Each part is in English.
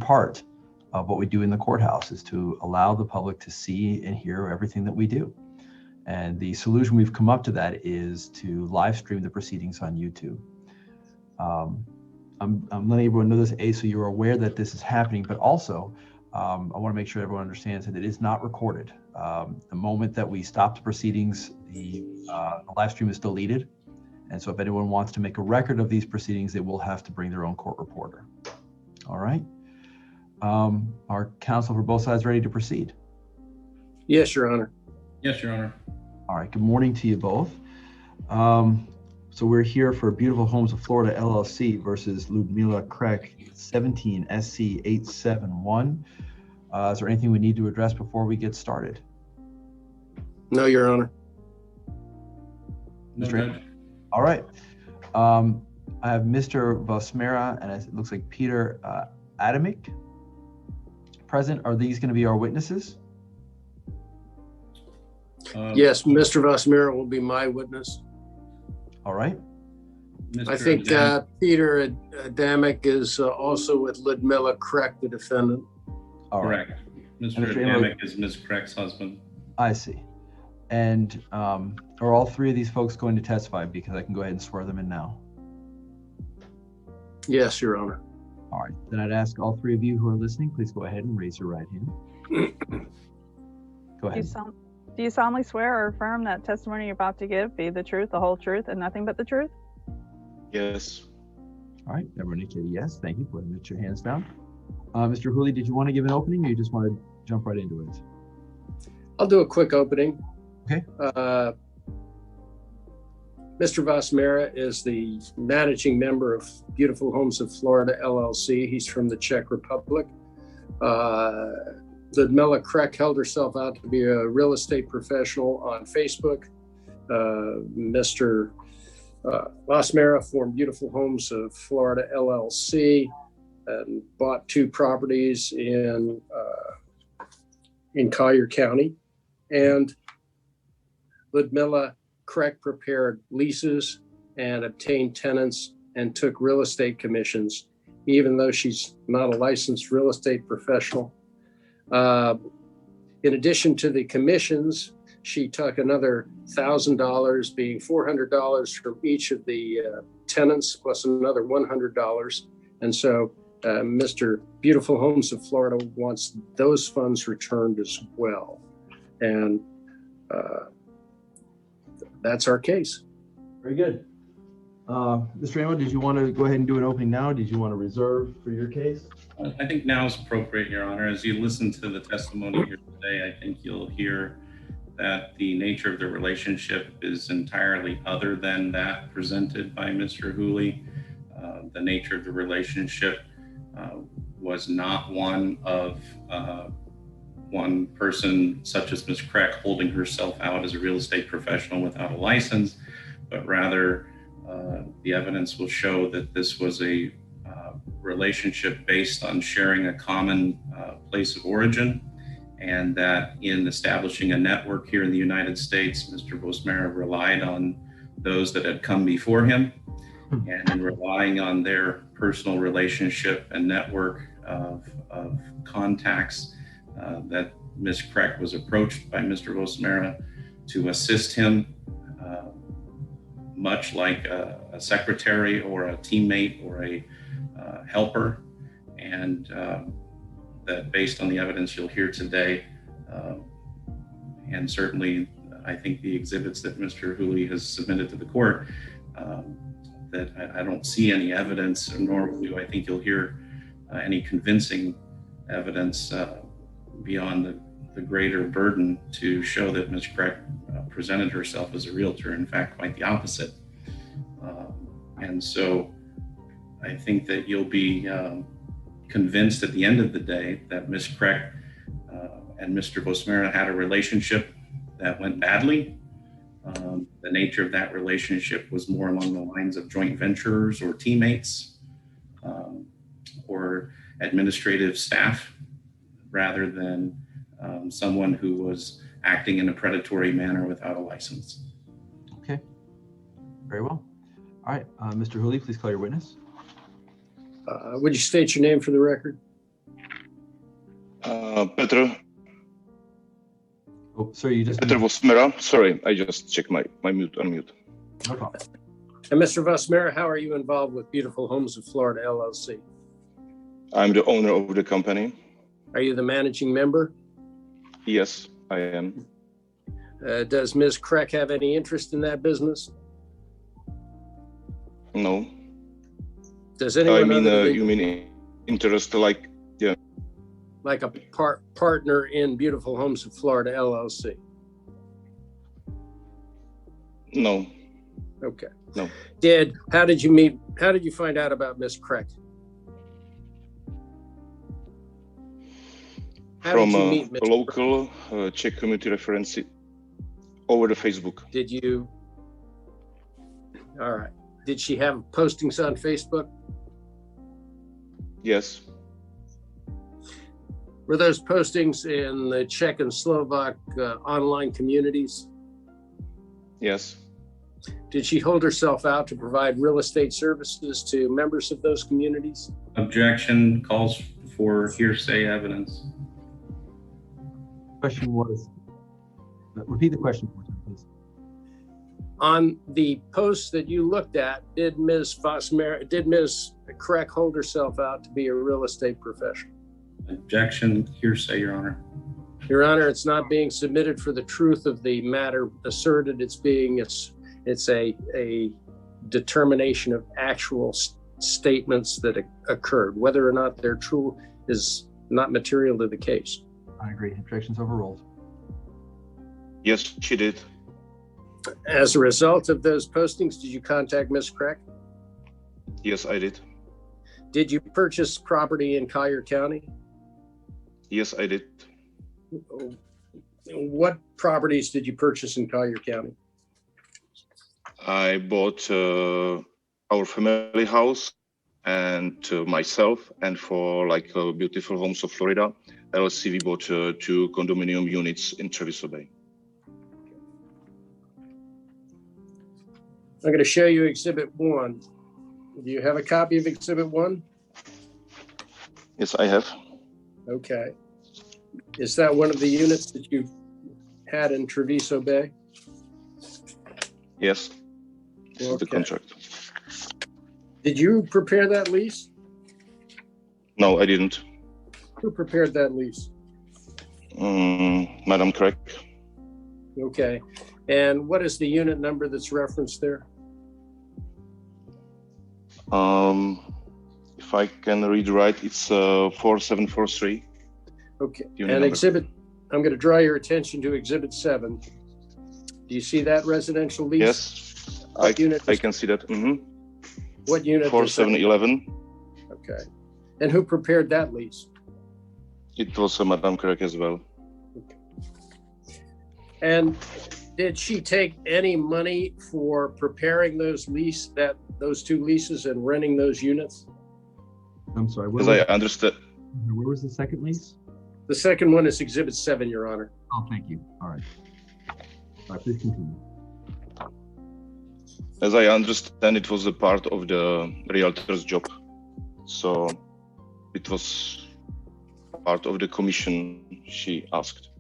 part of what we do in the courthouse, is to allow the public to see and hear everything that we do. And the solution we've come up to that is to live stream the proceedings on YouTube. I'm letting everyone know this, so you're aware that this is happening, but also I want to make sure everyone understands that it is not recorded. The moment that we stop the proceedings, the live stream is deleted. And so if anyone wants to make a record of these proceedings, they will have to bring their own court reporter. All right. Are counsel for both sides ready to proceed? Yes, Your Honor. Yes, Your Honor. All right, good morning to you both. So we're here for Beautiful Homes of Florida, LLC versus Ludmila Craig, 17 SC 871. Is there anything we need to address before we get started? No, Your Honor. No, Judge. All right. I have Mr. Vosmera and it looks like Peter Adamic present. Are these going to be our witnesses? Yes, Mr. Vosmera will be my witness. All right. Mr. I think Peter Adamic is also with Ludmila Craig, the defendant. All right. Correct. Mr. Adamic is Ms. Craig's husband. I see. And are all three of these folks going to testify? Because I can go ahead and swear them in now. Yes, Your Honor. All right. Then I'd ask all three of you who are listening, please go ahead and raise your right hand. Go ahead. Do you solemnly swear or affirm that testimony you're about to give be the truth, the whole truth, and nothing but the truth? Yes. All right. Everyone indicated yes. Thank you. Go ahead and put your hands down. Mr. Hooley, did you want to give an opening or you just want to jump right into it? I'll do a quick opening. Okay. Mr. Vosmera is the managing member of Beautiful Homes of Florida, LLC. He's from the Czech Republic. Ludmila Craig held herself out to be a real estate professional on Facebook. Mr. Vosmera formed Beautiful Homes of Florida, LLC, and bought 2 properties in Collier County. And Ludmila Craig prepared leases and obtained tenants and took real estate commissions, even though she's not a licensed real estate professional. In addition to the commissions, she took another $1,000, being $400 from each of the tenants, plus another $100. And so Mr. Beautiful Homes of Florida wants those funds returned as well. And that's our case. Very good. Mr. Raymond, did you want to go ahead and do an opening now? Or did you want to reserve for your case? I think now is appropriate, Your Honor. As you listen to the testimony here today, I think you'll hear that the nature of the relationship is entirely other than that presented by Mr. Hooley. The nature of the relationship was not one of one person such as Ms. Craig holding herself out as a real estate professional without a license, but rather the evidence will show that this was a relationship based on sharing a common place of origin, and that in establishing a network here in the United States, Mr. Vosmera relied on those that had come before him, and in relying on their personal relationship and network of contacts, that Ms. Craig was approached by Mr. Vosmera to assist him, much like a secretary or a teammate or a helper, and that based on the evidence you'll hear today, and certainly I think the exhibits that Mr. Hooley has submitted to the court, that I don't see any evidence, nor do I think you'll hear any convincing evidence beyond the greater burden to show that Ms. Craig presented herself as a realtor. In fact, quite the opposite. And so I think that you'll be convinced at the end of the day that Ms. Craig and Mr. Vosmera had a relationship that went badly. The nature of that relationship was more along the lines of joint venturers or teammates or administrative staff, rather than someone who was acting in a predatory manner without a license. Okay, very well. All right, Mr. Hooley, please call your witness. Would you state your name for the record? Peter Oh, sir, you just. Vosmera. Sorry, I just checked my mute, unmute. No problem. And Mr. Vosmera, how are you involved with Beautiful Homes of Florida, LLC? I'm the owner of the company. Are you the managing member? Yes, I am. Does Ms. Kreck have any interest in that business? No. Does anyone I mean, other than you mean interest like, like a partner in Beautiful Homes of Florida, LLC? no. Okay. No. How did you find out about Ms. Kreck? How From did you a meet Ms. Kreck? local Czech community reference over the Facebook. Did you? All right. Did she have postings on Facebook? Yes, Were those postings in the Czech and Slovak online communities? yes, Did she hold herself out to provide real estate services to members of those communities? Objection calls for hearsay evidence. Question was, repeat the question, please. On the posts that you looked at, did Ms. Kreck hold herself out to be a real estate professional? Objection, hearsay, Your Honor. Your Honor, it's not being submitted for the truth of the matter asserted. It's a determination of actual statements that occurred. Whether or not they're true is not material to the case. I agree. Objections overruled. yes, she did. As a result of those postings, did you contact Ms. Kreck? Yes, I did. Did you purchase property in Collier County? Yes, I did. What properties did you purchase in Collier County? I bought our family house and myself, and for like Beautiful Homes of Florida, LLC, we bought 2 condominium units in Treviso Bay. I'm going to show you Exhibit 1. Do you have a copy of Exhibit 1? Yes, I have. Okay. Is that one of the units that you had in Treviso Bay? Yes, this is the Okay. contract. Did you prepare that lease? No, I didn't. Who prepared that lease? Madam Craig. Okay. And what is the unit number that's referenced there? If I can read right, it's 4743. Okay. Unit And number. I'm going to draw your attention to Exhibit 7. Do you see that residential lease? Yes, What unit I is- can see that. What unit? is that? 4711. Okay. And who prepared that lease? It was Madam Craig as well. And did she take any money for preparing those 2 leases and renting those units? I'm sorry. As I understand, Where was the second lease? The second one is Exhibit 7, Your Honor. Oh, thank you. All right. All right, please continue. as I understand, it was a part of the realtor's job. So it was part of the commission she asked.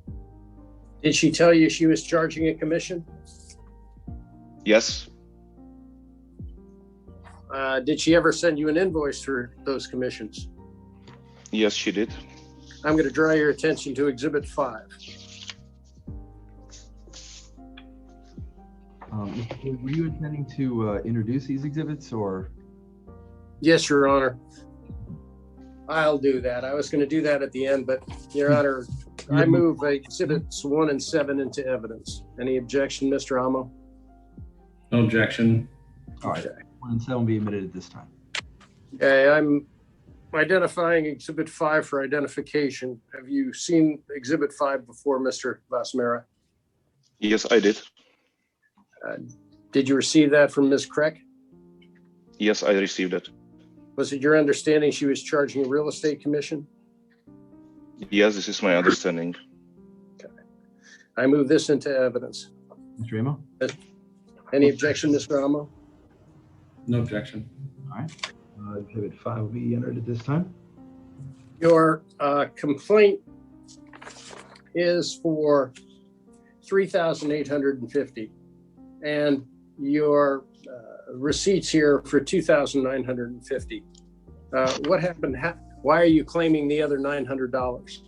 Did she tell you she was charging a commission? Yes, Did she ever send you an invoice for those commissions? yes, she did. I'm going to draw your attention to Exhibit 5. Mr. King, were you intending to introduce these exhibits or? Yes, Your Honor. I'll do that. I was going to do that at the end, but Your Honor, I move Exhibits 1 and 7 into evidence. Any objection, Mr. Amo? No objection. All right. 1 and 7 will be admitted at this time. Okay, I'm identifying Exhibit 5 for identification. Have you seen Exhibit 5 before, Mr. Vosmera? Yes, I did. Did you receive that from Ms. Kreck? Yes, I received it. Was it your understanding she was charging a real estate commission? Yes, this is my understanding. I move this into evidence. Mr. Amo? Any objection, Mr. Amo? No objection. All right. Exhibit 5 will be entered at this time. Your complaint is for $3,850, and your receipts here for $2,950. What happened? Why are you claiming the other $900?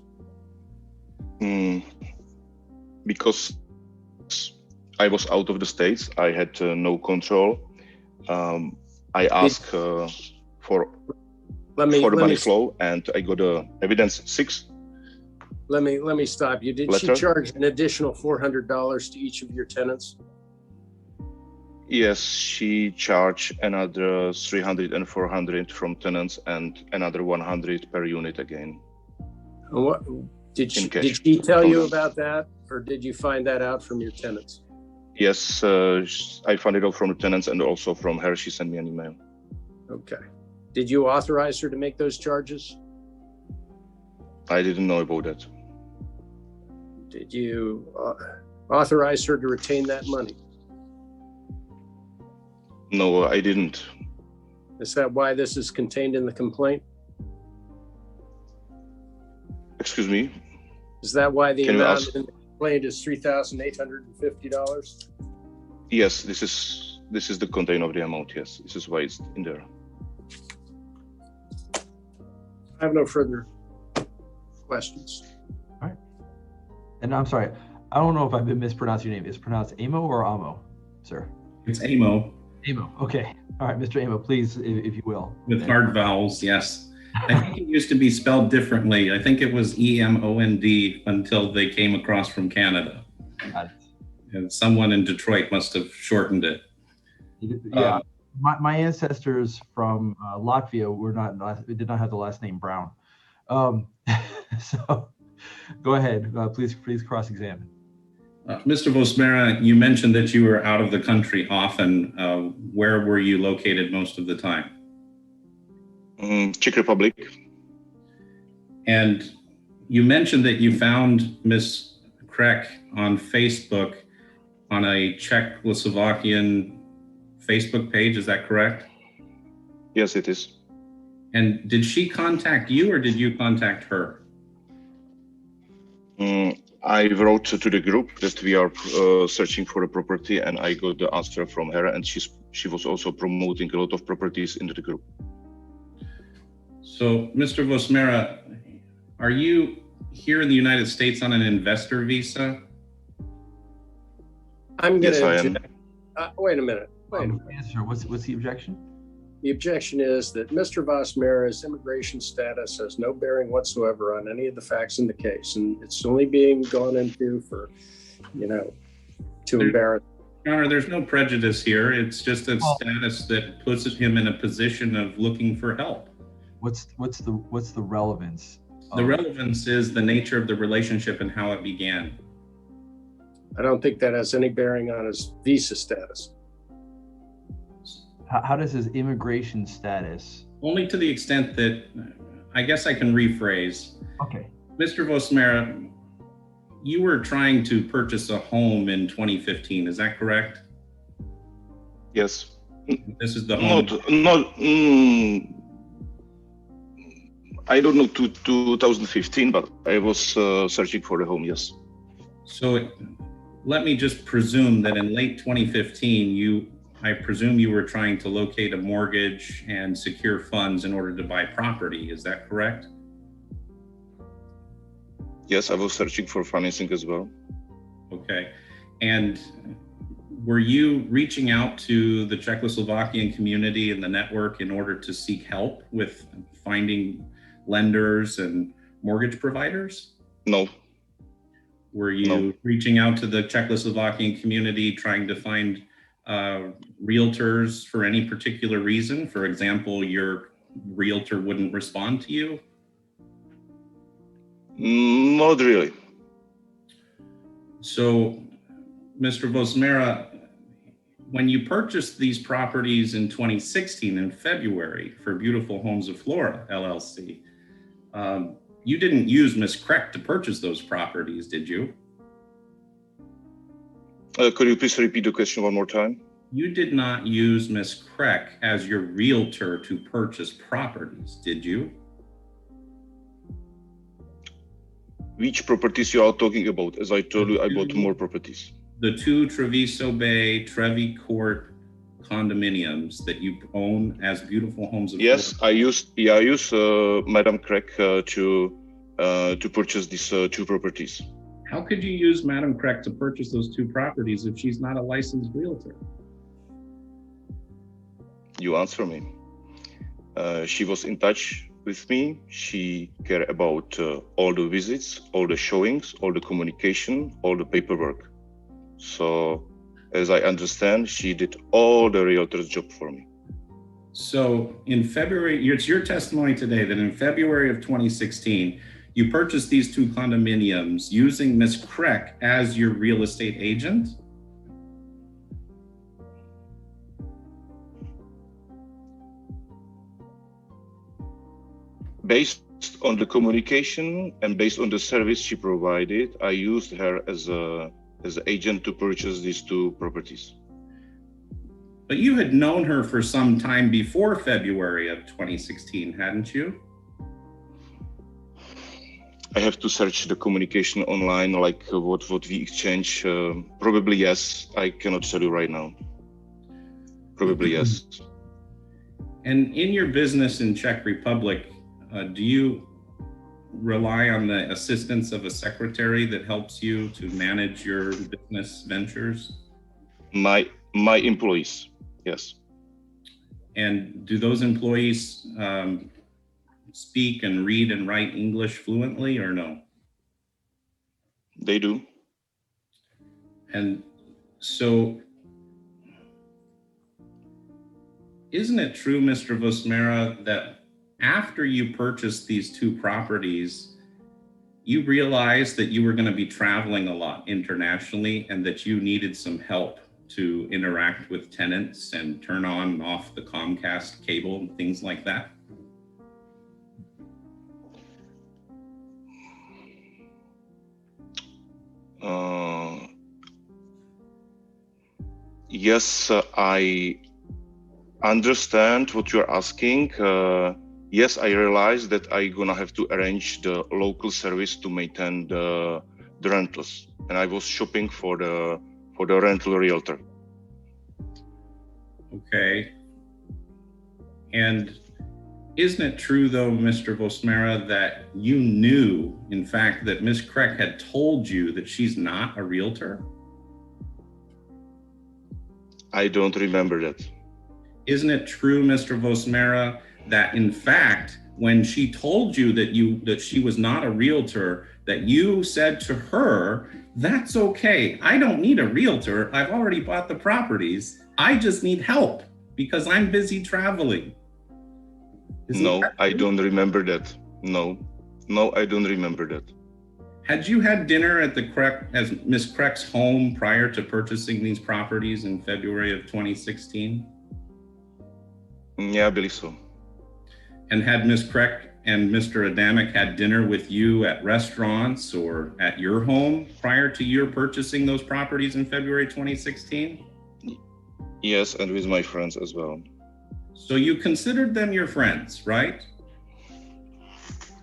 Because I was out of the States. I had no control. I asked for the money flow, and I got evidence 6. Let me stop you. Did she charge an additional $400 to each of your tenants? Yes, she charged another 300 and 400 from tenants, and another 100 per unit again. What did she tell you about that, or did you find that out from your tenants? Yes, I found it out from the tenants and also from her. She sent me an email. Okay. Did you authorize her to make those charges? I didn't know about that. Did you authorize her to retain that money? No, I didn't. Is that why this is contained in the complaint? Excuse me? Is that why the amount in the complaint is $3,850? Yes, this is the content of the amount. Yes, this is why it's in there. I have no further questions. All right. And I'm sorry, I don't know if I've been mispronouncing your name. Is it pronounced Amo or Amo, sir? It's Amo. Amo. Okay. All right, Mr. Amo, please, if you will. With hard vowels, yes. I think it used to be spelled differently. I think it was EMOND until they came across from Canada. And someone in Detroit must have shortened it. Yeah. My ancestors from Latvia did not have the last name Brown. So go ahead, please cross-examine. Mr. Vosmera, you mentioned that you were out of the country often. Where were you located most of the time? Czech Republic. And you mentioned that you found Ms. Krek on Facebook on a Czechoslovakian Facebook page, is that correct? Yes, it is. And did she contact you or did you contact her? I wrote to the group that we are searching for a property, and I got the answer from her, and she was also promoting a lot of properties into the group. So, Mr. Vosmera, are you here in the United States on an investor visa? I'm going Yes, I am. Wait a minute. Answer. What's the objection? The objection is that Mr. Vosmera's immigration status has no bearing whatsoever on any of the facts in the case, and it's only being gone into for, to embarrass. Your Honor, there's no prejudice here. It's just a status that puts him in a position of looking for help. What's the relevance? The relevance is the nature of the relationship and how it began. I don't think that has any bearing on his visa status. How does his immigration status? Only to the extent that, I guess I can rephrase. Okay. Mr. Vosmera, you were trying to purchase a home in 2015, is that correct? Yes. This is the home. I don't know, 2015, but I was searching for a home, yes. So let me just presume that in late 2015, I presume you were trying to locate a mortgage and secure funds in order to buy property. Is that correct? Yes, I was searching for financing as well. Okay. And were you reaching out to the Czechoslovakian community and the network in order to seek help with finding lenders and mortgage providers? No. Were you reaching out to the Czechoslovakian community trying to find realtors for any particular reason? For example, your realtor wouldn't respond to you? Not really. So, Mr. Vosmera, when you purchased these properties in 2016 in February for Beautiful Homes of Flora, LLC, you didn't use Ms. Krek to purchase those properties, did you? Could you please repeat the question one more time? You did not use Ms. Krek as your realtor to purchase properties, did you? Which properties you are talking about? As I told you, I bought more properties. The two Treviso Bay, Trevi Court condominiums that you own as beautiful homes of Yes, Florida. I use Madam Craig to purchase these two properties. How could you use Madam Craig to purchase those two properties if she's not a licensed realtor? You answer me. She was in touch with me. She cared about all the visits, all the showings, all the communication, all the paperwork. So, as I understand, she did all the realtor's job for me. So in February, it's your testimony today that in February of 2016, you purchased these two condominiums using Ms. Craig as your real estate agent? Based on the communication and based on the service she provided, I used her as an agent to purchase these two properties. But you had known her for some time before February of 2016, hadn't you? I have to search the communication online, like what we exchange. Probably yes. I cannot tell you right now. Probably yes. And in your business in Czech Republic, do you rely on the assistance of a secretary that helps you to manage your business ventures? My employees, yes. And do those employees speak and read and write English fluently or no? They do. And so, isn't it true, Mr. Vosmera, that after you purchased these two properties, you realized that you were going to be traveling a lot internationally and that you needed some help to interact with tenants and turn on and off the Comcast cable and things like that? Yes, I understand what you're asking. Yes, I realize that I'm gonna have to arrange the local service to maintain the rentals, and I was shopping for the rental realtor. Okay. And isn't it true, though, Mr. Vosmera, that you knew, in fact, that Ms. Craig had told you that she's not a realtor? I don't remember that. Isn't it true, Mr. Vosmera, that in fact, when she told you that she was not a realtor, that you said to her, "That's okay. I don't need a realtor. I've already bought the properties. I just need help because I'm busy traveling." No, I don't remember that. No, I don't remember that. Had you had dinner at Ms. Craig's home prior to purchasing these properties in February of 2016? Yeah, I believe so. And had Ms. Craig and Mr. Adamic had dinner with you at restaurants or at your home prior to your purchasing those properties in February 2016? Yes, and with my friends as well. So you considered them your friends, right?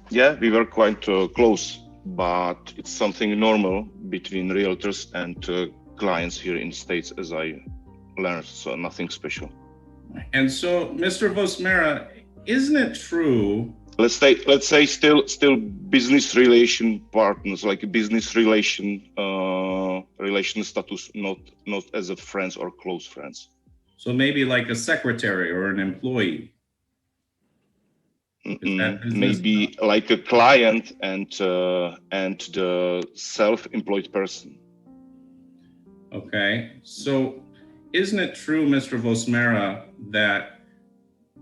Yeah, we were quite close, but it's something normal between realtors and clients here in the States, as I learned, so nothing special. And so, Mr. Vosmera, isn't it true? Let's say still business relation partners, like a business relation status, not as a friends or close friends. So maybe like a secretary or an employee. Maybe like a client and the self-employed person. Okay, so isn't it true, Mr. Vosmera, that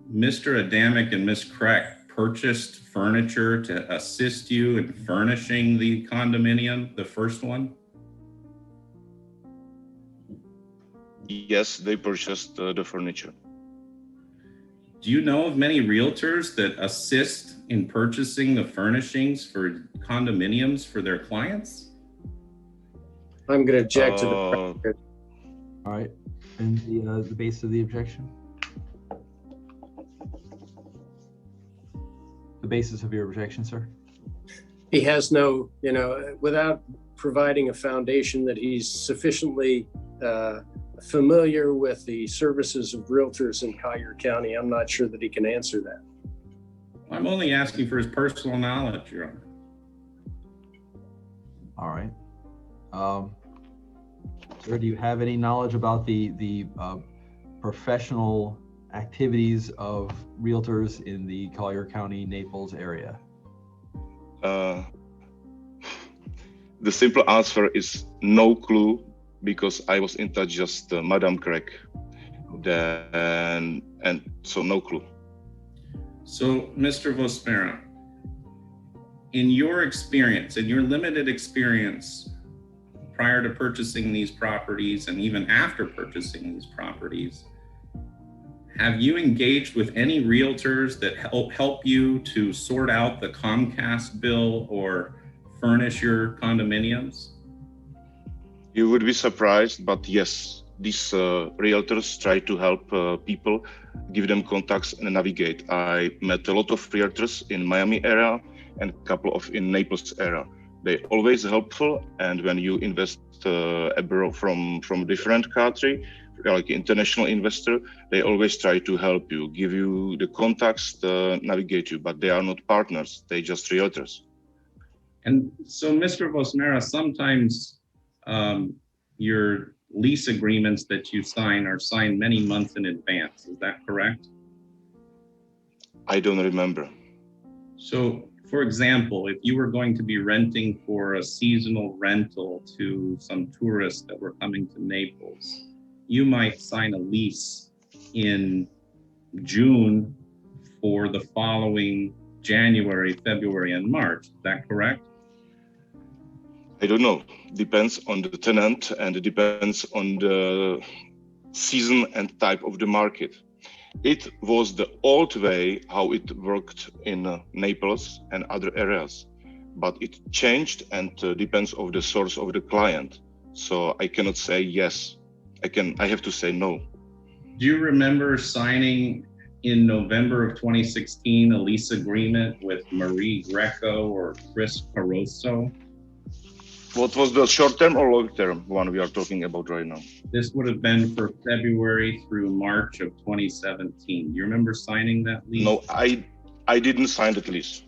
Mr. Adamic and Ms. Craig purchased furniture to assist you in furnishing the condominium, the first one? Yes, they purchased the furniture. Do you know of many realtors that assist in purchasing the furnishings for condominiums for their clients? I'm going to object to the All right. And the base of the objection? The basis of your objection, sir? he has no, without providing a foundation that he's sufficiently familiar with the services of realtors in Collier County, I'm not sure that he can answer that. I'm only asking for his personal knowledge, Your Honor. All right. Sir, do you have any knowledge about the professional activities of realtors in the Collier County, Naples area? The simple answer is no clue, because I was in touch just Madam Craig, and so no clue. So, Mr. Vosmera, in your experience, in your limited experience prior to purchasing these properties and even after purchasing these properties, have you engaged with any realtors that help you to sort out the Comcast bill or furnish your condominiums? You would be surprised, but yes, these realtors try to help people, give them contacts and navigate. I met a lot of realtors in Miami area and a couple of in Naples area. They're always helpful, and when you invest abroad from a different country, like international investor, they always try to help you, give you the contacts, navigate you, but they are not partners, they just realtors. And so, Mr. Vosmera, sometimes your lease agreements that you sign are signed many months in advance. Is that correct? I don't remember. So, for example, if you were going to be renting for a seasonal rental to some tourists that were coming to Naples, you might sign a lease in June for the following January, February, and March. Is that correct? I don't know. Depends on the tenant, and it depends on the season and type of the market. It was the old way how it worked in Naples and other areas, but it changed and depends on the source of the client. So I cannot say yes. I have to say no. Do you remember signing in November of 2016 a lease agreement with Marie Greco or Chris Caroso? What was the short-term or long-term one we are talking about right now? This would have been for February through March of 2017. Do you remember signing that lease? No, I didn't sign that lease.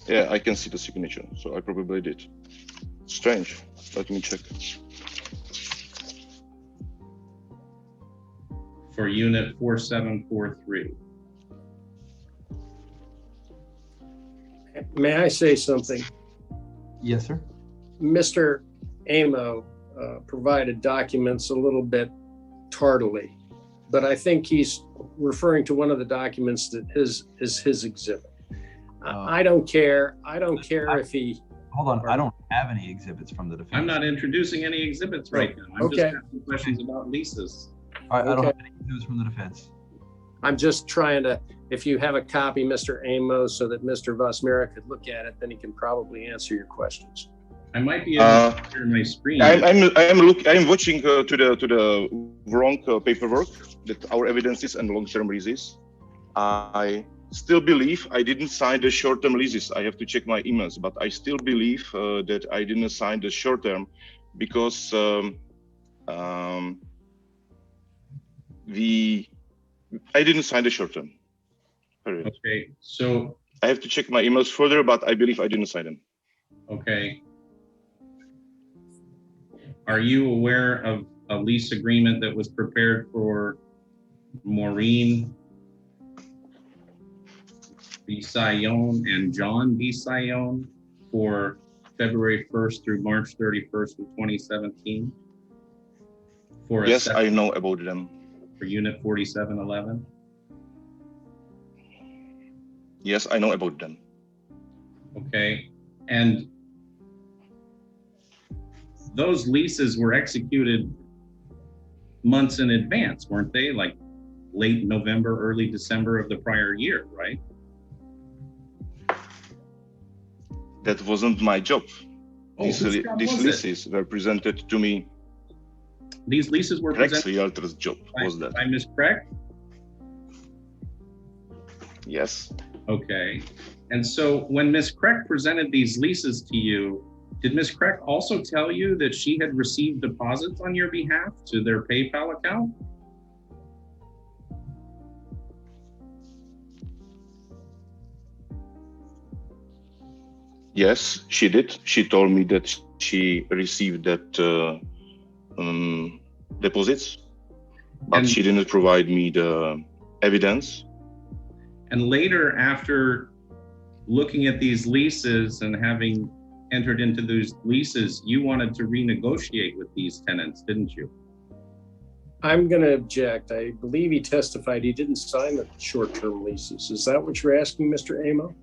Yeah, I can see the signature, so I probably did. Strange. Let me check. For unit 4743. May I say something? Yes, sir. Mr. Amo provided documents a little bit tardily, but I think he's referring to one of the documents that is his exhibit. I don't care. I don't care if he. Hold on, I don't have any exhibits from the defense. I'm not introducing any exhibits right now. I'm Okay. just asking questions about leases. I don't Okay. have any exhibits from the defense. I'm just trying to, if you have a copy, Mr. Amos, so that Mr. Vosmera could look at it, then he can probably answer your questions. I might be able to share my screen. I'm watching to the wrong paperwork that our evidences and long-term leases. I still believe I didn't sign the short-term leases. I have to check my emails, but I still believe that I didn't sign the short-term because I didn't sign the short-term. Period. Okay, so I have to check my emails further, but I believe I didn't sign them. okay. Are you aware of a lease agreement that was prepared for Maureen Bisayon and John Bisayon for February 1st through March 31st of 2017? For Yes, I know about them. For unit 4711? Yes, I know about them. Okay, and those leases were executed months in advance, weren't they? Like late November, early December of the prior year, right? That wasn't my job. These job was leases were presented to me. These leases were Craig's presented realtor's job was that. by Ms. Craig? Yes. Okay. And so when Ms. Kreck presented these leases to you, did Ms. Kreck also tell you that she had received deposits on your behalf to their PayPal account? Yes, she did. She told me that she received that deposits, but And- she didn't provide me the evidence. And later, after looking at these leases and having entered into those leases, you wanted to renegotiate with these tenants, didn't you? I'm going to object. I believe he testified he didn't sign the short-term leases. Is that what you're asking, Mr. Amo?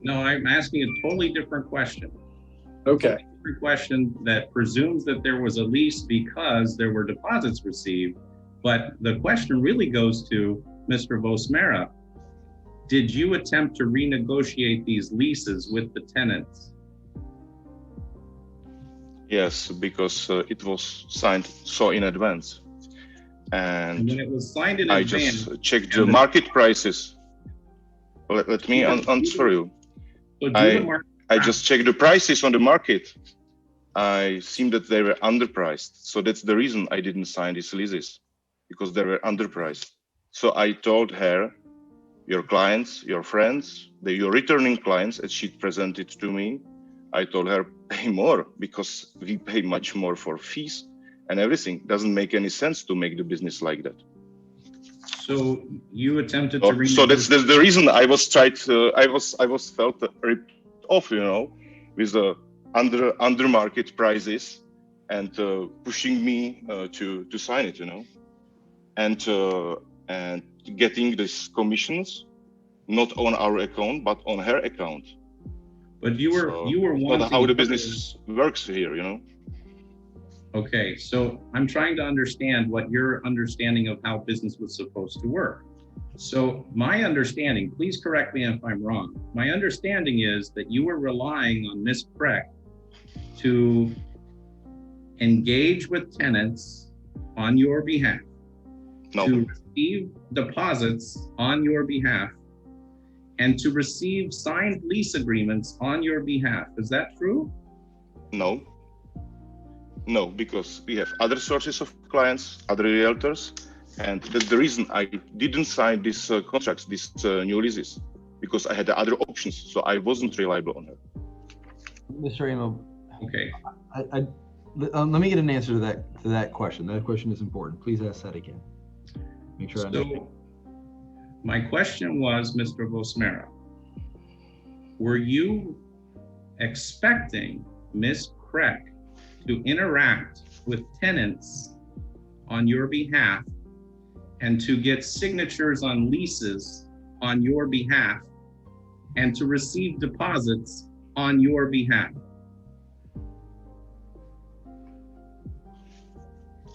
No, I'm asking a totally different question. Okay. Different question that presumes that there was a lease because there were deposits received. But the question really goes to Mr. Vosmera. Did you attempt to renegotiate these leases with the tenants? Yes, because it was signed so in advance. And when And it was signed in I advance, just checked the market prices. Let me Yeah. answer you. so do the market I just checked the prices on the market. I seem that they were underpriced. So that's the reason I didn't sign these leases, because they were underpriced. So I told her, your clients, your friends, your returning clients, as she presented to me, I told her, pay more, because we pay much more for fees and everything. Doesn't make any sense to make the business like that. So you attempted to renegotiate. So that's the reason I was I was felt ripped off, you know, with the under market prices and pushing me to sign it, you know, and getting these commissions not on our account but on her account. But you were wanting. Not how the business works here, you know. Okay, so I'm trying to understand what your understanding of how business was supposed to work. So my understanding, please correct me if I'm wrong. My understanding is that you were relying on Ms. Kreck to engage with tenants on your behalf, No, to receive deposits on your behalf, and to receive signed lease agreements on your behalf. Is that true? no, because we have other sources of clients, other realtors, and that's the reason I didn't sign these contracts, these new leases, because I had other options, so I wasn't reliable on her. Mr. Amo, Okay. let me get an answer to that question. That question is important. Please ask that again. Make sure I understand. So my question was, Mr. Vosmera, were you expecting Ms. Kreck to interact with tenants on your behalf and to get signatures on leases on your behalf and to receive deposits on your behalf?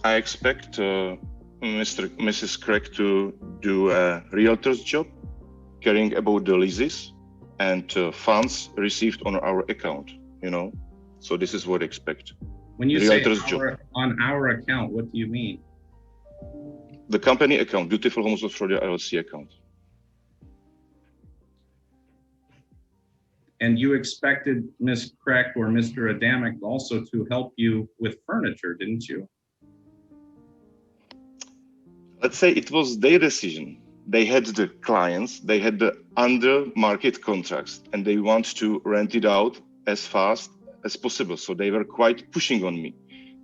I expect Mrs. Kreck to do a realtor's job, caring about the leases and funds received on our account, you know. So this is what I expect. When you say Realtor's on our account, what do you mean? The company account, Beautiful Homes of Florida LLC account. And you expected Ms. Kreck or Mr. Adamic also to help you with furniture, didn't you? Let's say it was their decision. They had the clients, they had the under market contracts, and they want to rent it out as fast as possible. So they were quite pushing on me.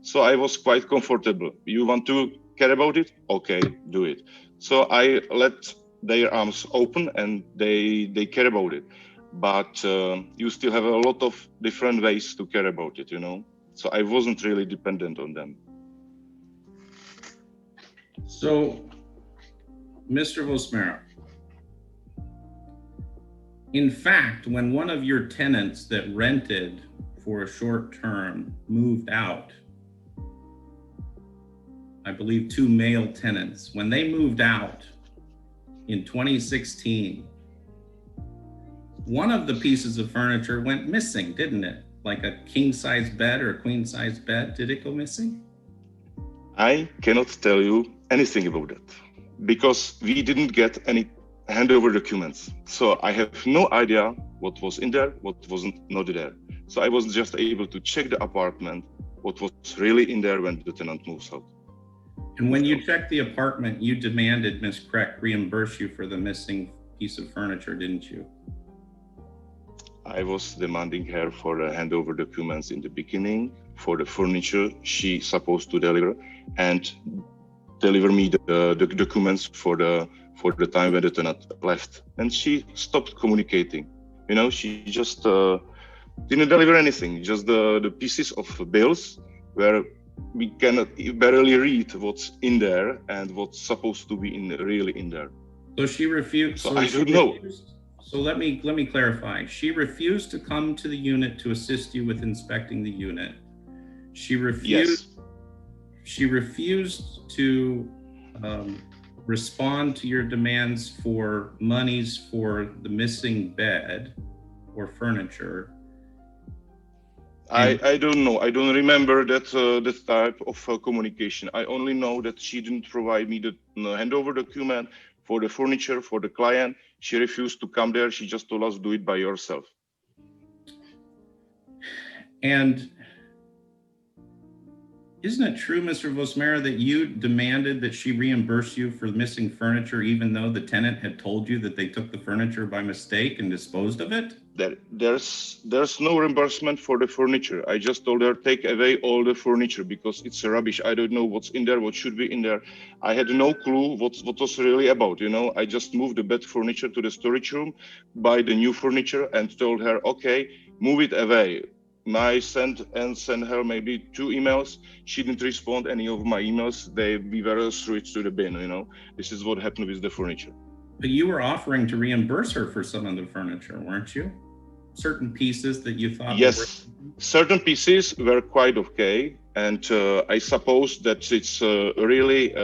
So I was quite comfortable. You want to care about it? Okay, do it. So I let their arms open and they care about it. But you still have a lot of different ways to care about it, you know? So I wasn't really dependent on them. So, Mr. Vosmera, in fact, when one of your tenants that rented for a short term moved out, I believe 2 male tenants, when they moved out in 2016, one of the pieces of furniture went missing, didn't it? Like a king size bed or a queen size bed, did it go missing? I cannot tell you anything about that because we didn't get any handover documents. So I have no idea what was in there, what wasn't not there. So I was just able to check the apartment, what was really in there when the tenant moves out. And when you checked the apartment, you demanded Ms. Kreck reimburse you for the missing piece of furniture, didn't you? I was demanding her for the handover documents in the beginning for the furniture she supposed to deliver, and deliver me the documents for the time when the tenant left. And she stopped communicating. You know, she just didn't deliver anything, just the pieces of bills where we cannot barely read what's in there and what's supposed to be really in there. So she refused. So I don't know. So let me clarify. She refused to come to the unit to assist you with inspecting the unit. She refused. Yes. She refused to respond to your demands for monies for the missing bed or furniture. I don't know. I don't remember that type of communication. I only know that she didn't provide me the handover document for the furniture for the client. She refused to come there. She just told us do it by yourself. And isn't it true, Mr. Vosmera, that you demanded that she reimburse you for missing furniture, even though the tenant had told you that they took the furniture by mistake and disposed of it? There's no reimbursement for the furniture. I just told her take away all the furniture because it's rubbish. I don't know what's in there, what should be in there. I had no clue what was really about. You know, I just moved the bed furniture to the storage room, buy the new furniture, and told her, okay, move it away. I sent her maybe 2 emails. She didn't respond any of my emails. We were switched to the bin. You know, this is what happened with the furniture. But you were offering to reimburse her for some of the furniture, weren't you? Certain pieces that you thought. Yes, certain pieces were quite okay, and I suppose that it's really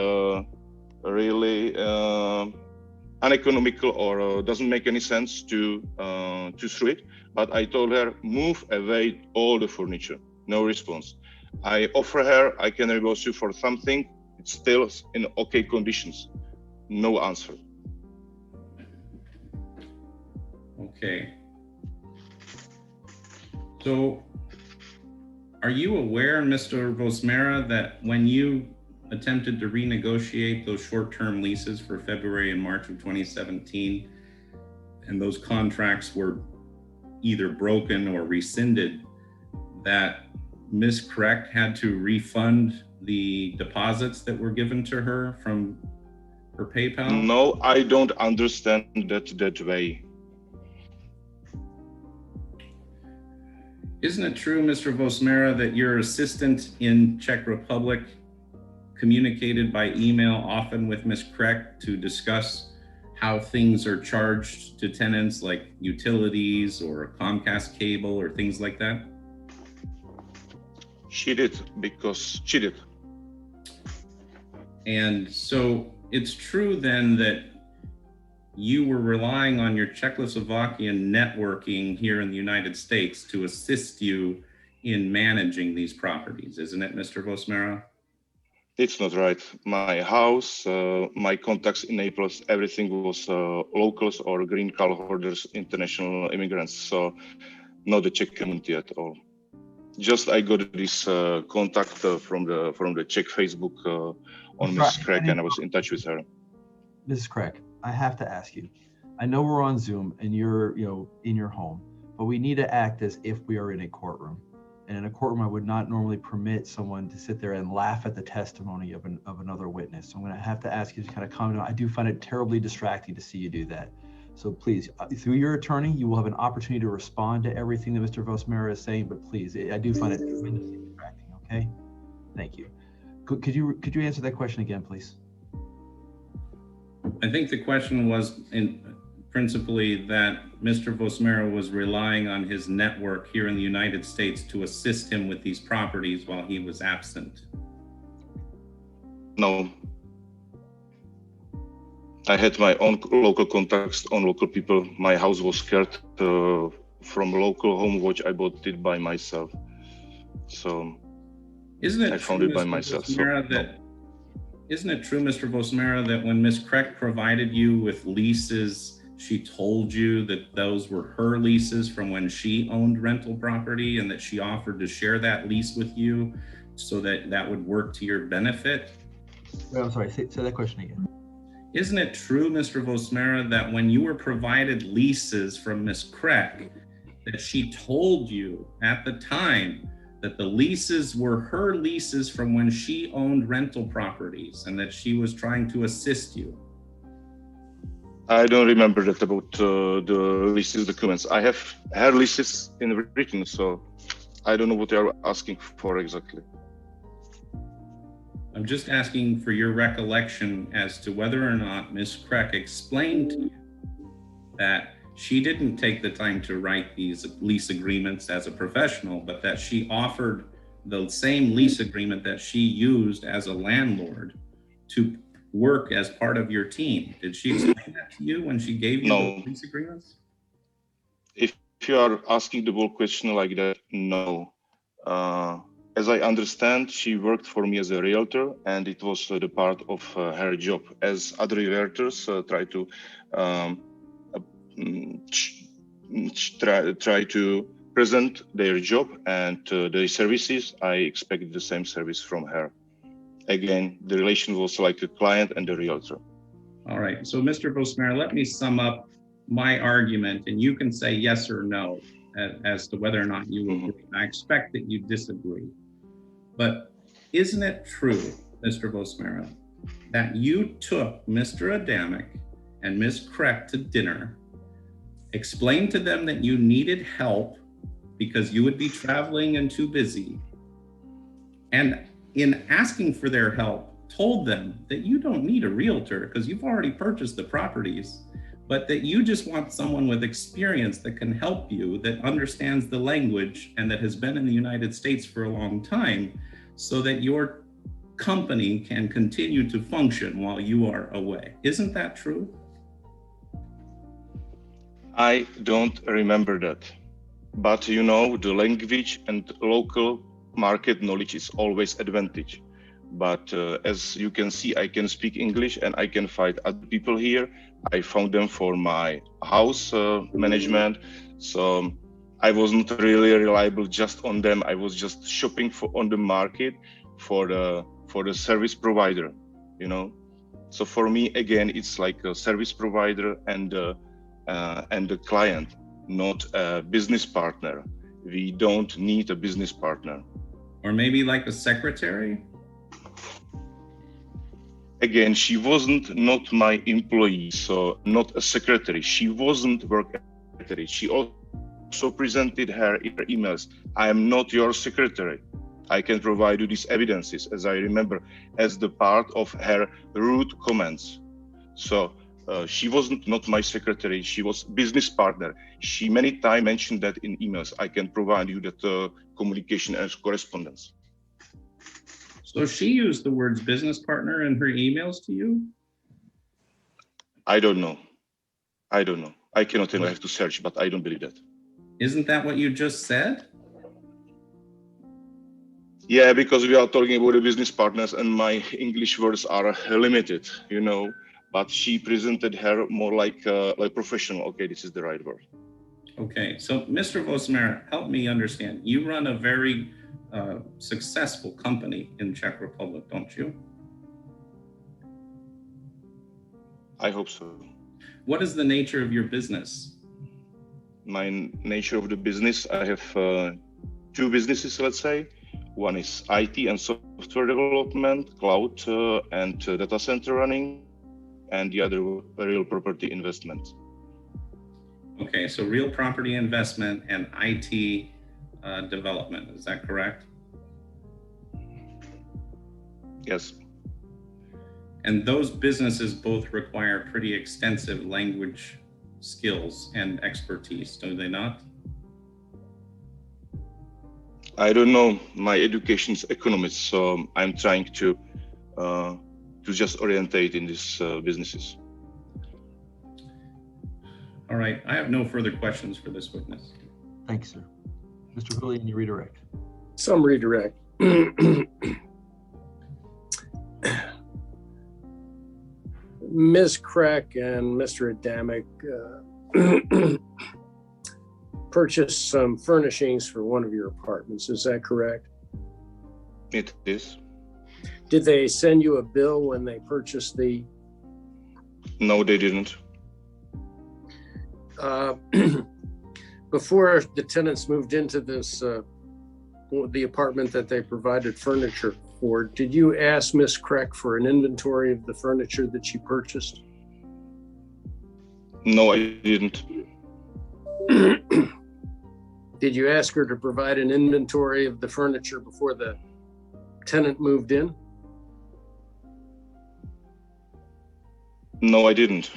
uneconomical or doesn't make any sense to throw it. But I told her, move away all the furniture. No response. I offer her, I can reimburse you for something. It's still in okay conditions. No answer. Okay. So are you aware, Mr. Vosmera, that when you attempted to renegotiate those short-term leases for February and March of 2017, and those contracts were either broken or rescinded, that Ms. Kreck had to refund the deposits that were given to her from her PayPal? No, I don't understand that way. Isn't it true, Mr. Vosmera, that your assistant in Czech Republic communicated by email often with Ms. Kreck to discuss how things are charged to tenants, like utilities or Comcast cable or things like that? She did, because she did. And so it's true then that you were relying on your Czechoslovakian networking here in the United States to assist you in managing these properties, isn't it, Mr. Vosmera? It's not right. My house, my contacts in Naples, everything was locals or green card holders, international immigrants. So not the Czech community at all. Just I got this contact from the Czech Facebook on Ms. Kreck, and I was in touch with her. Mrs. Kreck, I have to ask you. I know we're on Zoom and you're in your home, but we need to act as if we are in a courtroom. And in a courtroom, I would not normally permit someone to sit there and laugh at the testimony of another witness. So I'm going to have to ask you to kind of comment on. I do find it terribly distracting to see you do that. So please, through your attorney, you will have an opportunity to respond to everything that Mr. Vosmera is saying. But please, I do find it tremendously distracting. Okay, thank you. Could you answer that question again, please? I think the question was principally that Mr. Vosmera was relying on his network here in the United States to assist him with these properties while he was absent. No. I had my own local contacts, on local people. My house was scared from local home watch. I bought it by myself. So I found it by myself. Isn't it true, Mr. Vosmera, that when Ms. Kreck provided you with leases she told you that those were her leases from when she owned rental property and that she offered to share that lease with you so that that would work to your benefit? Wait, I'm sorry, say that question again. Isn't it true, Mr. Vosmera, that when you were provided leases from Ms. Kreck, that she told you at the time that the leases were her leases from when she owned rental properties and that she was trying to assist you? I don't remember that about the leases documents. I have her leases in written, so I don't know what they are asking for exactly. I'm just asking for your recollection as to whether or not Ms. Kreck explained to you that she didn't take the time to write these lease agreements as a professional, but that she offered the same lease agreement that she used as a landlord to work as part of your team. Did she explain that to you when she gave you No. the lease agreements? If you are asking the whole question like that, no. As I understand, she worked for me as a realtor, and it was the part of her job. As other realtors try to try to present their job and their services, I expected the same service from her. Again, the relation was like a client and a realtor. All right, so Mr. Vosmera, let me sum up my argument, and you can say yes or no as to whether or not you agree. I expect that you disagree. But isn't it true, Mr. Vosmera, that you took Mr. Adamic and Ms. Kreck to dinner, explained to them that you needed help because you would be traveling and too busy, and in asking for their help, told them that you don't need a realtor because you've already purchased the properties, but that you just want someone with experience that can help you, that understands the language and that has been in the United States for a long time, so that your company can continue to function while you are away. Isn't that true? I don't remember that. But you know, the language and local market knowledge is always advantage. But as you can see, I can speak English and I can find other people here. I found them for my house management. So I wasn't really reliable just on them. I was just shopping on the market for the service provider, you know. So for me, again, it's like a service provider and the client, not a business partner. We don't need a business partner. Or maybe like a secretary? Again, she wasn't not my employee, so not a secretary. She wasn't work secretary. She also presented her emails. I am not your secretary. I can provide you these evidences, as I remember, as the part of her rude comments. So she wasn't not my secretary. She was business partner. She many times mentioned that in emails. I can provide you that communication and correspondence. So she used the words business partner in her emails to you? I don't know. I don't know. I cannot tell you. I have to search, but I don't believe that. Isn't that what you just said? Yeah, because we are talking about the business partners and my English words are limited, you know, but she presented her more like professional. Okay, this is the right word. Okay, so Mr. Vosmera, help me understand. You run a very successful company in Czech Republic, don't you? I hope so. What is the nature of your business? My nature of the business, I have two businesses, let's say. One is IT and software development, cloud and data center running, and the other real property investment. Okay, so real property investment and IT development, is that correct? Yes. And those businesses both require pretty extensive language skills and expertise, do they not? I don't know. My education is economics, so I'm trying to just orientate in these businesses. All right, I have no further questions for this witness. Thanks, sir. Mr. Julian, you redirect. Some redirect. Ms. Crack and Mr. Adamic purchased some furnishings for one of your apartments. Is that correct? It is. Did they send you a bill when they purchased the? No, they didn't. Before the tenants moved into this, the apartment that they provided furniture for, did you ask Ms. Crack for an inventory of the furniture that she purchased? No, I didn't. Did you ask her to provide an inventory of the furniture before the tenant moved in? No, I didn't.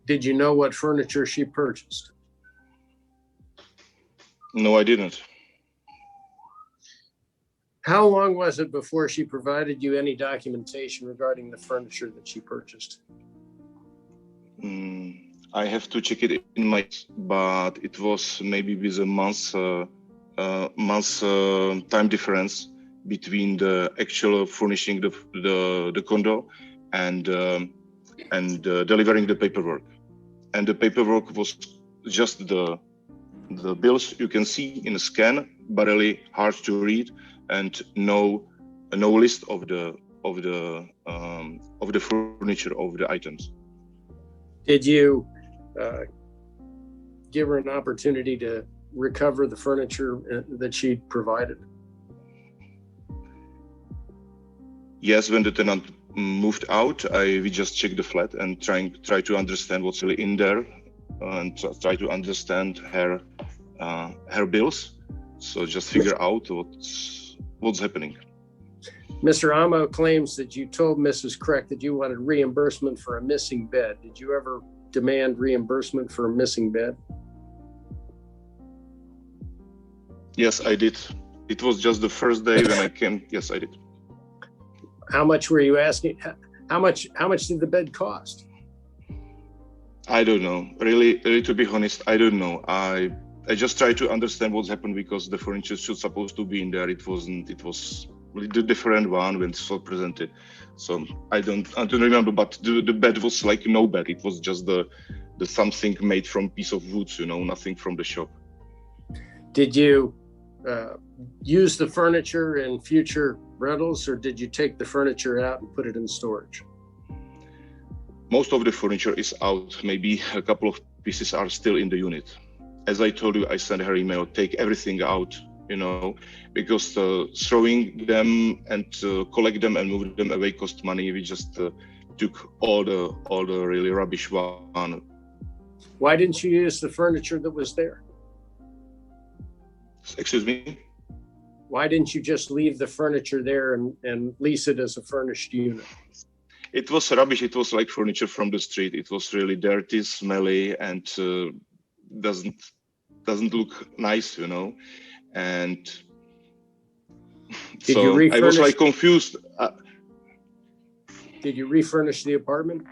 Did you know what furniture she purchased? No, I didn't. How long was it before she provided you any documentation regarding the furniture that she purchased? I have to check it in my, but it was maybe with a month time difference between the actual furnishing the condo and delivering the paperwork. And the paperwork was just the bills you can see in a scan, but really hard to read, and no list of the furniture, of the items. Did you give her an opportunity to recover the furniture that she provided? Yes, when the tenant moved out, we just checked the flat and try to understand what's really in there, and try to understand her bills. So just figure out what's happening. Mr. Amo claims that you told Mrs. Crack that you wanted reimbursement for a missing bed. Did you ever demand reimbursement for a missing bed? Yes, I did. It was just the first day when I came. Yes, I did. How much were you asking? How much did the bed cost? I don't know. Really, to be honest, I don't know. I just try to understand what's happened, because the furniture should supposed to be in there. It wasn't. It was the different one when it's so presented. So I don't remember. But the bed was like no bed. It was just the something made from piece of wood. Nothing from the shop. Did you use the furniture in future rentals, or did you take the furniture out and put it in storage? Most of the furniture is out. Maybe a couple of pieces are still in the unit. As I told you, I sent her email, take everything out, because throwing them and collect them and move them away cost money. We just took all the really rubbish one. Why didn't you use the furniture that was there? Excuse me? Why didn't you just leave the furniture there and lease it as a furnished unit? It was rubbish. It was like furniture from the street. It was really dirty, smelly, and doesn't look nice, And Did so you refurnish? I was like confused. Did you refurnish the apartment?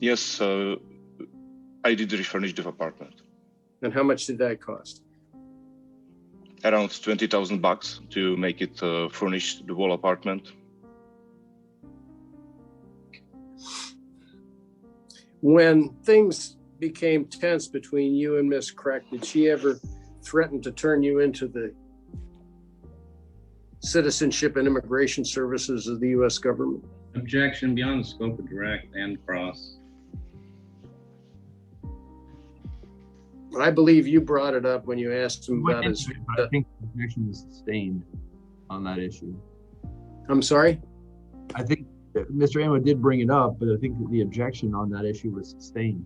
Yes, I did refurnish the apartment. And how much did that cost? Around $20,000 to make it furnished, the whole apartment. When things became tense between you and Miss Crack, did she ever threaten to turn you into the Citizenship and Immigration Services of the U.S. government? Objection beyond the scope of direct and cross. I believe you brought it up when you asked him about his. I think the objection is sustained on that issue. I'm sorry? I think Mr. Amo did bring it up, but I think the objection on that issue was sustained.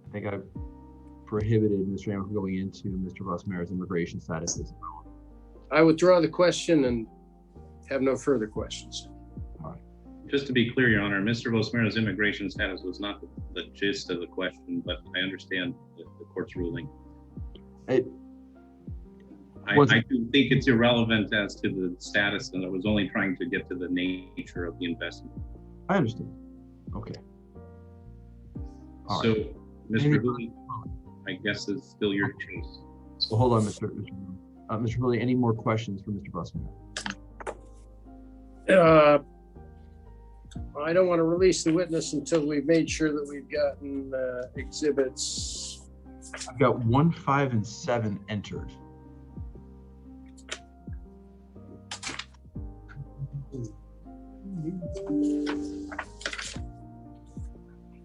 I think I've prohibited Mr. Amo from going into Mr. Vosmera's immigration status. I withdraw the question and have no further questions. Just to be clear, Your Honor, Mr. Vosmera's immigration status was not the gist of the question, but I understand the court's ruling. I do think it's irrelevant as to the status, and I was only trying to get to the nature of the investment. I understand. Okay. All So, right. Mr. Hooley, I guess it's still your choice. Well, hold on, Mr. Hooley. Any more questions for Mr. Vosmera? Uh, I don't want to release the witness until we've made sure that we've gotten exhibits. I've got 1, 5, and 7 entered.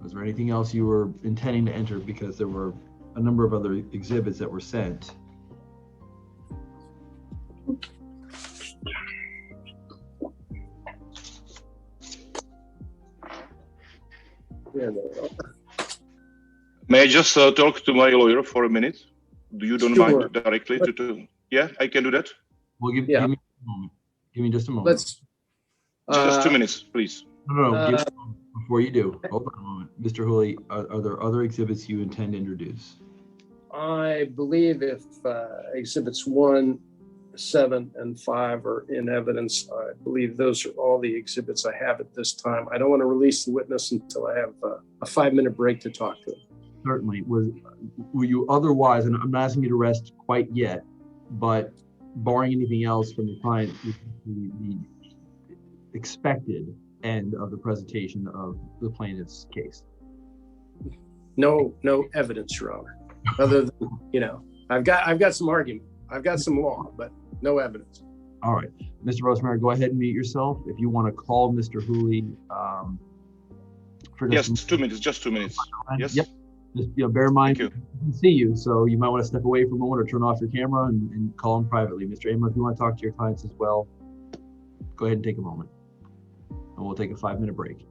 Was there anything else you were intending to enter? Because there were a number of other exhibits that were sent. Yeah, May I just talk to my lawyer for a minute? Do you don't Sure. mind directly to? Yeah, I can do that. Well, give me a moment. Give me just a moment. let's. Just 2 minutes, please. No, give me a moment before you do. Hold on a moment. Mr. Hooley, are there other exhibits you intend to introduce? I believe if exhibits 1, 7, and 5 are in evidence, I believe those are all the exhibits I have at this time. I don't want to release the witness until I have a 5-minute break to talk to him. Certainly. Were you otherwise, and I'm not asking you to rest quite yet, but barring anything else from the client, the expected end of the presentation of the plaintiff's case? No evidence, Your Honor. Other than, I've got some argument. I've got some law, but no evidence. All right. Mr. Rosemary, go ahead and mute yourself. If you want to call Mr. Hooley for Yes, just 2 minutes, just 2 minutes. Yes. Yep. Just bear in mind, Thank he can see you, so you might want to step away for a moment or turn off your camera and call him privately. Mr. Amos, if you want to talk to your clients as well, go ahead and take a moment, and we'll take a 5-minute break.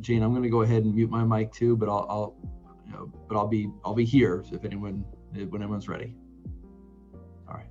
Jane, I'm going to go ahead and mute my mic too, but I'll be here if when anyone's ready. All right.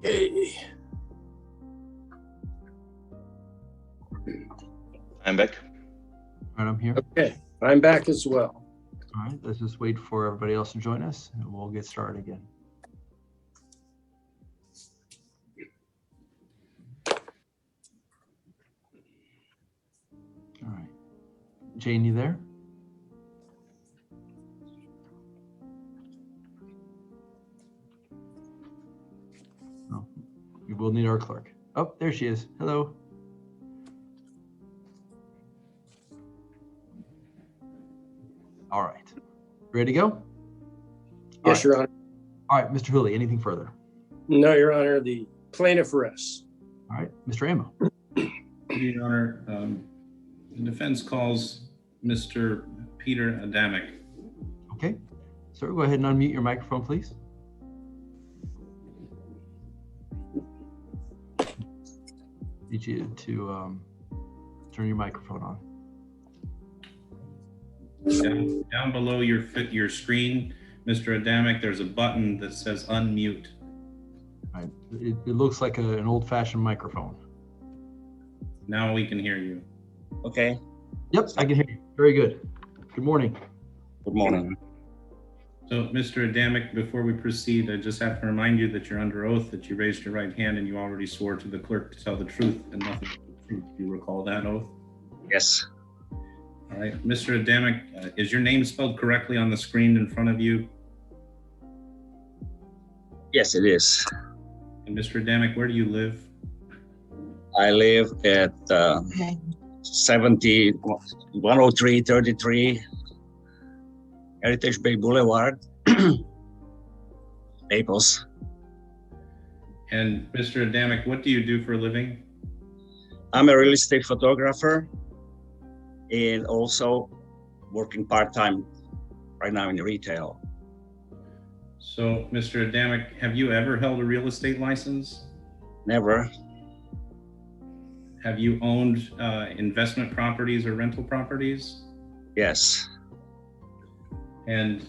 Hey. I'm back. All right, I'm here. Okay, I'm back as well. All right, let's just wait for everybody else to join us and we'll get started again. All right. Jane, you there? No, we will need our clerk. Oh, there she is. Hello. All right. Ready to go? Yes, Your Honor. All right, Mr. Hooley, anything further? No, Your Honor, the plaintiff rests. All right, Mr. Amo. Your Honor, the defense calls Mr. Peter Adamic. Okay. Sir, go ahead and unmute your microphone, please. Need you to turn your microphone on. Down below your screen, Mr. Adamic, there's a button that says unmute. All right. It looks like an old-fashioned microphone. Now we can hear you. Okay. Yep, I can hear you. Very good. Good morning. Good morning. So, Mr. Adamic, before we proceed, I just have to remind you that you're under oath, that you raised your right hand and you already swore to the clerk to tell the truth and nothing but the truth. Do you recall that oath? Yes. All right. Mr. Adamic, is your name spelled correctly on the screen in front of you? Yes, it is. And Mr. Adamic, where do you live? I live at 10333 Heritage Bay Boulevard, Naples. And Mr. Adamic, what do you do for a living? I'm a real estate photographer and also working part-time right now in retail. So, Mr. Adamic, have you ever held a real estate license? Never. Have you owned investment properties or rental properties? Yes. And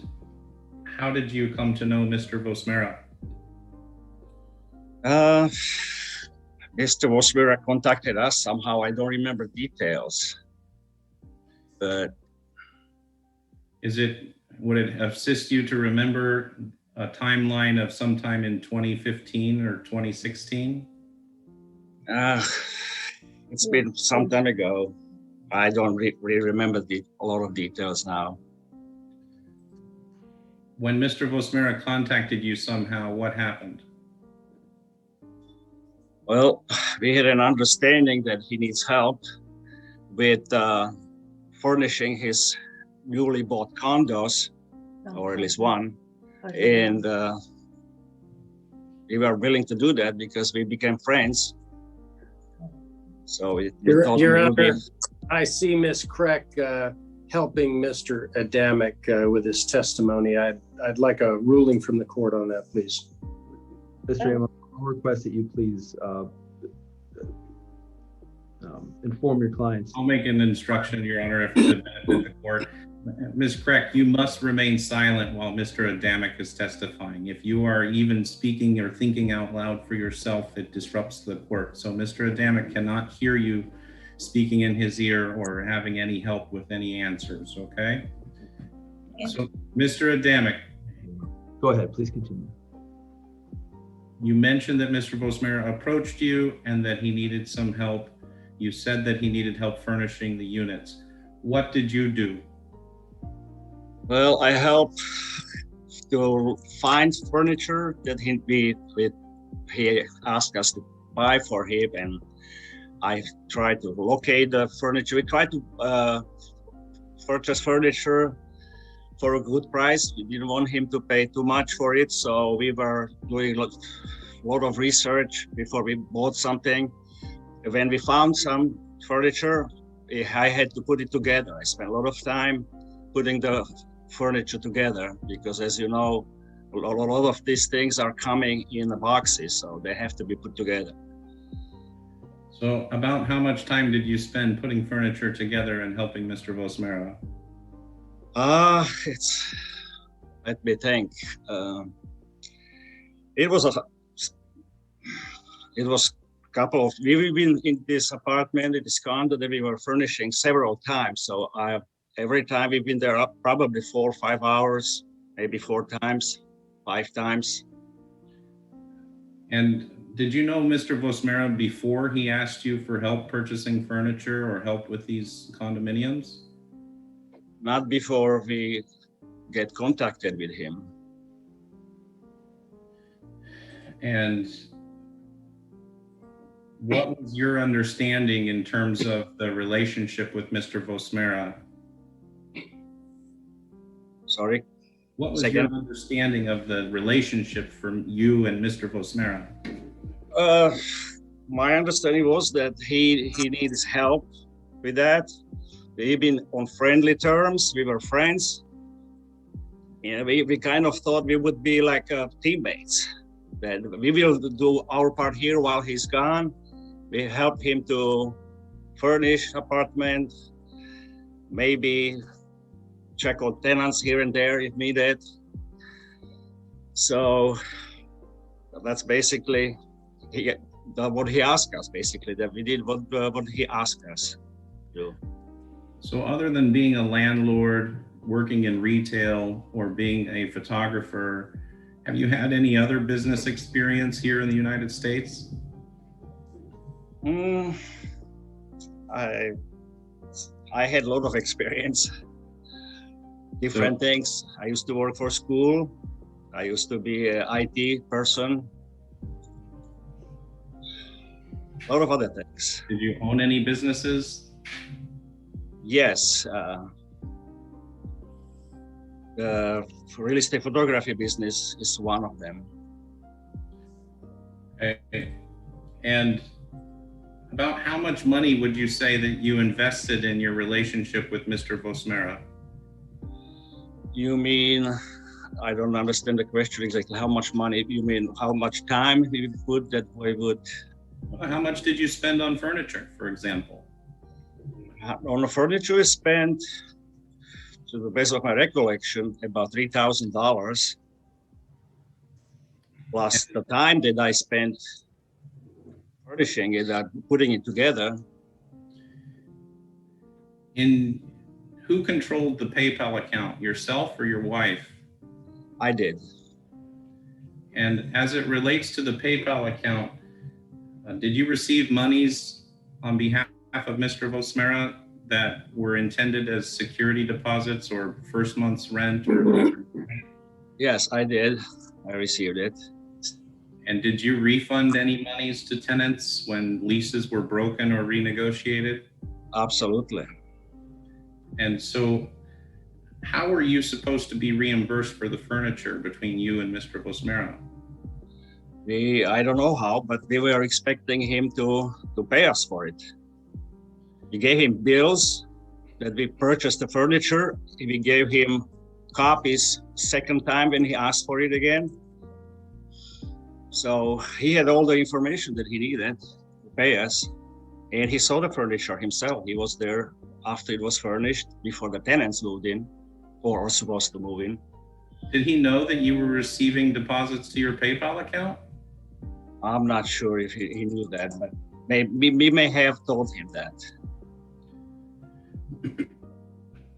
how did you come to know Mr. Vosmera? Mr. Vosmera contacted us somehow. I don't remember details, but would it assist you to remember a timeline of sometime in 2015 or 2016? it's been some time ago. I don't really remember a lot of details now. When Mr. Vosmera contacted you somehow, what happened? Well, we had an understanding that he needs help with furnishing his newly bought condos, or at least one. And we were willing to do that because we became friends. So Your Honor, I see Ms. Kreck helping Mr. Adamic with his testimony. I'd like a ruling from the court on that, please. Mr. Amo, I'll request that you please inform your clients. I'll make an instruction, Your Honor, if the benefit of the court. Ms. Kreck, you must remain silent while Mr. Adamic is testifying. If you are even speaking or thinking out loud for yourself, it disrupts the court. So Mr. Adamic cannot hear you speaking in his ear or having any help with any answers, okay? So, Mr. Adamic. Go ahead, please continue. You mentioned that Mr. Vosmera approached you and that he needed some help. You said that he needed help furnishing the units. What did you do? Well, I helped to find furniture that he asked us to buy for him, and I tried to locate the furniture. We tried to purchase furniture for a good price. We didn't want him to pay too much for it, so we were doing a lot of research before we bought something. When we found some furniture, I had to put it together. I spent a lot of time putting the furniture together because, as you know, a lot of these things are coming in the boxes, so they have to be put together. So about how much time did you spend putting furniture together and helping Mr. Vosmera? Let me think. It was it was a couple of, we've been in this apartment, in this condo that we were furnishing several times. So every time we've been there up probably 4 or 5 hours, maybe 4 times, 5 times. And did you know Mr. Vosmera before he asked you for help purchasing furniture or help with these condominiums? Not before we get contacted with him. And what was your understanding in terms of the relationship with Mr. Vosmera? Sorry? What was Second. your understanding of the relationship from you and Mr. Vosmera? My understanding was that he needs help with that. We've been on friendly terms. We were friends. Yeah, we kind of thought we would be like teammates. That we will do our part here while he's gone. We help him to furnish apartment, maybe check on tenants here and there if needed. So that's basically what he asked us, basically, that we did what he asked us to do. So other than being a landlord, working in retail, or being a photographer, have you had any other business experience here in the United States? I had a lot of experience, different things. I used to work for school. I used to be an IT person. A lot of other things. Did you own any businesses? Yes. The real estate photography business is one of them. Okay. And about how much money would you say that you invested in your relationship with Mr. Vosmera? You mean, I don't understand the question exactly. How much money? You mean how much time we put that we would? How much did you spend on furniture, for example? On the furniture, I spent, to the best of my recollection, about $3,000, plus the time that I spent furnishing it and putting it together. Who controlled the PayPal account, yourself or your wife? I did. And as it relates to the PayPal account, did you receive monies on behalf of Mr. Vosmera that were intended as security deposits or first month's rent? Yes, I did. I received it. And did you refund any monies to tenants when leases were broken or renegotiated? Absolutely. And so how were you supposed to be reimbursed for the furniture between you and Mr. Vosmera? I don't know how, but we were expecting him to pay us for it. We gave him bills that we purchased the furniture. We gave him copies second time when he asked for it again. So he had all the information that he needed to pay us. And he saw the furniture himself. He was there after it was furnished, before the tenants moved in or are supposed to move in. Did he know that you were receiving deposits to your PayPal account? I'm not sure if he knew that, but we may have told him that.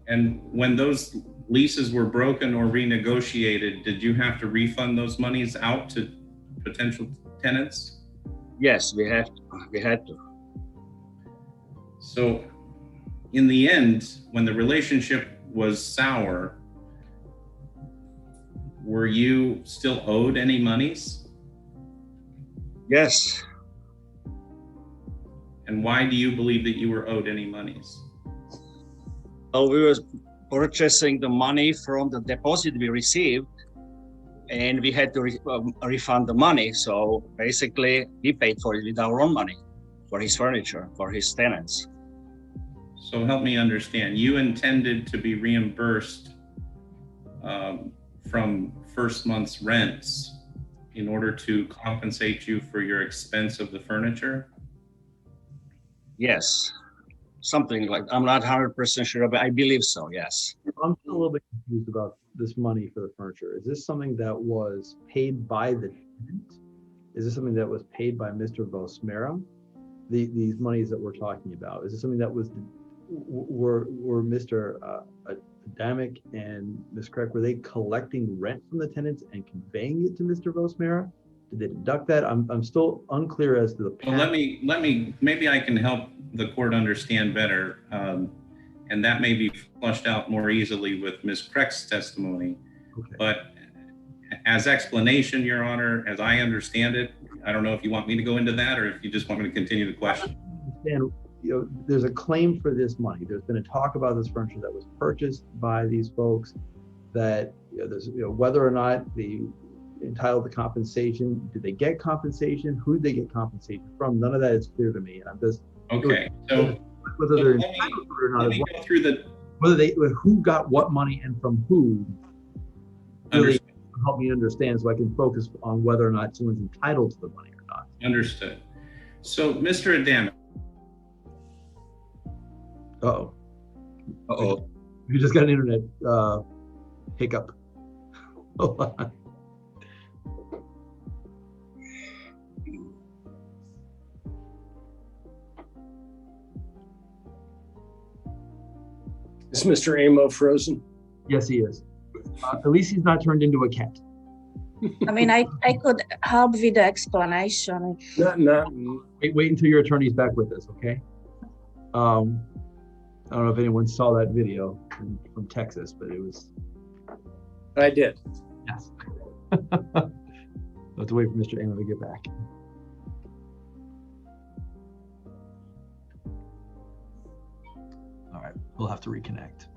And when those leases were broken or renegotiated, did you have to refund those monies out to potential tenants? Yes, we had to. So in the end, when the relationship was sour, were you still owed any monies? Yes. And why do you believe that you were owed any monies? Well, we were purchasing the money from the deposit we received, and we had to refund the money. So basically, we paid for it with our own money, for his furniture, for his tenants. So help me understand. You intended to be reimbursed from first month's rents in order to compensate you for your expense of the furniture? Yes, something like, I'm not 100% sure, but I believe so, yes. I'm still a little bit confused about this money for the furniture. Is this something that was paid by the tenant, is this something that was paid by Mr. Vosmera? These monies that we're talking about, is this something that was, were Mr. Adamic and Ms. Craig, were they collecting rent from the tenants and conveying it to Mr. Vosmera? Did they deduct that? I'm still unclear as to the path. Well, let me, maybe I can help the court understand better. And that may be flushed out more easily with Ms. Craig's testimony. Okay. But as explanation, Your Honor, as I understand it, I don't know if you want me to go into that or if you just want me to continue the question. And there's a claim for this money. There's been a talk about this furniture that was purchased by these folks, that there's whether or not they entitled to compensation. Did they get compensation? Who did they get compensation from? None of that is clear to me. And I'm just Okay, so whether they're let entitled or not, me go through the, who got what money and from who, really help me understand, so I can focus on whether or not someone's entitled to the money or not. understood. So Mr. Adamic. Uh-oh. Uh-oh. We just got an internet hiccup. Hold on. Is Mr. Amo frozen? Yes, he is. At least he's not turned into a cat. I mean, I could help with the explanation. Not. Wait until your attorney's back with us, okay? I don't know if anyone saw that video from Texas, but it was. I did. Yes. I'll have to wait for Mr. Amo to get back. All right, we'll have to reconnect.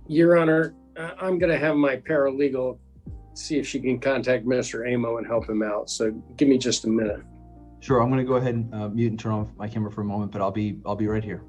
Your Honor, I'm going to have my paralegal see if she can contact Mr. Amo and help him out. So give me just a minute. Sure, I'm going to go ahead and mute and turn off my camera for a moment, but I'll be right here.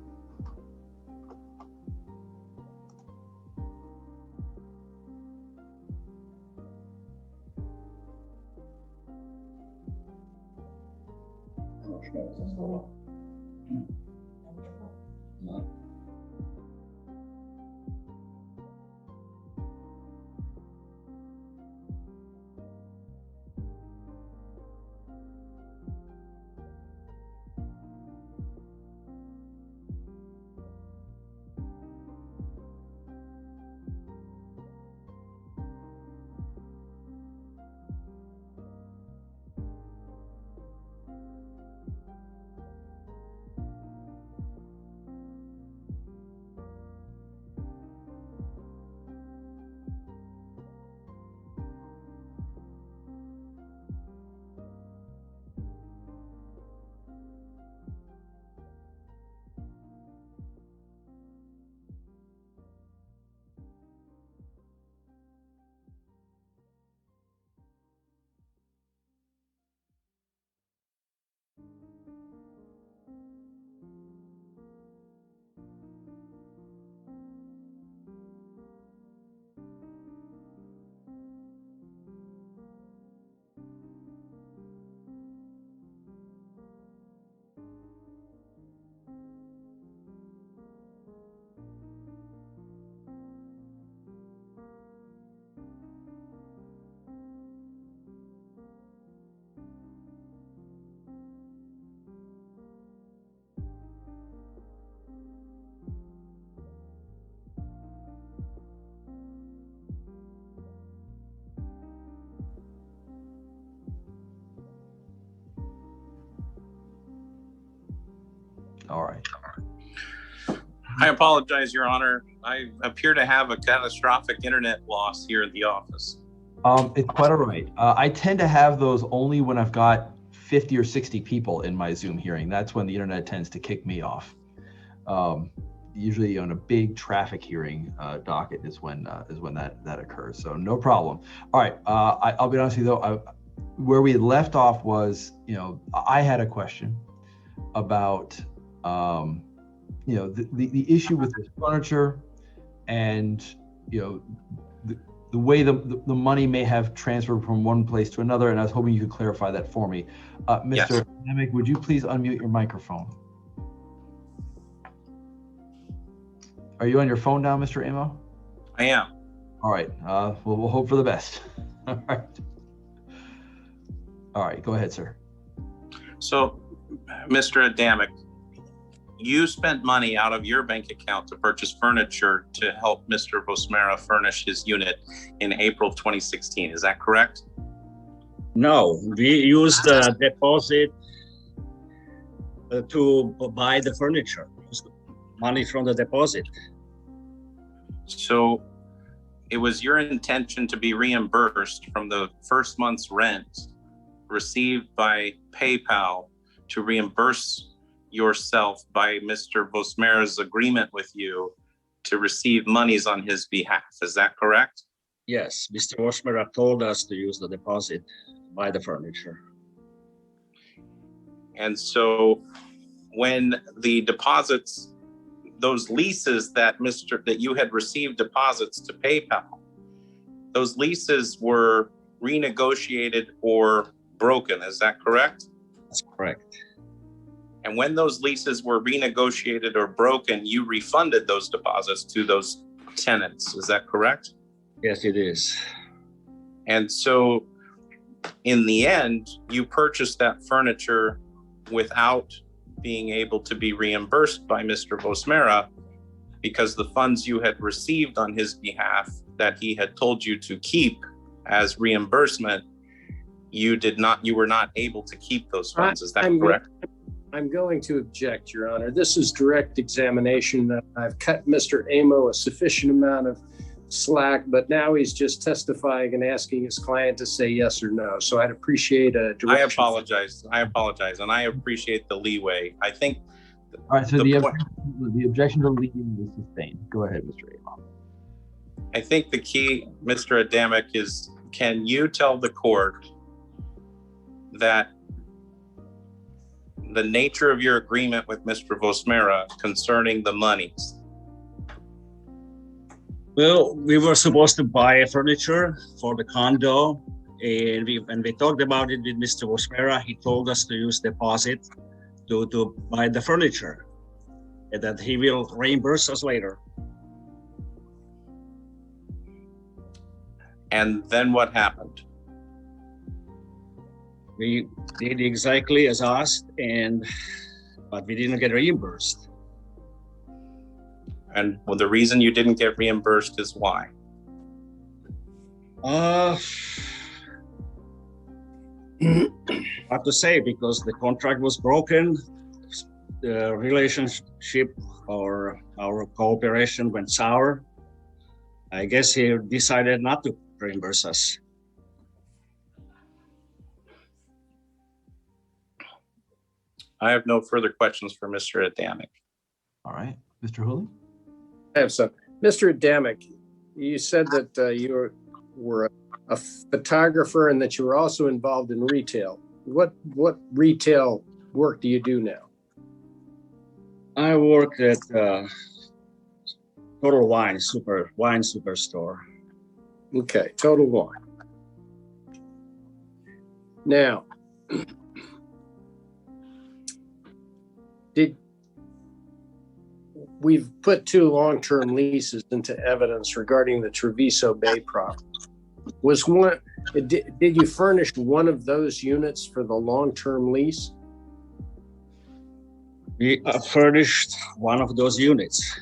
All right. I apologize, Your Honor. I appear to have a catastrophic internet loss here at the office. It's quite all right. I tend to have those only when I've got 50 or 60 people in my Zoom hearing. That's when the internet tends to kick me off. Usually on a big traffic hearing docket is when that occurs. So no problem. All right. I'll be honest with you though. Where we had left off was, I had a question about, the issue with this furniture, and the way the money may have transferred from one place to another, and I was hoping you could clarify that for me. Mr. Adamic, would you please unmute your microphone? Are you on your phone now, Mr. Amo? I am. All right. We'll hope for the best. All right. All right. Go ahead, sir. So, Mr. Adamic, you spent money out of your bank account to purchase furniture to help Mr. Vosmera furnish his unit in April of 2016. Is that correct? No, we used the deposit to buy the furniture. Money from the deposit. So it was your intention to be reimbursed from the first month's rent received by PayPal to reimburse yourself by Mr. Vosmera's agreement with you to receive monies on his behalf. Is that correct? Yes, Mr. Vosmera told us to use the deposit to buy the furniture. And so when the deposits, those leases that you had received deposits to PayPal, those leases were renegotiated or broken. Is that correct? That's correct. And when those leases were renegotiated or broken, you refunded those deposits to those tenants. Is that correct? Yes, it is. And so in the end, you purchased that furniture without being able to be reimbursed by Mr. Vosmera, because the funds you had received on his behalf that he had told you to keep as reimbursement, you were not able to keep those funds. Is that correct? I'm going to object, Your Honor. This is direct examination. I've cut Mr. Amo a sufficient amount of slack, but now he's just testifying and asking his client to say yes or no. So I'd appreciate a direction. I apologize, and I appreciate the leeway. I think. All right, so the objection to leaving is sustained. Go ahead, Mr. Amo. I think the key, Mr. Adamic, is, can you tell the court that the nature of your agreement with Mr. Vosmera concerning the monies? Well, we were supposed to buy furniture for the condo, and when we talked about it with Mr. Vosmera, he told us to use deposit to buy the furniture, and that he will reimburse us later. And then what happened? We did exactly as asked, but we didn't get reimbursed. And the reason you didn't get reimbursed is why? Hard to say, because the contract was broken, the relationship or our cooperation went sour. I guess he decided not to reimburse us. I have no further questions for Mr. Adamic. All right, Mr. Hooley? I have some. Mr. Adamic, you said that you were a photographer and that you were also involved in retail. What retail work do you do now? I work at Total Wine Superstore. Okay, Total Wine. Now, we've put 2 long-term leases into evidence regarding the Treviso Bay property. Did you furnish one of those units for the long-term lease? We furnished one of those units.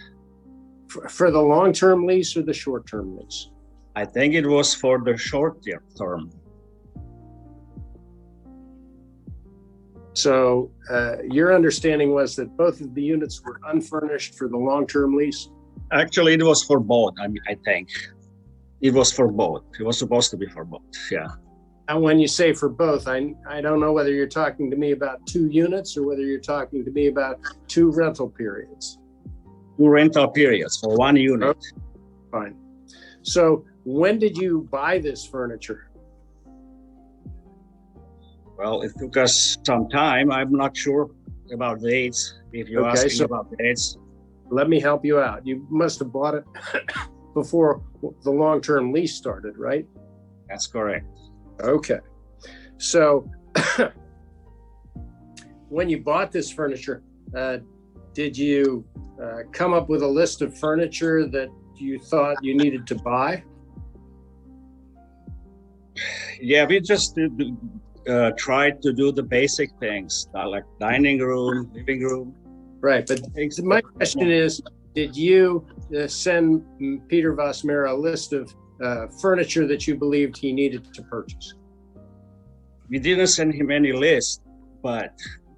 For the long-term lease or the short-term lease? I think it was for the short term. So your understanding was that both of the units were unfurnished for the long-term lease? Actually, it was for both. I think it was for both. It was supposed to be for both. Yeah. And when you say for both, I don't know whether you're talking to me about 2 units or whether you're talking to me about 2 rental periods. 2 rental periods for 1 unit. Okay. Fine. So when did you buy this furniture? Well, it took us some time. I'm not sure about dates. If you're Okay, asking so- about dates, Let me help you out. You must have bought it before the long-term lease started, right? that's correct. Okay. So when you bought this furniture, did you come up with a list of furniture that you thought you needed to buy? Yeah, we just tried to do the basic things, like dining room, living room. Right. But my question is, did you send Peter Vosmera a list of furniture that you believed he needed to purchase? We didn't send him any list, but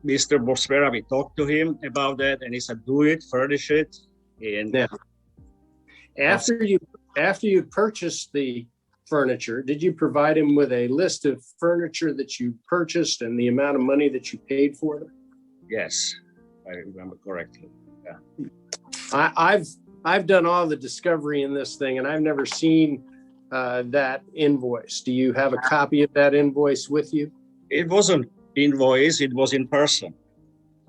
Mr. Vosmera, we talked to him about that, and he said, "Do it, furnish it." And Now, after you purchased the furniture, did you provide him with a list of furniture that you purchased and the amount of money that you paid for them? yes, I remember correctly. I've done all the discovery in this thing, and I've never seen that invoice. Do you have a copy of that invoice with you? It wasn't invoice, it was in person.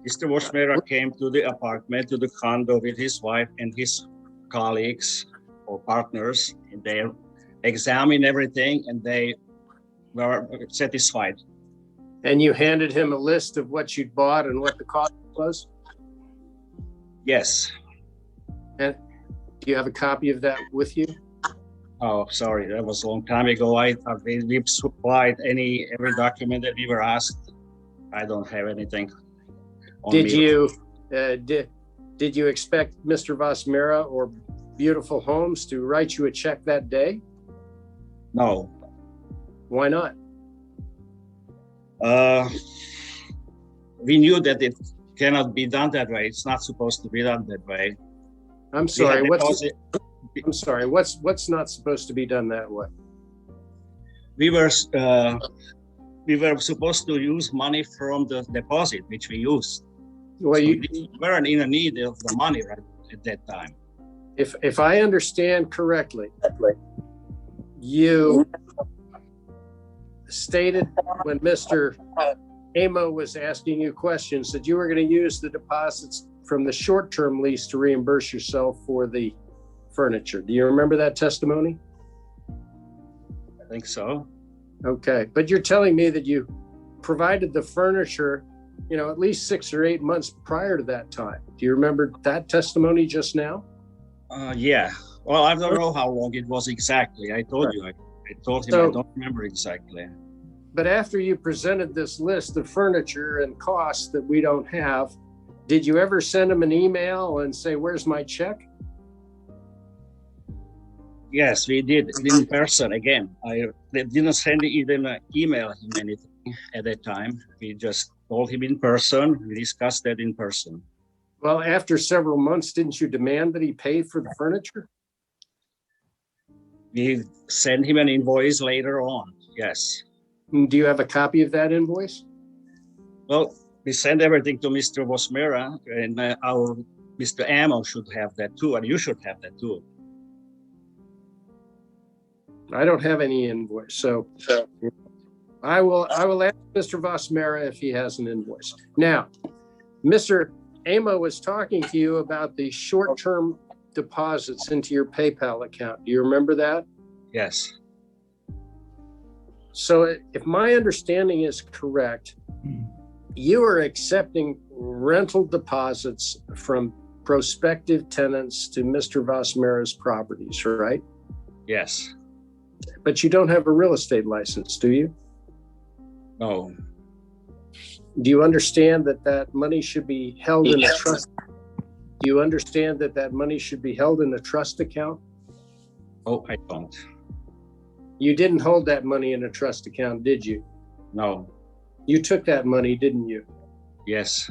Mr. Vosmera came to the apartment, to the condo with his wife and his colleagues or partners, and they examined everything and they were satisfied. And you handed him a list of what you'd bought and what the cost was? Yes. And do you have a copy of that with you? Oh, sorry, that was a long time ago. We supplied every document that we were asked. I don't have anything on Did me. you did you expect Mr. Vosmera or Beautiful Homes to write you a check that day? No. Why not? We knew that it cannot be done that way. It's not supposed to be done that way. I'm sorry. I'm sorry. What's not supposed to be done that way? We were supposed to use money from the deposit, which we used. Well, So you, we weren't in need of the money right at that time. if I understand correctly, you stated when Mr. Amo was asking you questions that you were going to use the deposits from the short-term lease to reimburse yourself for the furniture. Do you remember that testimony? I think so. Okay, but you're telling me that you provided the furniture, at least 6 or 8 months prior to that time. Do you remember that testimony just now? Yeah. Well, I don't know how long it was exactly. I told you. I told him I don't remember exactly. But after you presented this list of furniture and costs that we don't have, did you ever send him an email and say, "Where's my check"? Yes, we did in person again. I didn't send even email him anything at that time. We just told him in person. We discussed that in person. Well, after several months, didn't you demand that he pay for the furniture? We sent him an invoice later on. Yes. Do you have a copy of that invoice? Well, we sent everything to Mr. Vosmera, and our Mr. Amo should have that too, and you should have that too. I don't have any invoice, so I will ask Mr. Vosmera if he has an invoice. Now, Mr. Amo was talking to you about the short-term deposits into your PayPal account. Do you remember that? Yes. So if my understanding is correct, you are accepting rental deposits from prospective tenants to Mr. Vosmera's properties, right? Yes. But you don't have a real estate license, do you? No. Do you understand that money should be held in a trust? Do you understand that money should be held in a trust account? Oh, I don't. You didn't hold that money in a trust account, did you? No. You took that money, didn't you? Yes.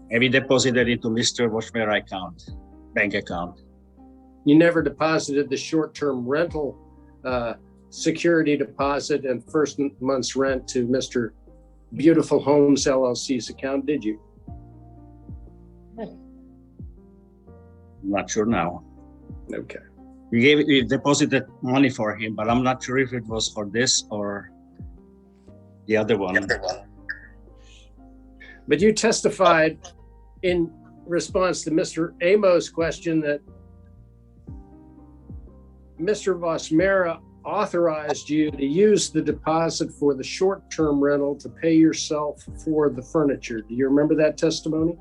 Maybe deposited into Mr. Washmera account, bank account. You never deposited the short-term rental security deposit and first month's rent to Mr. Beautiful Homes LLC's account, did you? I'm not sure now. Okay. We deposited money for him, but I'm not sure if it was for this or the other one. But you testified in response to Mr. Amos' question that Mr. Vosmera authorized you to use the deposit for the short-term rental to pay yourself for the furniture. Do you remember that testimony?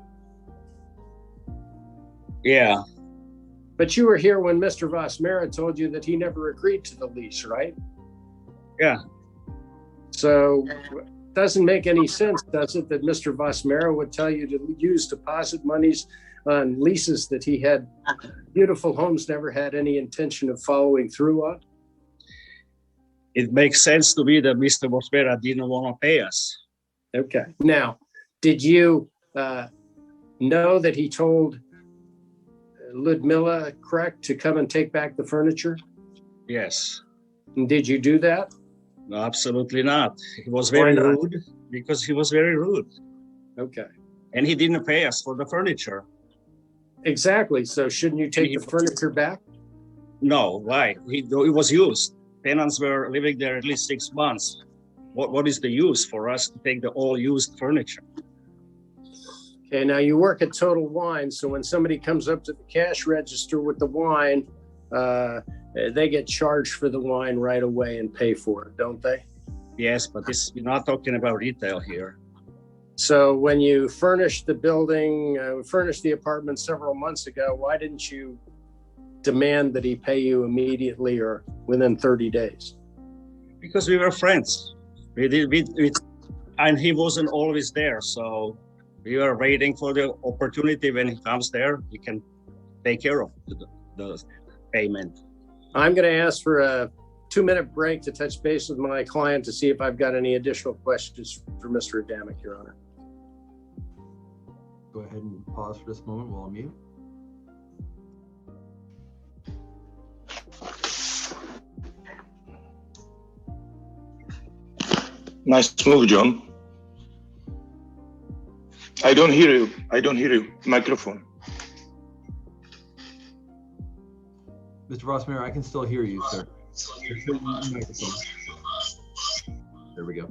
Yeah, But you were here when Mr. Vosmera told you that he never agreed to the lease, right? yeah. So it doesn't make any sense, does it, that Mr. Vosmera would tell you to use deposit monies on leases that he had, Beautiful Homes never had any intention of following through on? It makes sense to me that Mr. Washmera didn't want to pay us. Okay. Now, did you know that he told Ludmilla, correct, to come and take back the furniture? Yes. And did you do that? No, absolutely not. He was Why very not? rude because he was very rude. Okay. And he didn't pay us for the furniture. Exactly. So shouldn't you take the furniture back? No, why? It was used. Tenants were living there at least 6 months. What is the use for us to take the all used furniture? Okay, now you work at Total Wine, so when somebody comes up to the cash register with the wine, they get charged for the wine right away and pay for it, don't they? Yes, but we're not talking about retail here. So when you furnished the building, furnished the apartment several months ago, why didn't you demand that he pay you immediately or within 30 days? Because we were friends. And he wasn't always there. So we were waiting for the opportunity. When he comes there, we can take care of the payment. I'm going to ask for a 2-minute break to touch base with my client to see if I've got any additional questions for Mr. Adamic, Your Honor. Go ahead and pause for this moment while I'm mute. Nice move, John. I don't hear you. I don't hear you. Microphone. Mr. Vosmera, I can still hear you, sir. There we go.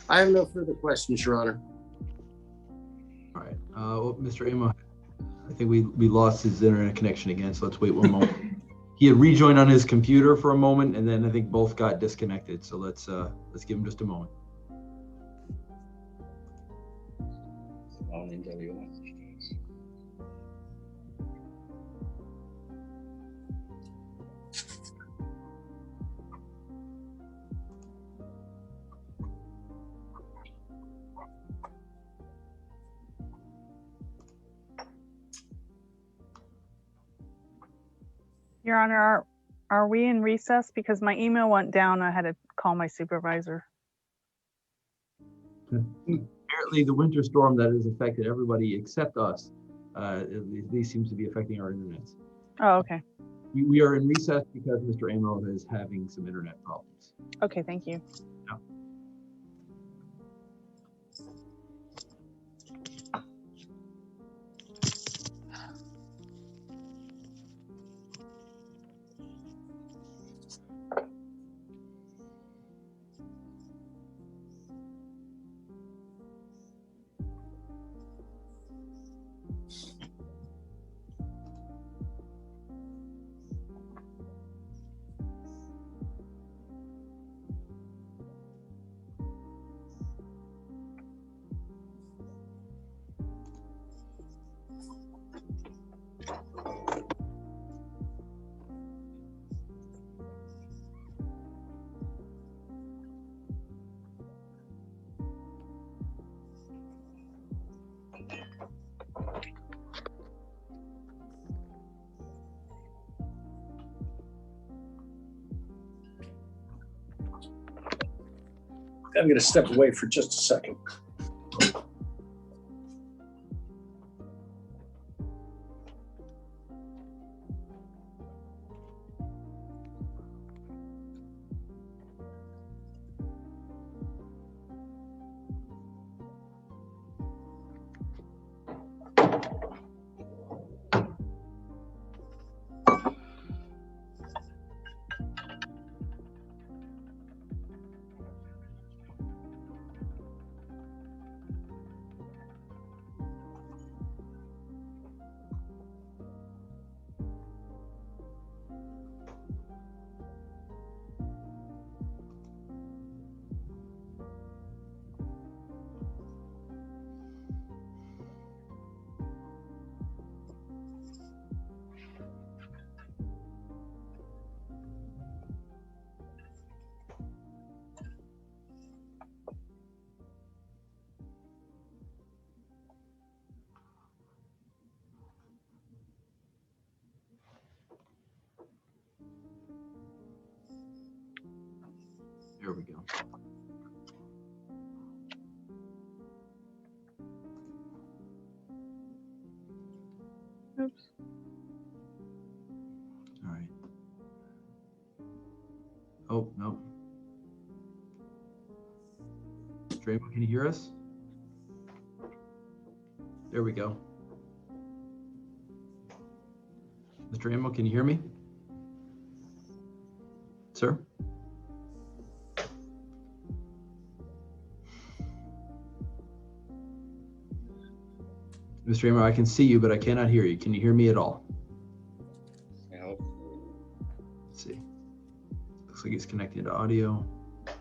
I have no further questions, Your Honor. All right, well, Mr. Amo, I think we lost his internet connection again, so let's wait one moment. He had rejoined on his computer for a moment, and then I think both got disconnected. So let's give him just a moment. Your Honor, are we in recess? Because my email went down. I had to call my supervisor. Apparently, the winter storm that has affected everybody except us, at least seems to be affecting our internet. Oh, okay. We are in recess because Mr. Amo is having some internet problems. Okay, thank you. Yeah. I'm going to step away for just a second. There we go. Oops. All right. Oh, no. Mr. Amo, can you hear us? There we go. Mr. Amo, can you hear me? Sir? Mr. Amo, I can see you, but I cannot hear you. Can you hear me at all? No. Let's see. Looks like he's connected to audio.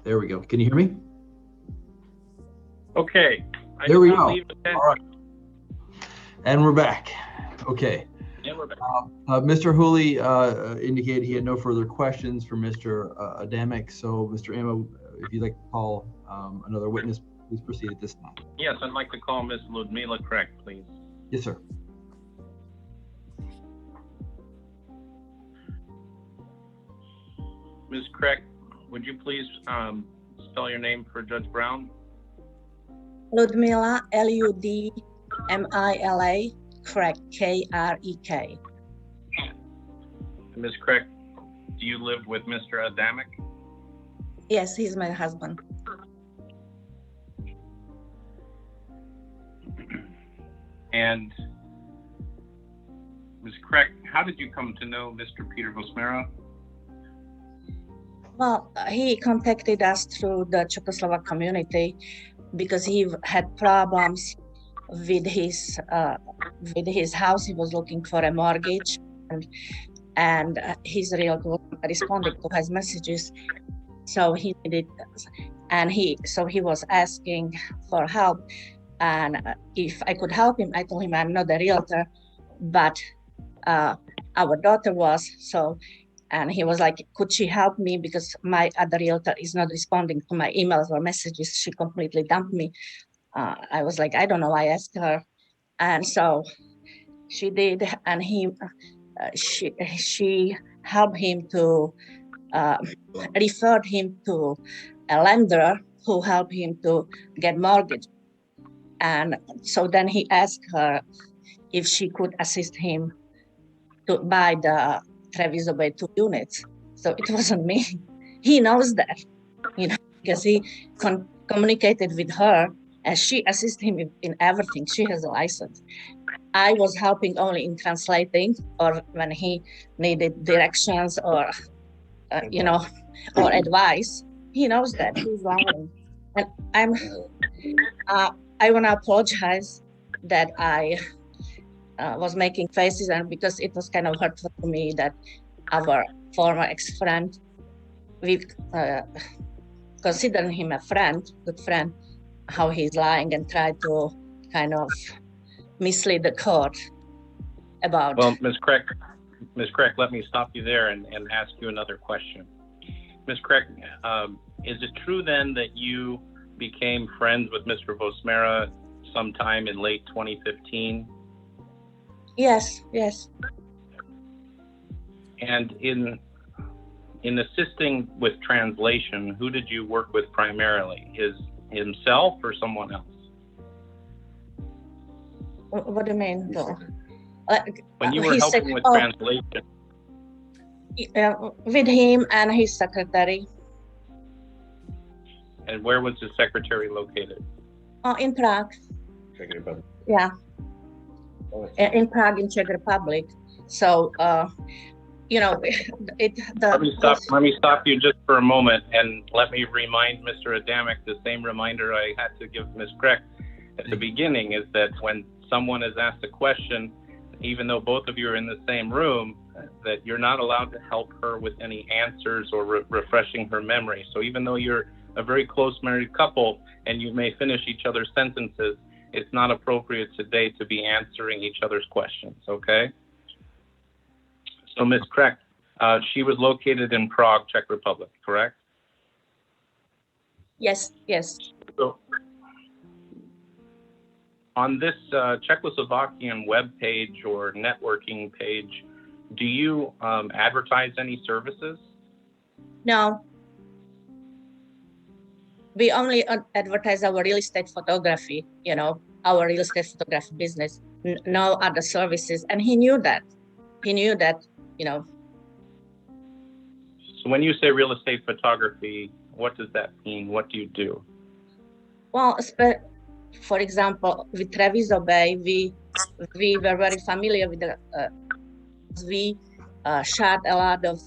There we go. Can you hear me? Okay. There we go. All right. And we're back. Okay. Yeah, we're back. Mr. Hooley indicated he had no further questions for Mr. Adamic. So, Mr. Amo, if you'd like to call another witness, please proceed at this time. Yes, I'd like to call Ms. Ludmila Craig, please. Yes, sir. Ms. Craig, would you please spell your name for Judge Brown? Ludmila, Ludmila, Craig, Krek. Ms. Craig, do you live with Mr. Adamic? Yes, he's my husband. And Ms. Craig, how did you come to know Mr. Peter Vosmera? Well, he contacted us through the Czechoslovak community because he had problems with his house. He was looking for a mortgage, and his realtor wasn't responding to his messages. So he needed, and he was asking for help. And if I could help him, I told him I'm not a realtor, but our daughter was. So, and he was like, could she help me? Because my other realtor is not responding to my emails or messages. She completely dumped me. I was like, I don't know. I asked her. And so she did. And she helped him to, referred him to a lender who helped him to get mortgage. And so then he asked her if she could assist him to buy the Treviso Bay 2 units. So it wasn't me. He knows that, because he communicated with her and she assisted him in everything. She has a license. I was helping only in translating or when he needed directions or, or advice. He knows that. He's lying. And I want to apologize that I was making faces, and because it was kind of hurtful to me that our former ex-friend, we considering him a friend, good friend, how he's lying and tried to kind of mislead the court about. Well, Ms. Craig, let me stop you there and ask you another question. Ms. Craig, is it true then that you became friends with Mr. Vosmera sometime in late 2015? Yes. And in assisting with translation, who did you work with primarily? Himself or someone else? What do you mean? When you were helping with translation? With him and his secretary. And where was the secretary located? In Prague. Czech Republic. Yeah. In Prague, in Czech Republic. So, let me stop you just for a moment and let me remind Mr. Adamic the same reminder I had to give Ms. Craig at the beginning, is that when someone is asked a question, even though both of you are in the same room, that you're not allowed to help her with any answers or refreshing her memory. So even though you're a very close married couple and you may finish each other's sentences, it's not appropriate today to be answering each other's questions, okay? So Ms. Craig, she was located in Prague, Czech Republic, correct? Yes. So on this Czechoslovakian web page or networking page, do you advertise any services? No. We only advertise our real estate photography, our real estate photography business, no other services. And he knew that. So when you say real estate photography, what does that mean? What do you do? Well, for example, with Treviso Bay, we were very familiar with we shot a lot of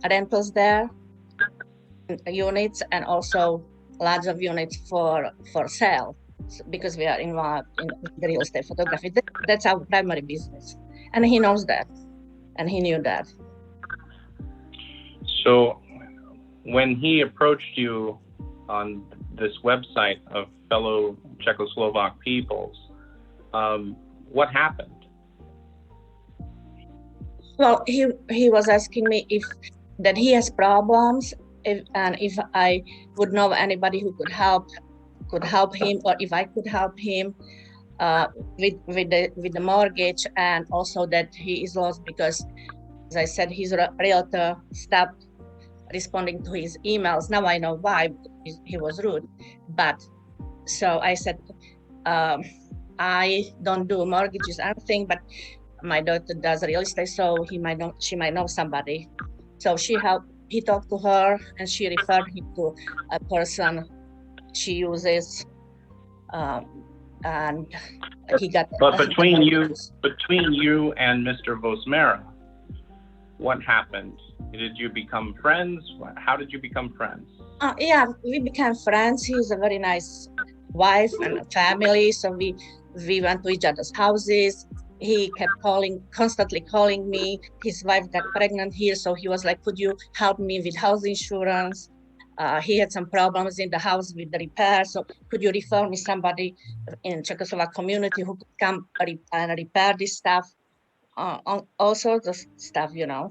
rentals there, units, and also lots of units for sale, because we are involved in the real estate photography. That's our primary business, and he knows that, and he knew that. So when he approached you on this website of fellow Czechoslovak peoples, what happened? Well, he was asking me that he has problems, and if I would know anybody who could help him, or if I could help him with the mortgage, and also that he is lost because, as I said, his realtor stopped responding to his emails. Now I know why, he was rude. But so I said, I don't do mortgages or anything, but my daughter does real estate, so she might know somebody. So he talked to her, and she referred him to a person she uses, and he got. But between you and Mr. Vosmera, what happened? Did you become friends? How did you become friends? Yeah, we became friends. He's a very nice wife and family. So we went to each other's houses. He kept constantly calling me. His wife got pregnant here. So he was like, could you help me with house insurance? He had some problems in the house with the repair. So could you refer me somebody in Czechoslovak community who could come and repair this stuff? All sorts of stuff, you know.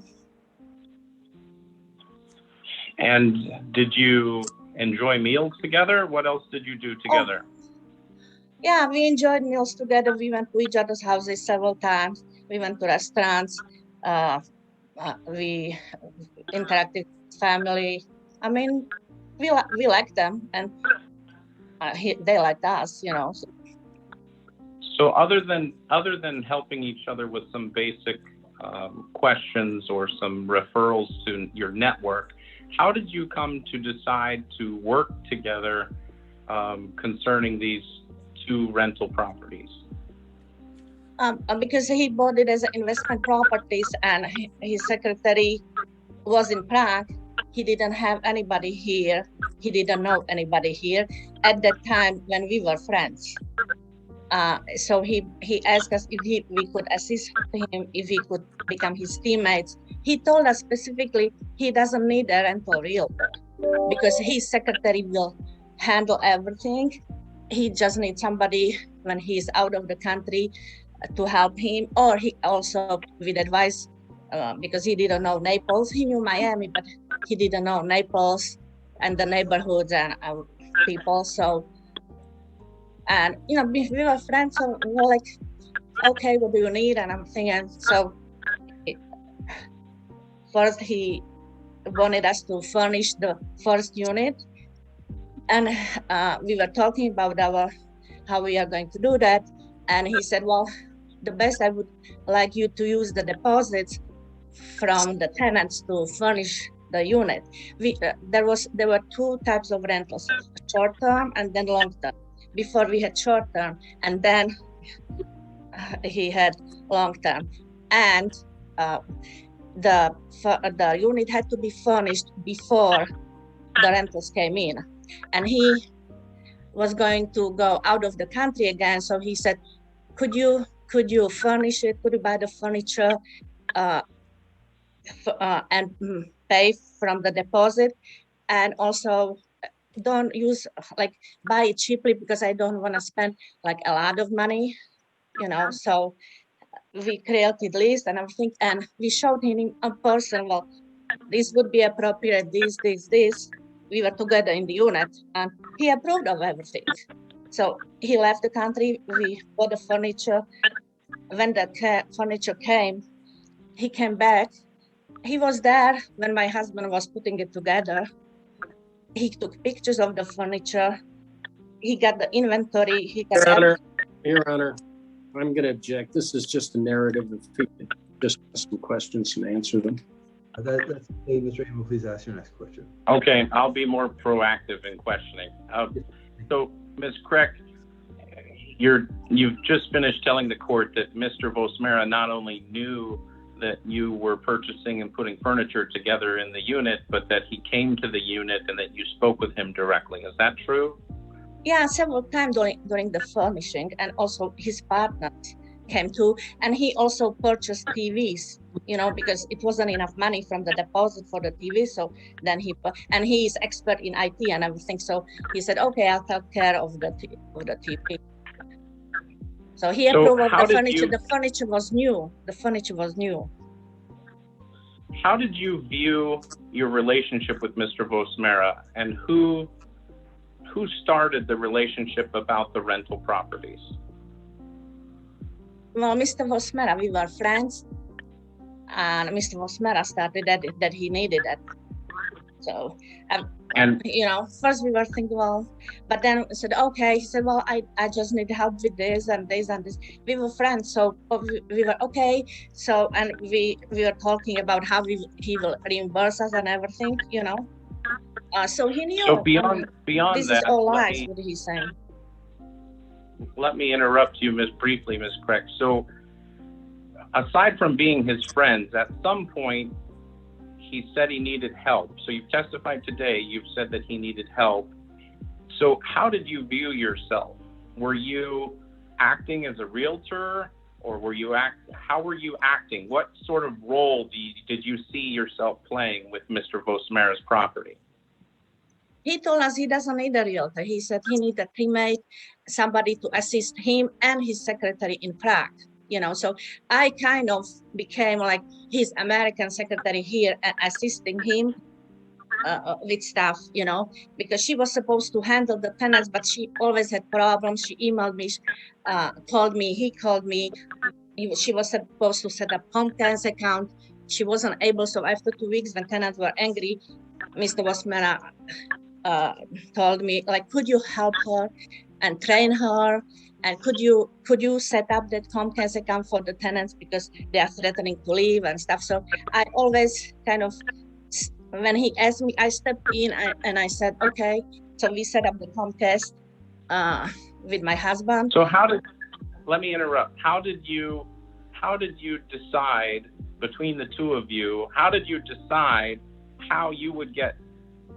And did you enjoy meals together? What else did you do together? Yeah, we enjoyed meals together. We went to each other's houses several times. We went to restaurants. We interacted with family. I mean, we liked them, and they liked us, you know. So other than helping each other with some basic questions or some referrals to your network, how did you come to decide to work together concerning these 2 rental properties? Because he bought it as investment properties, and his secretary was in Prague. He didn't have anybody here. He didn't know anybody here at that time when we were friends. So he asked us if we could assist him, if we could become his teammates. He told us specifically he doesn't need a rental realtor because his secretary will handle everything. He just needs somebody when he's out of the country to help him, or he also with advice because he didn't know Naples. He knew Miami, but he didn't know Naples and the neighborhoods and people. So, and you know, we were friends, so we were like, okay, what do you need? And I'm thinking, so first he wanted us to furnish the first unit, and we were talking about how we are going to do that. And he said, well, the best, I would like you to use the deposits from the tenants to furnish the unit. There were 2 types of rentals, short term and then long term. Before we had short term, and then he had long term, and the unit had to be furnished before the rentals came in, and he was going to go out of the country again. So he said, could you furnish it? Could you buy the furniture and pay from the deposit? And also don't buy it cheaply because I don't want to spend like a lot of money, you know. So we created list and everything, and we showed him in person, well, this would be appropriate, this. We were together in the unit, and he approved of everything. So he left the country, we bought the furniture. When the furniture came, he came back. He was there when my husband was putting it together. He took pictures of the furniture. He got the inventory. He got Your Honor, I'm going to object. This is just a narrative. If we could just ask some questions and answer them. That's okay, Mr. Abel, please ask your next question. Okay, I'll be more proactive in questioning. So, Ms. Kreck, you've just finished telling the court that Mr. Vosmera not only knew that you were purchasing and putting furniture together in the unit, but that he came to the unit and that you spoke with him directly. Is that true? Yeah, several times during the furnishing, and also his partners came too. And he also purchased TVs, you know, because it wasn't enough money from the deposit for the TV. So then and he is expert in IT and everything. So he said, okay, I'll take care of the TV. So he approved of the furniture. The furniture was new. How did you view your relationship with Mr. Vosmera, and who started the relationship about the rental properties? Well, Mr. Vosmera, we were friends, and Mr. Vosmera started that he needed it. So, and you know, first we were thinking, well, but then I said, okay. He said, well, I just need help with this and this and this. We were friends, so we were okay. So, and we were talking about how he will reimburse us and everything, you know. So he knew. So beyond this that, is all lies. What he's saying. Let me interrupt you, briefly, Ms. Kreck. So aside from being his friends, at some point, he said he needed help. So you've testified today, you've said that he needed help. So how did you view yourself? Were you acting as a realtor, or how were you acting? What sort of role did you see yourself playing with Mr. Vosmera's property? He told us he doesn't need a realtor. He said he needed a teammate, somebody to assist him and his secretary in Prague. So I kind of became like his American secretary here and assisting him with stuff, because she was supposed to handle the tenants, but she always had problems. She emailed me, called me, he called me. She was supposed to set up Comcast account. She wasn't able. So after 2 weeks, when tenants were angry, Mr. Vosmera told me, like, could you help her and train her? And could you set up that Comcast account for the tenants because they are threatening to leave and stuff. So I always kind of, when he asked me, I stepped in and I said, okay. So we set up the Comcast with my husband. So let me interrupt. How did you decide between the two of you, how did you decide how you would get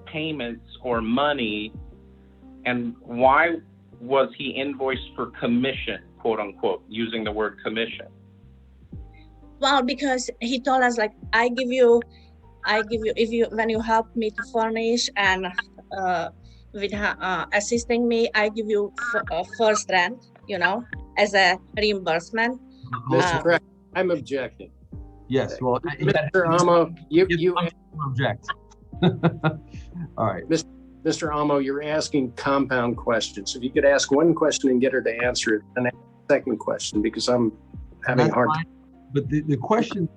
payments or money, and why was he invoiced for commission, quote unquote, using the word commission? Well, because he told us, like, I give you when you help me to furnish and with assisting me, I give you first rent, as a reimbursement. Mr. Craig, I'm objecting. Yes, well, Mr. Amo, you object. All right. Mr. Amo, you're asking compound questions. If you could ask one question and get her to answer it, and ask the second question, because I'm having a hard time. But the question,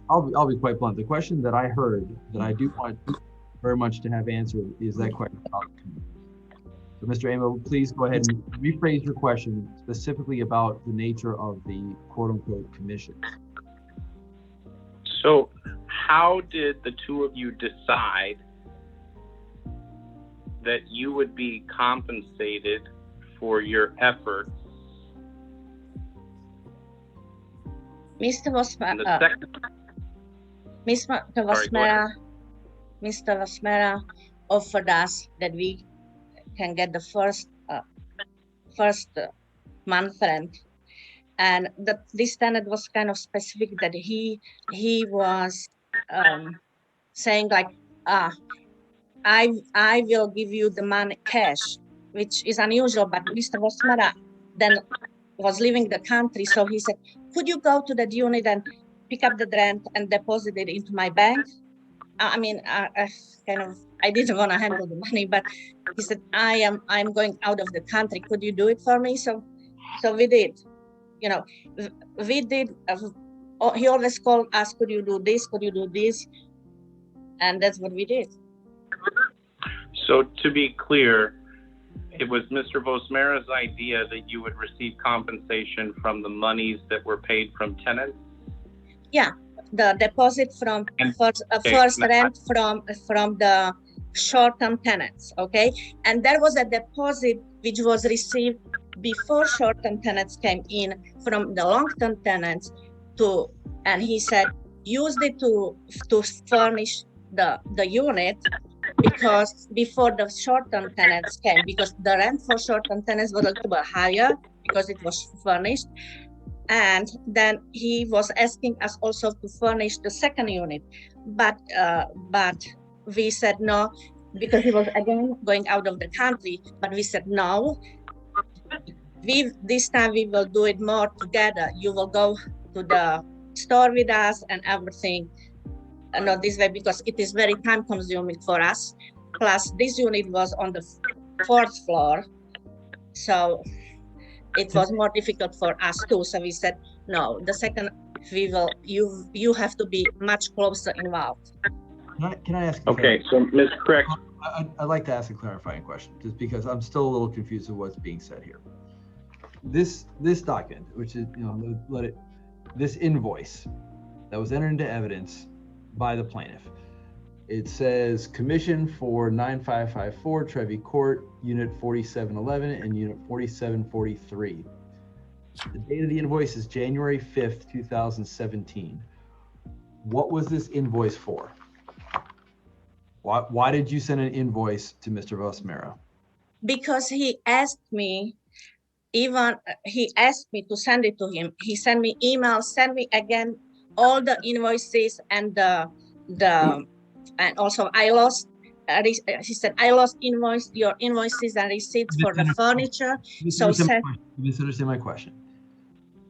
I'll be quite blunt. The question that I heard that I do want very much to have answered is that question about commission. So, Mr. Amo, please go ahead and rephrase your question specifically about the nature of the quote-unquote commissions. So how did the two of you decide that you would be compensated for your efforts? Mr. Vosmera offered us that we can get the first month rent, and this tenant was kind of specific that he was saying, like, I will give you the money cash, which is unusual, but Mr. Vosmera then was leaving the country, so he said, could you go to that unit and pick up the rent and deposit it into my bank? I mean, I didn't want to handle the money, but he said, I'm going out of the country. Could you do it for me? So we did. We did. He always called us, could you do this? Could you do this? And that's what we did. So to be clear, it was Mr. Vosmera's idea that you would receive compensation from the monies that were paid from tenants? Yeah, the deposit from first rent from the short-term tenants, okay? And there was a deposit which was received before short-term tenants came in from the long-term tenants and he said, used it to furnish the unit, because before the short-term tenants came, because the rent for short-term tenants was a little bit higher because it was furnished. And then he was asking us also to furnish the second unit, but we said no, because he was again going out of the country. But we said no. This time we will do it more together. You will go to the store with us and everything. Not this way, because it is very time consuming for us. Plus, this unit was on the 4th floor, so it was more difficult for us too. So we said, no, the second we will, you have to be much closer involved. Can I ask? Okay, so Ms. Crick. I'd like to ask a clarifying question, just because I'm still a little confused with what's being said here. This document, which is, this invoice that was entered into evidence by the plaintiff. It says commission for 9554 Trevi Court, Unit 4711 and Unit 4743. The date of the invoice is January 5th, 2017. What was this invoice for? Why did you send an invoice to Mr. Vosmera? Because he asked me, he asked me to send it to him. He sent me emails, send me again all the invoices and and also I lost. He said I lost your invoices and receipts for the furniture. So said, you misunderstand my question.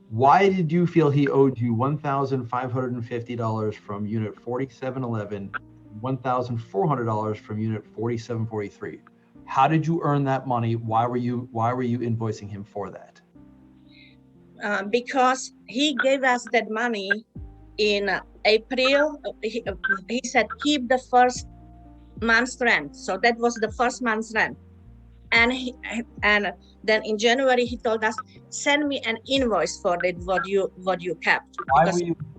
Why did you feel he owed you $1,550 from Unit 4711, $1,400 from Unit 4743? How did you earn that money? Why were you invoicing him for that? Because he gave us that money in April. He said keep the first month's rent. So that was the first month's rent. And then in January he told us, send me an invoice for it, what you kept.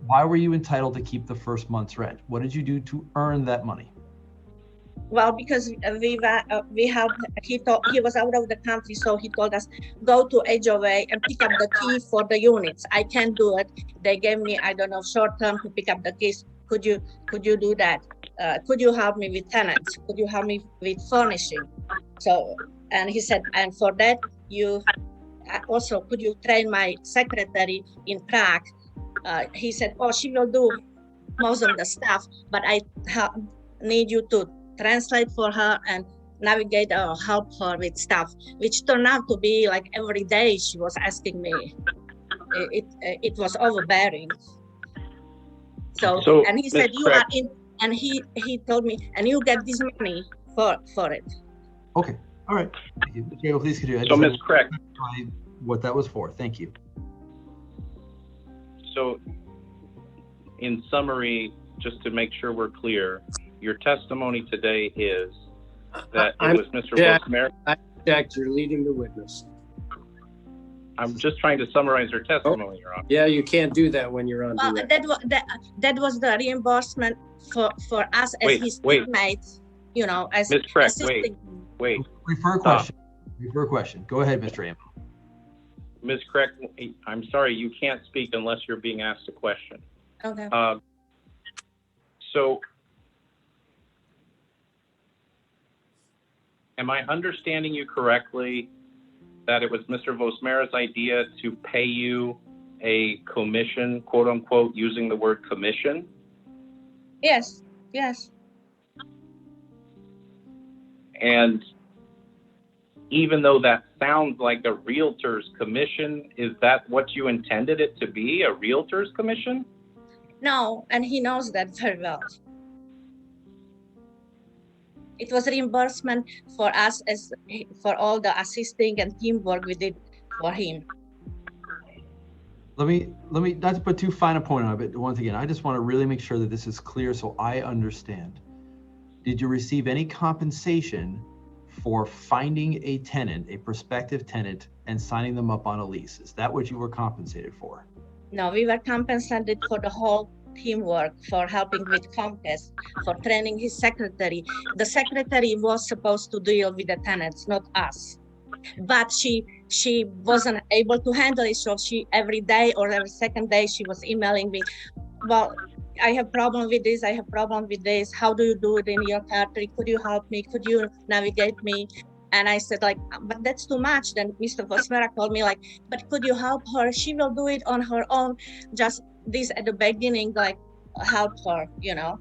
Why were you entitled to keep the first month's rent? What did you do to earn that money? Well, because he was out of the country, so he told us go to HOA and pick up the key for the units. I can't do it. They gave me, I don't know, short term to pick up the keys. Could you do that? Could you help me with tenants? Could you help me with furnishing? So, and he said, and for that you also could you train my secretary in Prague? He said, oh, she will do most of the stuff, but I need you to translate for her and navigate or help her with stuff, which turned out to be like every day she was asking me. It was overbearing. So and he said, you are in, and he told me, and you get this money for it. Okay, all right. Thank you. Okay, please continue. So, Ms. Craig, what that was for. Thank you. So, in summary, just to make sure we're clear, your testimony today is that it was Mr. Vosmera. Jack, you're leading the witness. I'm just trying to summarize your testimony, Your Honor. Yeah, you can't do that when you're on. Well, that was the reimbursement for us as his teammates, you know, as Ms. Craig, wait. Refer question. Refer question. Go ahead, Mr. Amel. Ms. Craig, I'm sorry, you can't speak unless you're being asked a question. Okay. So, am I understanding you correctly that it was Mr. Vosmera's idea to pay you a commission, quote unquote, using the word commission? Yes. And even though that sounds like a realtor's commission, is that what you intended it to be, a realtor's commission? No, and he knows that very well. It was reimbursement for us for all the assisting and teamwork we did for him. Let me not to put too fine a point on it, but once again, I just want to really make sure that this is clear so I understand. Did you receive any compensation for finding a tenant, a prospective tenant, and signing them up on a lease? Is that what you were compensated for? No, we were compensated for the whole teamwork, for helping with Comcast, for training his secretary. The secretary was supposed to deal with the tenants, not us. But she wasn't able to handle it, so she every day or every second day she was emailing me, well, I have problem with this, I have problem with this, how do you do it in your country, could you help me, could you navigate me? And I said like, but that's too much. Then Mr. Vosmera called me like, but could you help her, she will do it on her own. Just this at the beginning, like help her, you know.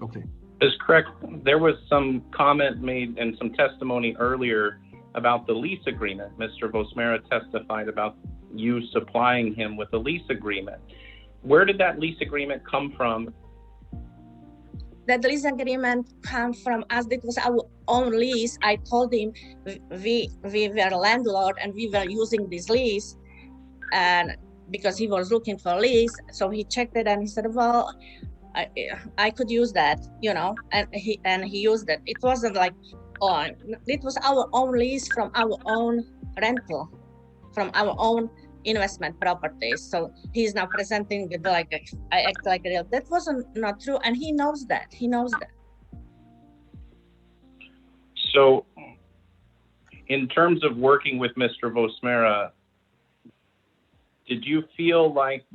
Okay. Is correct. There was some comment made and some testimony earlier about the lease agreement. Mr. Vosmera testified about you supplying him with a lease agreement. Where did that lease agreement come from? That lease agreement came from us. It was our own lease. I told him we were a landlord and we were using this lease, and because he was looking for a lease, so he checked it and he said, well, I could use that, you know, and he used it. It wasn't like, oh, it was our own lease from our own rental, from our own investment properties. So he's now presenting it like I act like a real. That wasn't not true, and he knows that. He knows that. So, in terms of working with Mr. Vosmera, did you feel like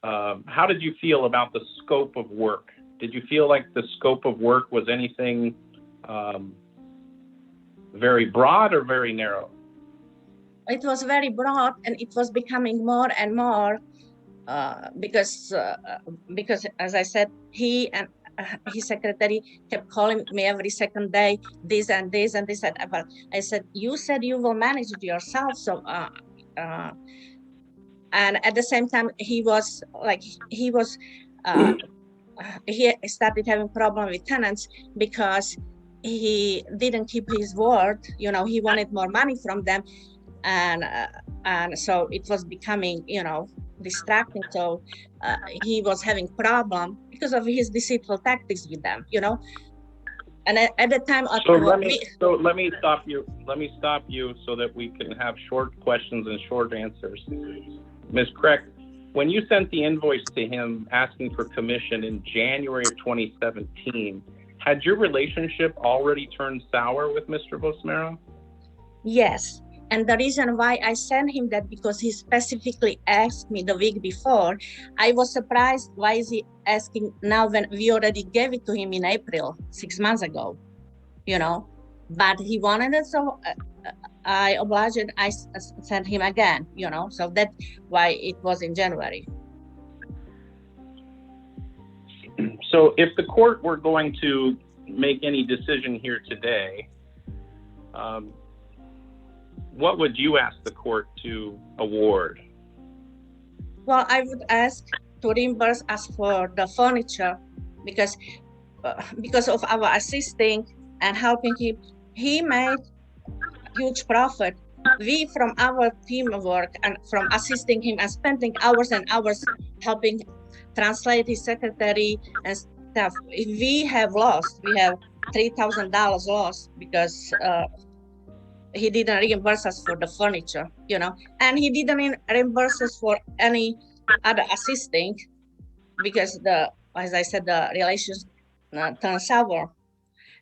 how did you feel about the scope of work? Did you feel like the scope of work was anything very broad or very narrow? It was very broad, and it was becoming more and more because as I said, he and his secretary kept calling me every second day, this and this and this. But I said, you said you will manage it yourself. So, and at the same time, he started having problem with tenants because he didn't keep his word. You know, he wanted more money from them, and so it was becoming, you know, distracting. So he was having problem because of his deceitful tactics with them, you know. And at the time, so let me stop you. Let me stop you so that we can have short questions and short answers. Ms. Kreck, when you sent the invoice to him asking for commission in January of 2017, had your relationship already turned sour with Mr. Vosmero? Yes. And the reason why I sent him that, because he specifically asked me the week before. I was surprised, why is he asking now when we already gave it to him in April, 6 months ago, you know? But he wanted it, so I obliged and I sent him again, you know? So that's why it was in January. So if the court were going to make any decision here today, what would you ask the court to award? Well, I would ask to reimburse us for the furniture because of our assisting and helping him. He made huge profit. We, from our teamwork and from assisting him and spending hours and hours helping translate his secretary and stuff, we have lost. We have $3,000 lost because he didn't reimburse us for the furniture, you know, and he didn't reimburse us for any other assisting because as I said, the relations turned sour.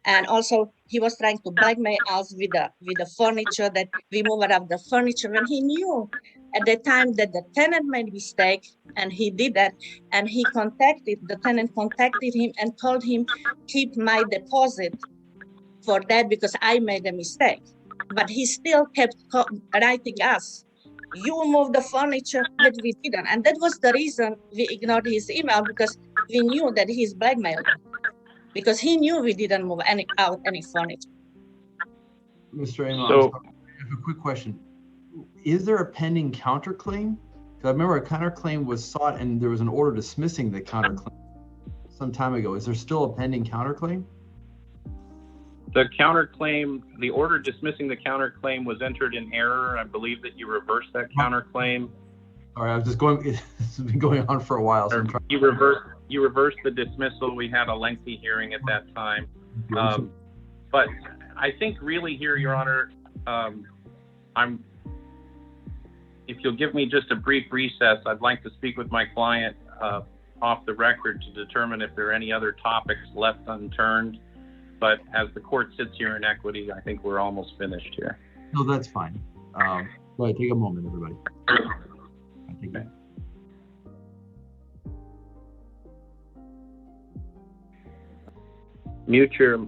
And also he was trying to blackmail us with the furniture, that we move out of the furniture, when he knew at the time that the tenant made a mistake, and he did that, and the tenant contacted him and told him, keep my deposit for that because I made a mistake. But he still kept writing us, you moved the furniture, but we didn't. And that was the reason we ignored his email, because we knew that he's blackmailing, because he knew we didn't move any furniture. Mr. Amo, I have a quick question. Is there a pending counterclaim? Because I remember a counterclaim was sought and there was an order dismissing the counterclaim some time ago. Is there still a pending counterclaim? The counterclaim, the order dismissing the counterclaim was entered in error. I believe that you reversed that counterclaim. Sorry, I was just going, this has been going on for a while. So you reversed the dismissal. We had a lengthy hearing at that time. But I think really here, Your Honor, if you'll give me just a brief recess, I'd like to speak with my client off the record to determine if there are any other topics left unturned. But as the court sits here in equity, I think we're almost finished here. No, that's fine. Go ahead, take a moment, everybody. Okay. Mute your...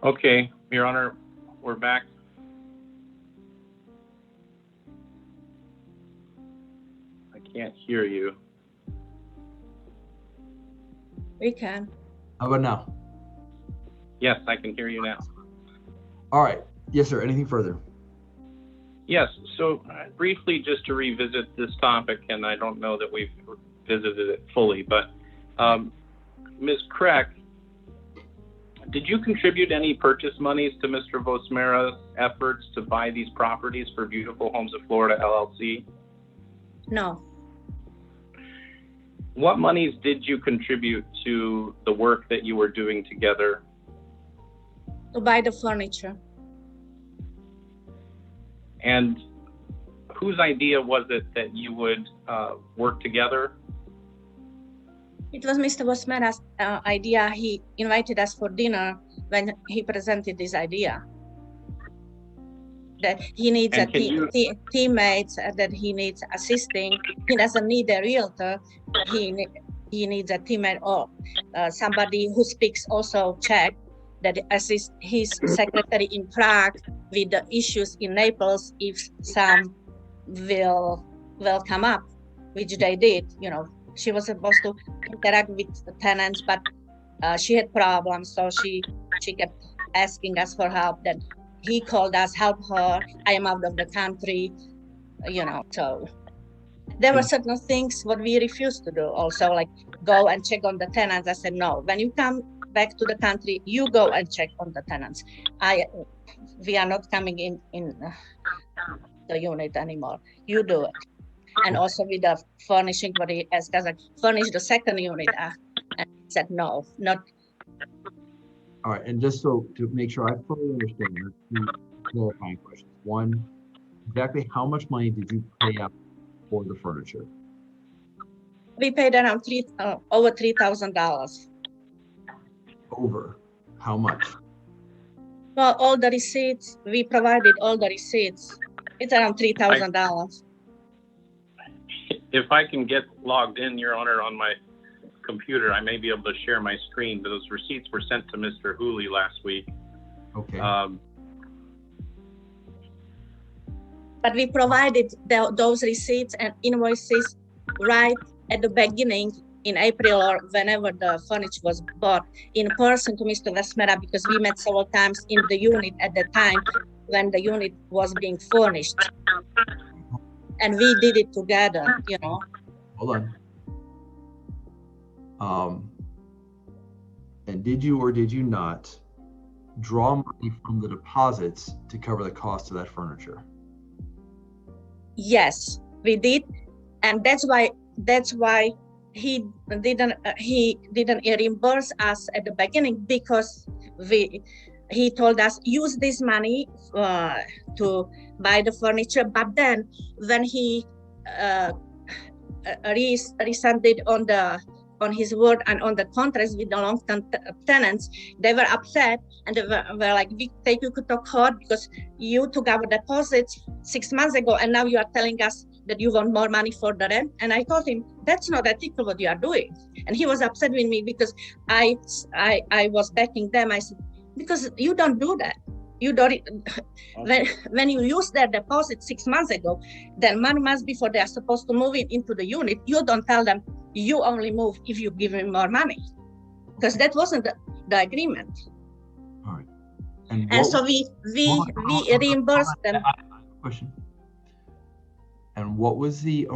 Okay, Your Honor, we're back. I can't hear you. We can. How about now? Yes, I can hear you now. All right. Yes, sir. Anything further? Yes, so briefly, just to revisit this topic, and I don't know that we've visited it fully, but Ms. Crack, did you contribute any purchase monies to Mr. Vosmera's efforts to buy these properties for Beautiful Homes of Florida, LLC? No. What monies did you contribute to the work that you were doing together? To buy the furniture. And whose idea was it that you would work together? It was Mr. Vosmera's idea. He invited us for dinner when he presented this idea. That he needs teammates, that he needs assisting. He doesn't need a realtor. He needs a teammate or somebody who speaks also Czech, that assists his secretary in Prague with the issues in Naples if some will come up, which they did. You know, she was supposed to interact with the tenants, but she had problems, so she kept asking us for help. Then he called us, help her. I am out of the country, you know. So there were certain things what we refused to do. Also, like go and check on the tenants. I said no. When you come back to the country, you go and check on the tenants. We are not coming in the unit anymore. You do it. And also with the furnishing, what he asked us, like, furnish the second unit. And he said no, not. All right, and just so to make sure I fully understand, there's two clarifying questions. One, exactly how much money did you pay out for the furniture? We paid around over $3,000. Over how much? Well, all the receipts, we provided all the receipts. It's around $3,000. If I can get logged in, Your Honor, on my computer, I may be able to share my screen, but those receipts were sent to Mr. Hooley last week. Okay. But we provided those receipts and invoices right at the beginning in April or whenever the furniture was bought in person to Mr. Vosmera, because we met several times in the unit at the time when the unit was being furnished. And we did it together, you know. Hold on. And did you or did you not draw money from the deposits to cover the cost of that furniture? Yes, we did, and that's why he didn't reimburse us at the beginning, because he told us use this money to buy the furniture, but then when he rescinded on his word and on the contracts with the long-term tenants, they were upset and they were like, we take you to court because you took our deposits 6 months ago and now you are telling us that you want more money for the rent. And I told him, that's not ethical what you are doing. And he was upset with me because I was backing them. I said, because you don't do that. You don't. When you use their deposit 6 months ago, then 1 month before they are supposed to move into the unit, you don't tell them you only move if you give me more money, because that wasn't the agreement. All right. And so we reimbursed them. Question. And what was the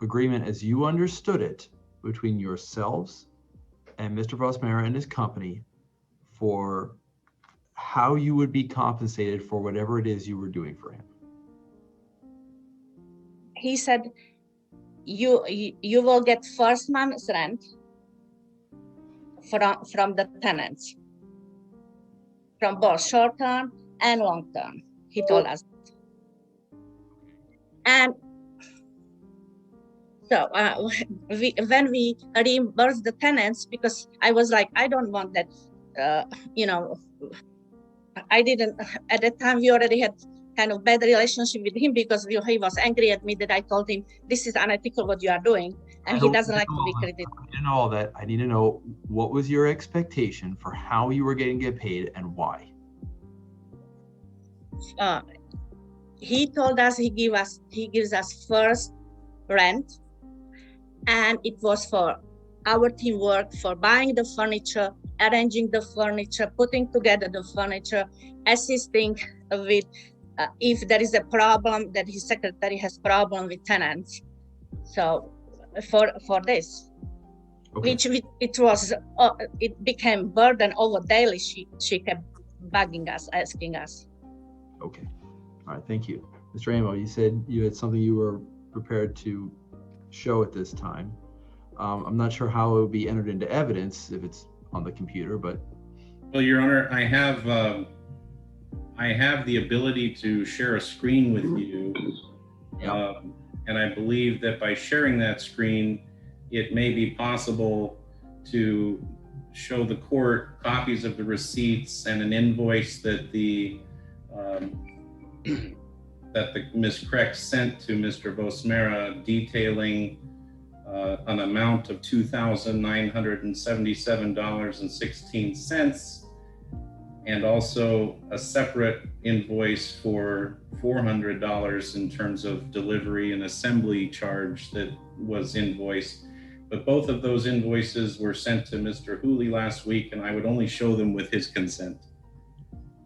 agreement, as you understood it, between yourselves and Mr. Vosmera and his company for how you would be compensated for whatever it is you were doing for him? He said, you will get first month's rent from the tenants, from both short term and long term. He told us. And so when we reimbursed the tenants, because I was like, I don't want that, you know, I didn't, at that time we already had kind of bad relationship with him because he was angry at me that I told him, this is unethical what you are doing. And he doesn't like to be credited. I need to know all that. I need to know, what was your expectation for how you were getting paid and why? he told us he gives us first rent, and it was for our teamwork, for buying the furniture, arranging the furniture, putting together the furniture, assisting with if there is a problem, that his secretary has problem with tenants. So for this, Okay. which it was, it became burden over daily. She kept bugging us, asking us. Okay. All right. Thank you. Mr. Amo, you said you had something you were prepared to show at this time. I'm not sure how it would be entered into evidence if it's on the computer, but. Well, Your Honor, I have the ability to share a screen with you. Yeah. And I believe that by sharing that screen, it may be possible to show the court copies of the receipts and an invoice that the Ms. Kreck sent to Mr. Bosmera detailing an amount of $2,977.16, and also a separate invoice for $400 in terms of delivery and assembly charge that was invoiced. But both of those invoices were sent to Mr. Hooley last week, and I would only show them with his consent.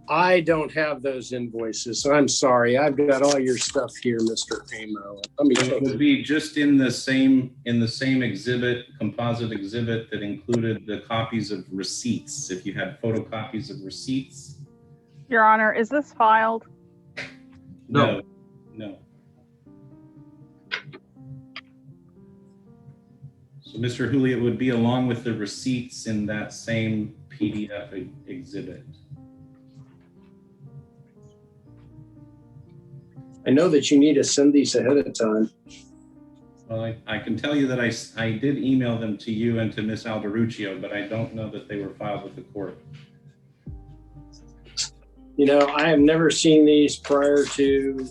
I don't have those invoices, so I'm sorry. I've got all your stuff here, Mr. Amo. Let me It take would it. be just in the same exhibit, composite exhibit that included the copies of receipts. If you had photocopies of receipts. Your Honor, is this filed? No. So Mr. Hooley, it would be along with the receipts in that same PDF exhibit. I know that you need to send these ahead of time. Well, I can tell you that I did email them to you and to Ms. Alderuccio, but I don't know that they were filed with the court. You know, I have never seen these prior to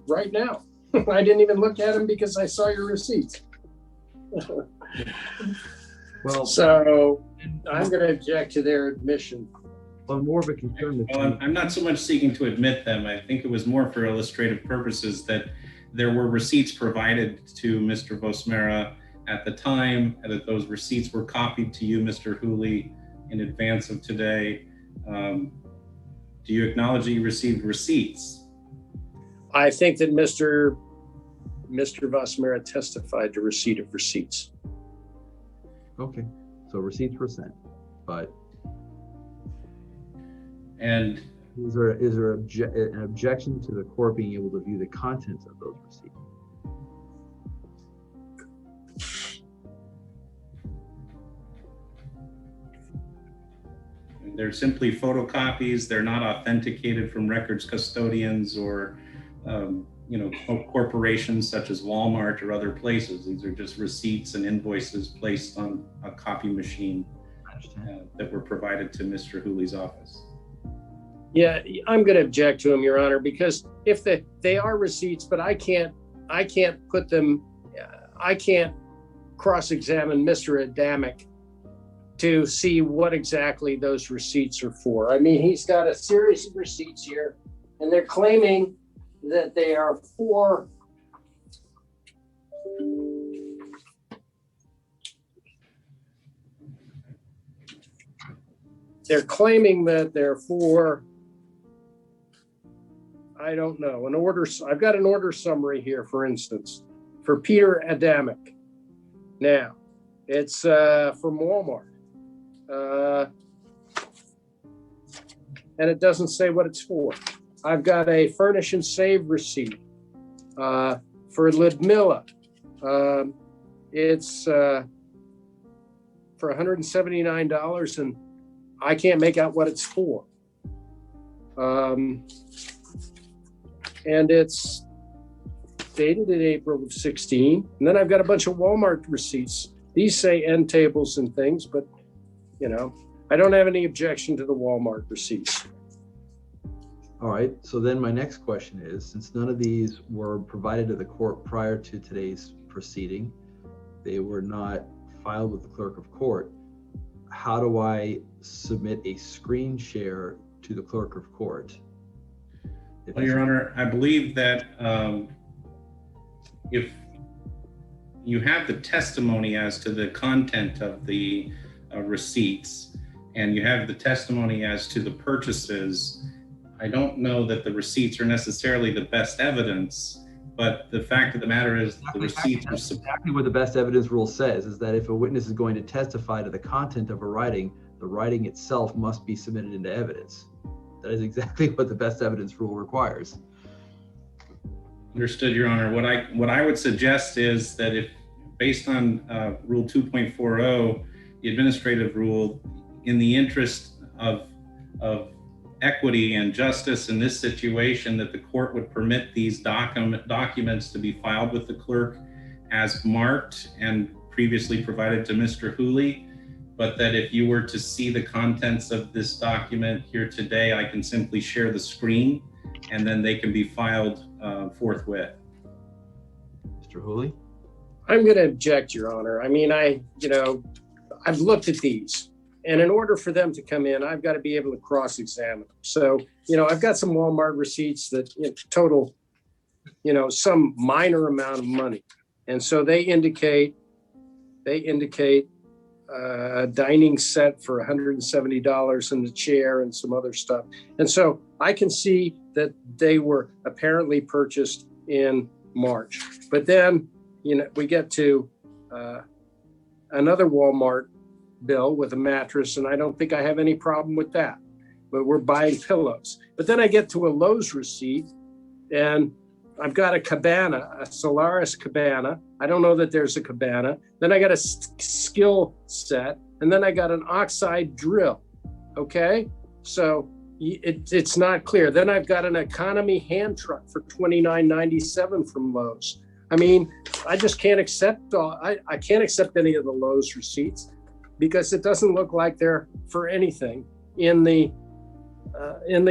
right now. I didn't even look at them because I saw your receipts. Well, So I'm going to object to their admission. well, more of a concern. Well, I'm not so much seeking to admit them. I think it was more for illustrative purposes that there were receipts provided to Mr. Bosmera at the time, and that those receipts were copied to you, Mr. Hooley, in advance of today. Do you acknowledge that you received receipts? I think that Mr. Bosmera testified to receipt of receipts. Okay, so receipts were sent, but And is there an objection to the court being able to view the contents of those receipts? they're simply photocopies. They're not authenticated from records custodians or corporations such as Walmart or other places. These are just receipts and invoices placed on a copy machine that were provided to Mr. Hooley's office. Yeah, I'm going to object to them, Your Honor, because if they are receipts, but I can't put them, I can't cross-examine Mr. Adamic to see what exactly those receipts are for. I mean, he's got a series of receipts here, and they're claiming that they are for I don't know, an order. I've got an order summary here, for instance, for Peter Adamic. Now, it's from Walmart. And it doesn't say what it's for. I've got a furnish and save receipt for Ludmilla. It's for $179, and I can't make out what it's for. And it's dated in April of 16. And then I've got a bunch of Walmart receipts. These say end tables and things, but I don't have any objection to the Walmart receipts. All right, so then my next question is, since none of these were provided to the court prior to today's proceeding, they were not filed with the clerk of court, how do I submit a screen share to the clerk of court? Well, Your Honor, I believe that if you have the testimony as to the content of the receipts, and you have the testimony as to the purchases, I don't know that the receipts are necessarily the best evidence, but the fact of the matter is the receipts That's exactly what the best evidence rule says, is that if a witness is going to testify to the content of a writing, the writing itself must be submitted into evidence. That is exactly what the best evidence rule requires. Understood, Your Honor. What I would suggest is that if, based on Rule 2.40, the administrative rule, in the interest of equity and justice in this situation, that the court would permit these documents to be filed with the clerk as marked and previously provided to Mr. Hooley, but that if you were to see the contents of this document here today, I can simply share the screen and then they can be filed forthwith. Mr. Hooley? I'm going to object, Your Honor. I mean, I've looked at these, and in order for them to come in, I've got to be able to cross-examine them. So, I've got some Walmart receipts that total, some minor amount of money. And so they indicate a dining set for $170 and the chair and some other stuff. And so I can see that they were apparently purchased in March. But then, we get to another Walmart bill with a mattress, and I don't think I have any problem with that. But we're buying pillows. But then I get to a Lowe's receipt, and I've got a cabana, a Solaris cabana. I don't know that there's a cabana. Then I got a skill set, and then I got an oxide drill. Okay, so it's not clear. Then I've got an economy hand truck for $29.97 from Lowe's. I mean, I just can't accept. I can't accept any of the Lowe's receipts because it doesn't look like they're for anything in the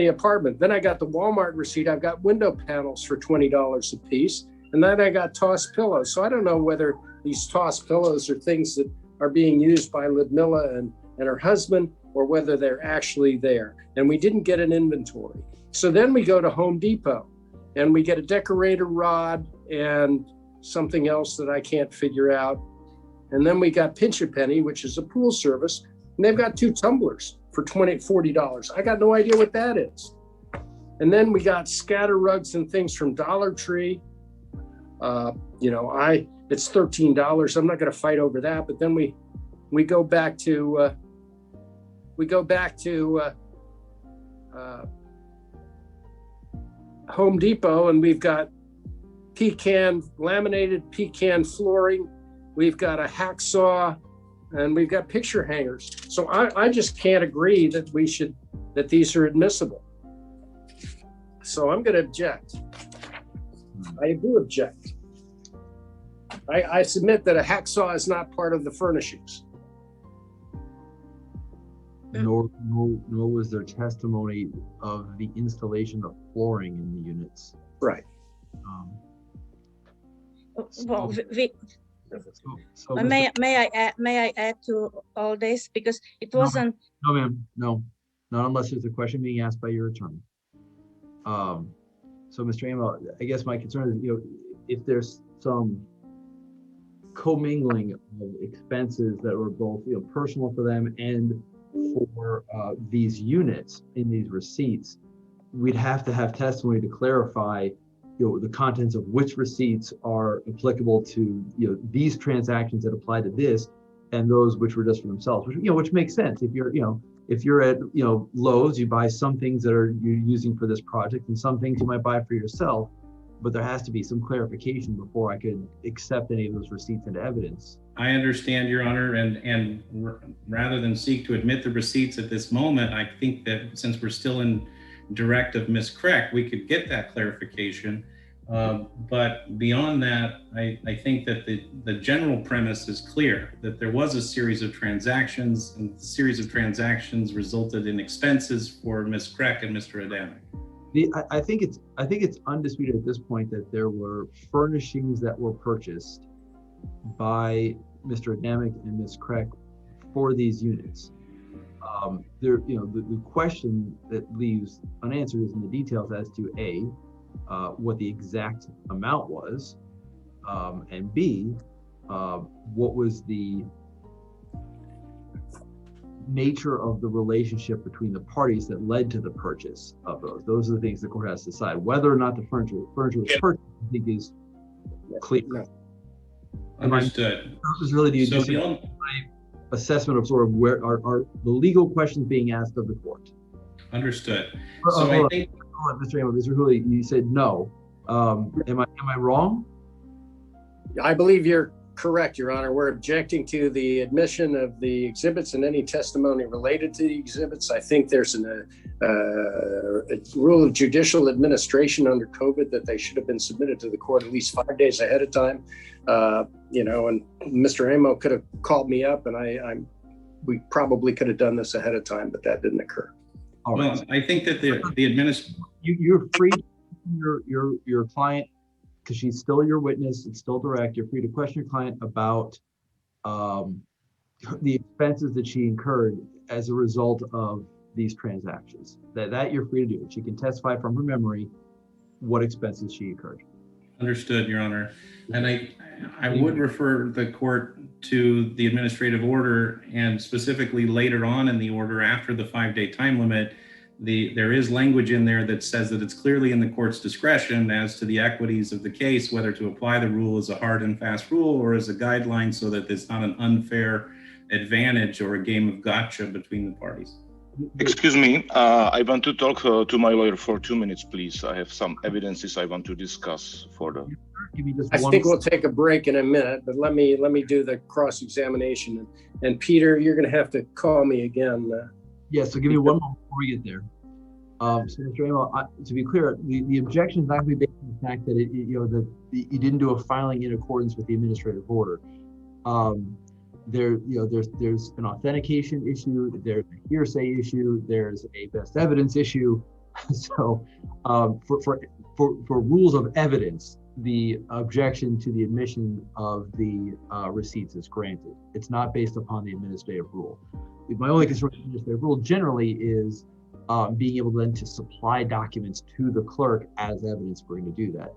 apartment. Then I got the Walmart receipt. I've got window panels for $20 a piece. And then I got tossed pillows. So I don't know whether these tossed pillows are things that are being used by Ludmilla and her husband, or whether they're actually there. And we didn't get an inventory. So then we go to Home Depot and we get a decorator rod and something else that I can't figure out. And then we got Pinch a Penny, which is a pool service, and they've got 2 tumblers for $40. I got no idea what that is. And then we got scatter rugs and things from Dollar Tree. It's $13. I'm not going to fight over that. But then we go back to Home Depot, and we've got laminated pecan flooring. We've got a hacksaw, and we've got picture hangers. So I just can't agree that these are admissible. So I'm going to object. I do object. I submit that a hacksaw is not part of the furnishings. Nor was there testimony of the installation of flooring in the units. Right. Well, So may I add to all this, because it wasn't. No, ma'am. No, not unless there's a question being asked by your attorney. So, Mr. Amell, I guess my concern is, if there's some commingling of expenses that were both, personal for them and for these units in these receipts, we'd have to have testimony to clarify, the contents of which receipts are applicable to, these transactions that apply to this, and those which were just for themselves, which makes sense. If you're at, Lowe's, you buy some things that you're using for this project and some things you might buy for yourself, but there has to be some clarification before I could accept any of those receipts into evidence. I understand, Your Honor, and rather than seek to admit the receipts at this moment, I think that since we're still in direct of Ms. Kreck, we could get that clarification. But beyond that, I think that the general premise is clear, that there was a series of transactions, and the series of transactions resulted in expenses for Ms. Kreck and Mr. Adamic. I think it's undisputed at this point that there were furnishings that were purchased by Mr. Adamic and Ms. Kreck for these units. There, the question that leaves unanswered is in the details as to A, what the exact amount was, and B, what was the nature of the relationship between the parties that led to the purchase of those. Those are the things the court has to decide. Whether or not the furniture was purchased, I think is clear. Understood. Is really So my assessment of sort of where are the legal questions being asked of the court. Understood. So I think, Mr. Hooley, you said no. Am I wrong? I believe you're correct, Your Honor. We're objecting to the admission of the exhibits and any testimony related to the exhibits. I think there's a rule of judicial administration under COVID that they should have been submitted to the court at least 5 days ahead of time. And Mr. Amo could have called me up, and we probably could have done this ahead of time, but that didn't occur. All right. well, I think that the You're free to your client, because she's still your witness, it's still direct. You're free to question your client about the expenses that she incurred as a result of these transactions. That you're free to do. She can testify from her memory what expenses she incurred. Understood, Your Honor. And I would refer the court to the administrative order, and specifically later on in the order after the 5-day time limit, there is language in there that says that it's clearly in the court's discretion as to the equities of the case, whether to apply the rule as a hard and fast rule or as a guideline so that it's not an unfair advantage or a game of gotcha between the parties. Excuse me, I want to talk to my lawyer for 2 minutes, please. I have some evidences I want to discuss further. I think we'll take a break in a minute, but let me do the cross-examination. And Peter, you're going to have to call me again. Yeah, so give me one moment before we get there. So Mr. Amo, to be clear, the objection is not going to be based on the fact that you didn't do a filing in accordance with the administrative order. There's an authentication issue, there's a hearsay issue, there's a best evidence issue. So for rules of evidence, the objection to the admission of the receipts is granted. It's not based upon the administrative rule. My only concern with the administrative rule generally is being able then to supply documents to the clerk as evidence for him to do that.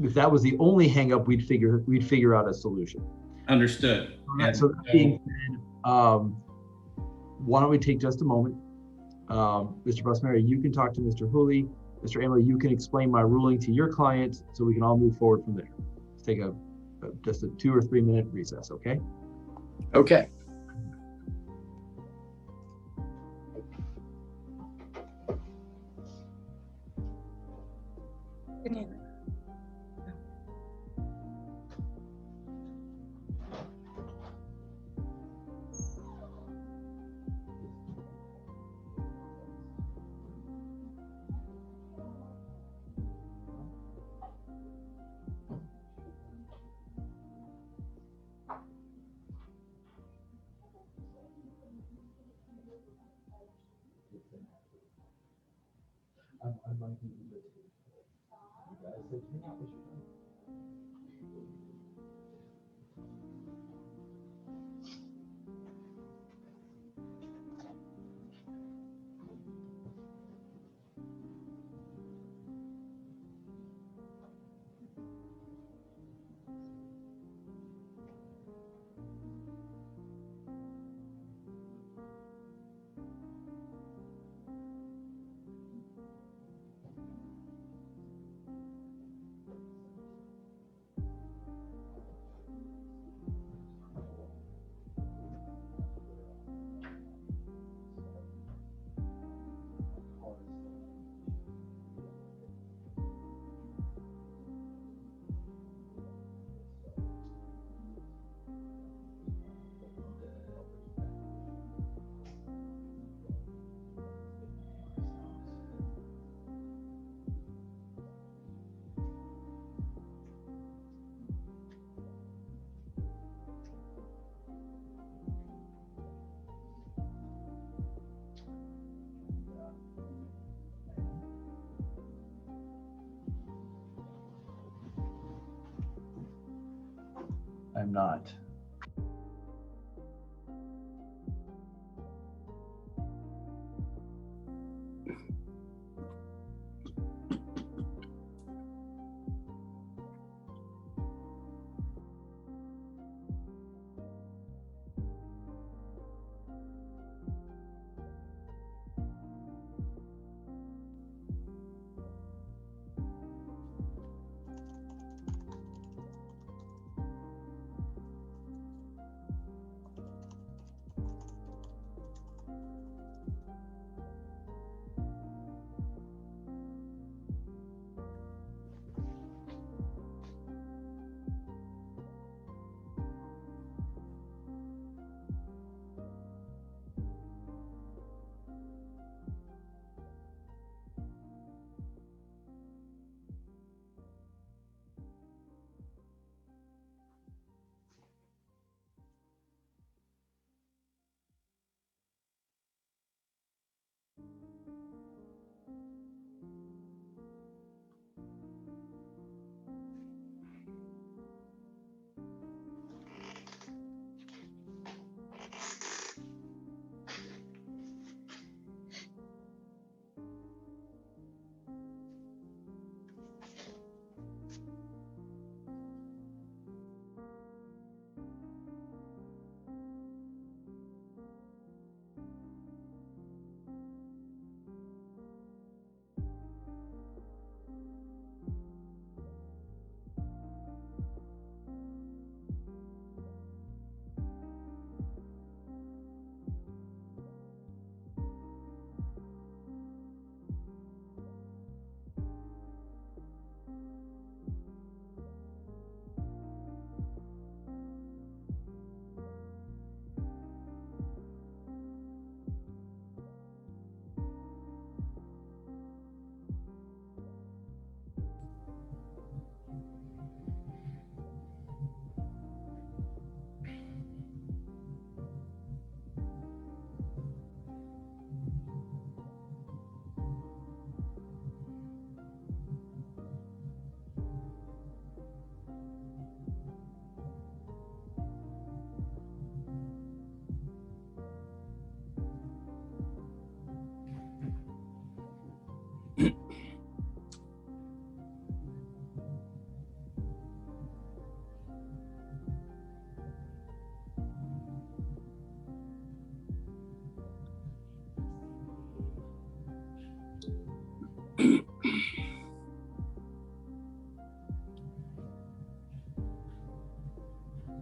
If that was the only hang-up, we'd figure out a solution. Understood. So that being said, why don't we take just a moment? Mr. Busmary, you can talk to Mr. Hooley. Mr. Amo, you can explain my ruling to your client so we can all move forward from there. Let's take just a 2 or 3 minute recess, okay? Okay. I'm not.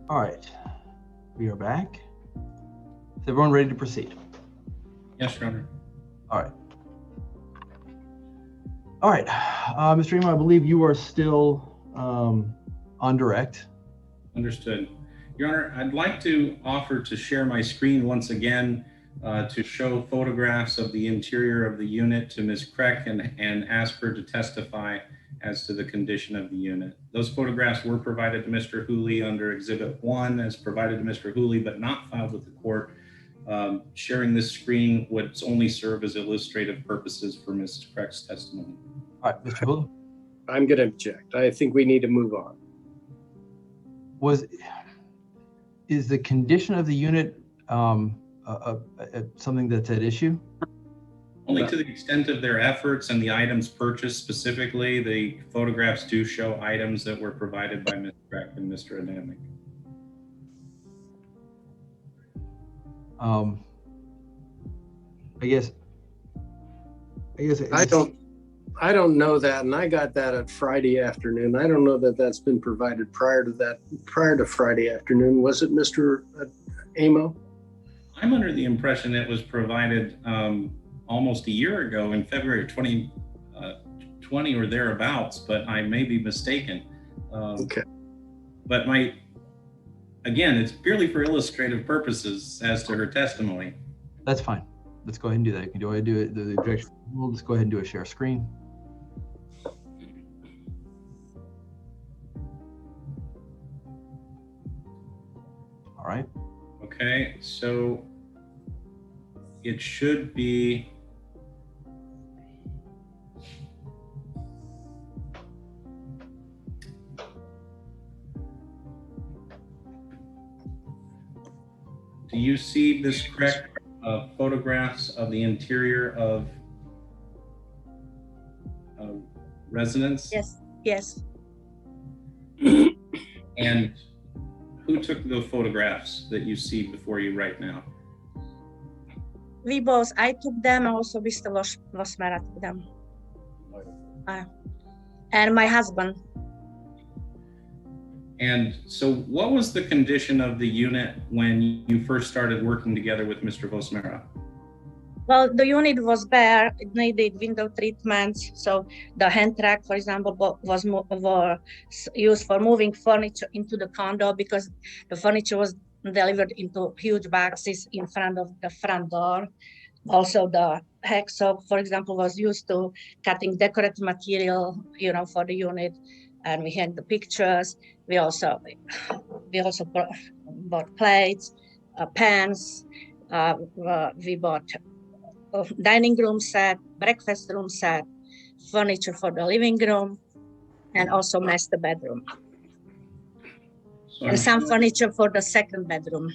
All right, we are back. Is everyone ready to proceed? Yes, Your Honor. All right. All right, Mr. Emo, I believe you are still on direct. Understood. Your Honor, I'd like to offer to share my screen once again to show photographs of the interior of the unit to Ms. Kreck and ask her to testify as to the condition of the unit. Those photographs were provided to Mr. Hooley under Exhibit 1 as provided to Mr. Hooley, but not filed with the court. Sharing this screen would only serve as illustrative purposes for Ms. Kreck's testimony. All right, Mr. Hooley. I'm going to object. I think we need to move on. Is the condition of the unit something that's at issue? Only to the extent of their efforts and the items purchased specifically. The photographs do show items that were provided by Ms. Kreck and Mr. Adamic. I don't know that, and I got that at Friday afternoon. I don't know that that's been provided prior to Friday afternoon. Was it, Mr. Amo? I'm under the impression it was provided almost a year ago in February of 2020 or thereabouts, but I may be mistaken. Okay. But again, it's purely for illustrative purposes as to her testimony. That's fine. Let's go ahead and do that. You can go ahead and do it. The objection. We'll just go ahead and do a share screen. All right. Okay, so it should be do you see this correct photographs of the interior of residence? Yes, yes. And who took the photographs that you see before you right now? We both, I took them, also Mr. Vosmera took them. And my husband. And so what was the condition of the unit when you first started working together with Mr. Vosmera? Well, the unit was bare, it needed window treatments. So the hand track, for example, was used for moving furniture into the condo because the furniture was delivered into huge boxes in front of the front door. Also, the hacksaw, for example, was used to cutting decorative material, for the unit. And we had the pictures. We also bought plates, pans. We bought a dining room set, breakfast room set, furniture for the living room, and also master bedroom. So and some furniture for the second bedroom.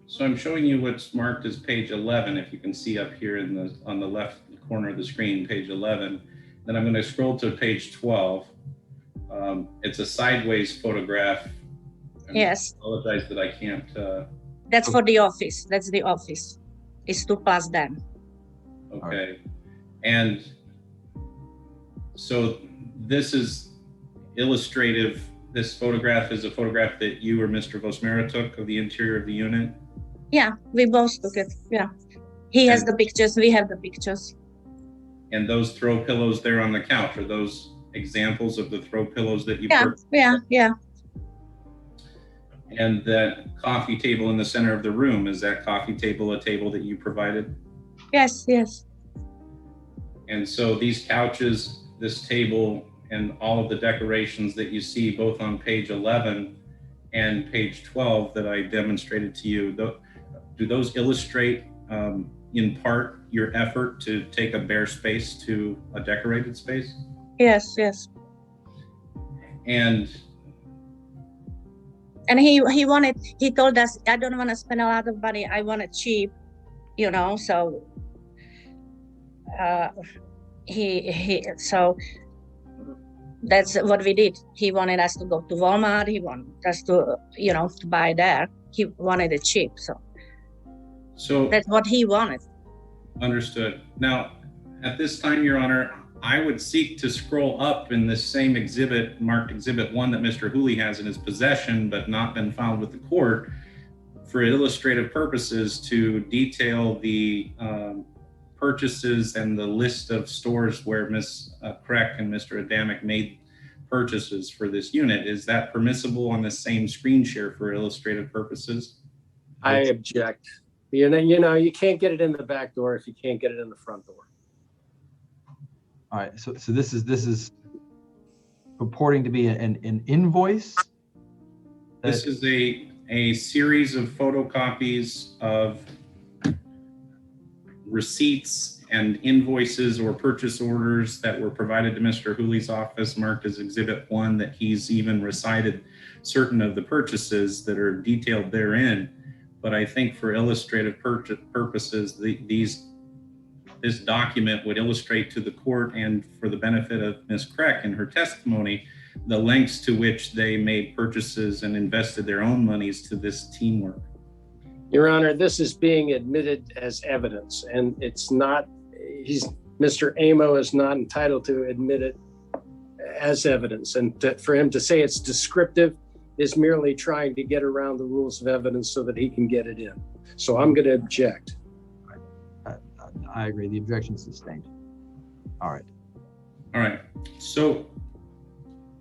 So I'm showing you what's marked as page 11, if you can see up here on the left corner of the screen, page 11. Then I'm going to scroll to page 12. It's a sideways photograph. Yes. I apologize that I can't. That's for the office. That's the office. It's 2 plus them. Okay. And so this is illustrative. This photograph is a photograph that you or Mr. Vosmera took of the interior of the unit? Yeah, we both took it. Yeah. He has the pictures. We have the pictures. And those throw pillows there on the couch, are those examples of the throw pillows that you purchased? Yeah. And that coffee table in the center of the room, is that coffee table a table that you provided? Yes. And so these couches, this table, and all of the decorations that you see both on page 11 and page 12 that I demonstrated to you, do those illustrate in part your effort to take a bare space to a decorated space? Yes. And he told us, I don't want to spend a lot of money. I want it cheap, so so that's what we did. He wanted us to go to Walmart. He wanted us to, to buy there. He wanted it cheap. So that's what he wanted. Understood. Now, at this time, Your Honor, I would seek to scroll up in this same exhibit, marked Exhibit 1 that Mr. Hooley has in his possession, but not been filed with the court, for illustrative purposes to detail the purchases and the list of stores where Ms. Kreck and Mr. Adamic made purchases for this unit. Is that permissible on the same screen share for illustrative purposes? I object. You can't get it in the back door if you can't get it in the front door. All right, so this is purporting to be an invoice? This is a series of photocopies of receipts and invoices or purchase orders that were provided to Mr. Hooley's office, marked as Exhibit 1, that he's even recited certain of the purchases that are detailed therein. But I think for illustrative purposes, this document would illustrate to the court, and for the benefit of Ms. Kreck in her testimony, the lengths to which they made purchases and invested their own monies to this teamwork. Your Honor, this is being admitted as evidence, and it's not, Mr. Amo is not entitled to admit it as evidence. And for him to say it's descriptive is merely trying to get around the rules of evidence so that he can get it in. So I'm going to object. I agree. The objection is sustained. All right. So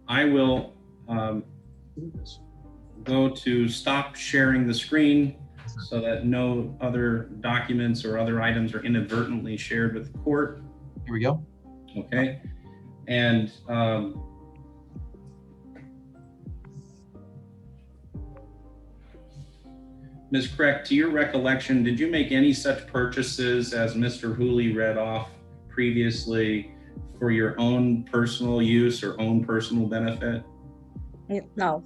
I will go to stop sharing the screen so that no other documents or other items are inadvertently shared with the court. Here we go. Okay. And Ms. Kreck, to your recollection, did you make any such purchases as Mr. Hooley read off previously for your own personal use or own personal benefit? No.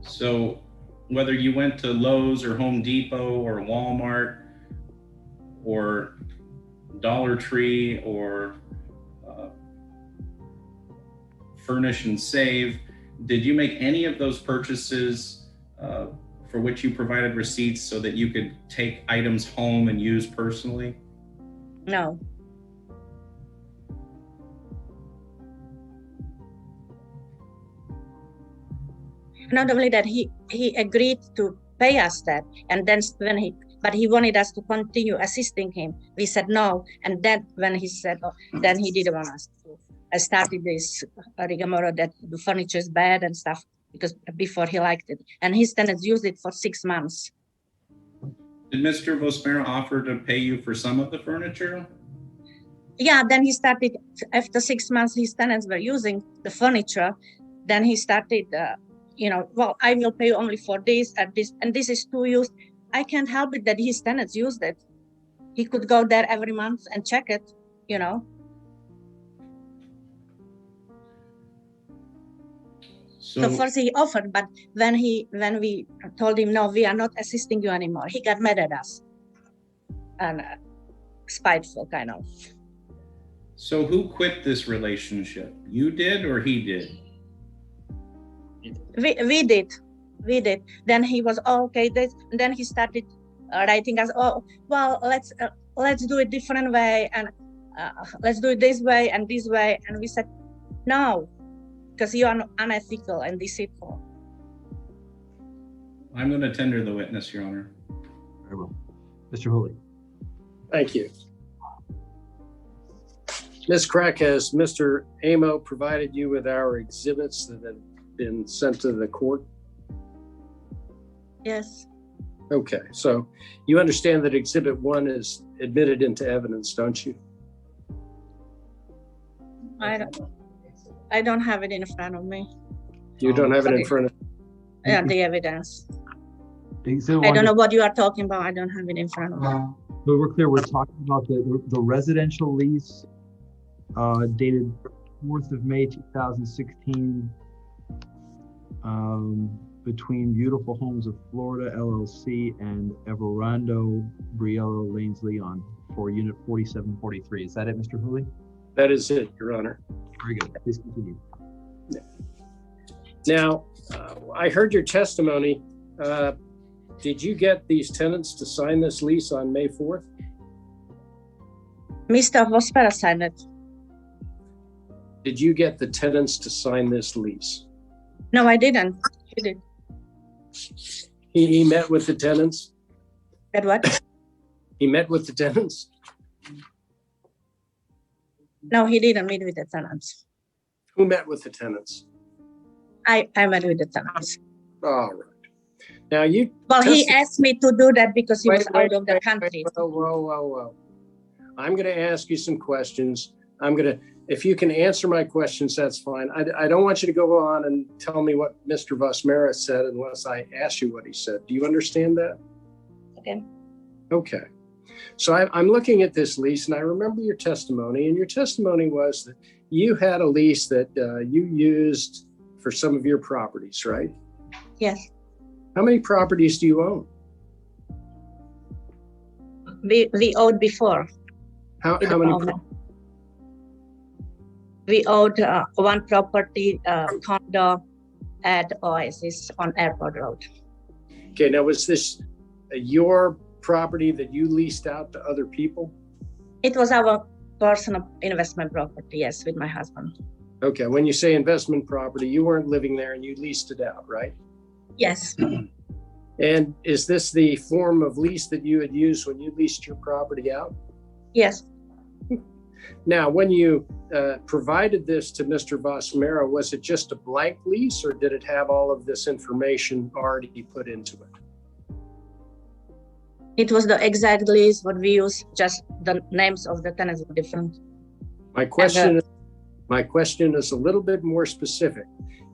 So whether you went to Lowe's or Home Depot or Walmart or Dollar Tree or Furnish and Save, did you make any of those purchases for which you provided receipts so that you could take items home and use personally? No. Not only that, he agreed to pay us that, and then but he wanted us to continue assisting him. We said no, and then when he said, then he didn't want us to. I started this rigmarole that the furniture is bad and stuff, because before he liked it, and his tenants used it for 6 months. Did Mr. Vosmera offer to pay you for some of the furniture? Yeah, then he started, after 6 months, his tenants were using the furniture. Then he started, well, I will pay you only for this and this is too used. I can't help it that his tenants used it. He could go there every month and check it, So first he offered, but when we told him, no, we are not assisting you anymore, he got mad at us. And spiteful, kind of. So who quit this relationship? You did or he did? We did. Then he was okay. Then he started writing us. Oh, well, let's do it different way, and let's do it this way and this way. And we said no, because you are unethical and deceitful. I'm going to tender the witness, Your Honor. Very well, Mr. Hooley. Thank you. Ms. Crack, has Mr. Amo provided you with our exhibits that have been sent to the court? Yes. Okay, so you understand that Exhibit 1 is admitted into evidence, don't you? I don't have it in front of me. You don't have it in front of you? Yeah, the evidence. Exhibit I one don't know what you are talking about. I don't have it in front of me. So we're clear, we're talking about the residential lease dated 4th of May 2016 between Beautiful Homes of Florida LLC and Everando Briello Lanesley for unit 4743. Is that it, Mr. Hooley? That is it, Your Honor. Very good. Please continue. Now, I heard your testimony. Did you get these tenants to sign this lease on May 4th? Mr. Vosmera signed it. Did you get the tenants to sign this lease? No, I didn't. He did. He met with the tenants? That what? He met with the tenants? No, he didn't meet with the tenants. Who met with the tenants? I met with the tenants. All right. Now you. Well, he asked me to do that because he was out of the country. Whoa. I'm going to ask you some questions. If you can answer my questions, that's fine. I don't want you to go on and tell me what Mr. Vosmera said unless I ask you what he said. Do you understand that? Okay. Okay. So I'm looking at this lease and I remember your testimony, and your testimony was that you had a lease that you used for some of your properties, right? Yes. How many properties do you own? We owed before. How many? We owed one property, condo at Oasis on Airport Road. Okay, now was this your property that you leased out to other people? It was our personal investment property, yes, with my husband. Okay, when you say investment property, you weren't living there and you leased it out, right? Yes. And is this the form of lease that you had used when you leased your property out? Yes. Now, when you provided this to Mr. Vosmera, was it just a blank lease or did it have all of this information already put into it? It was the exact lease what we used, just the names of the tenants were different. My question is a little bit more specific.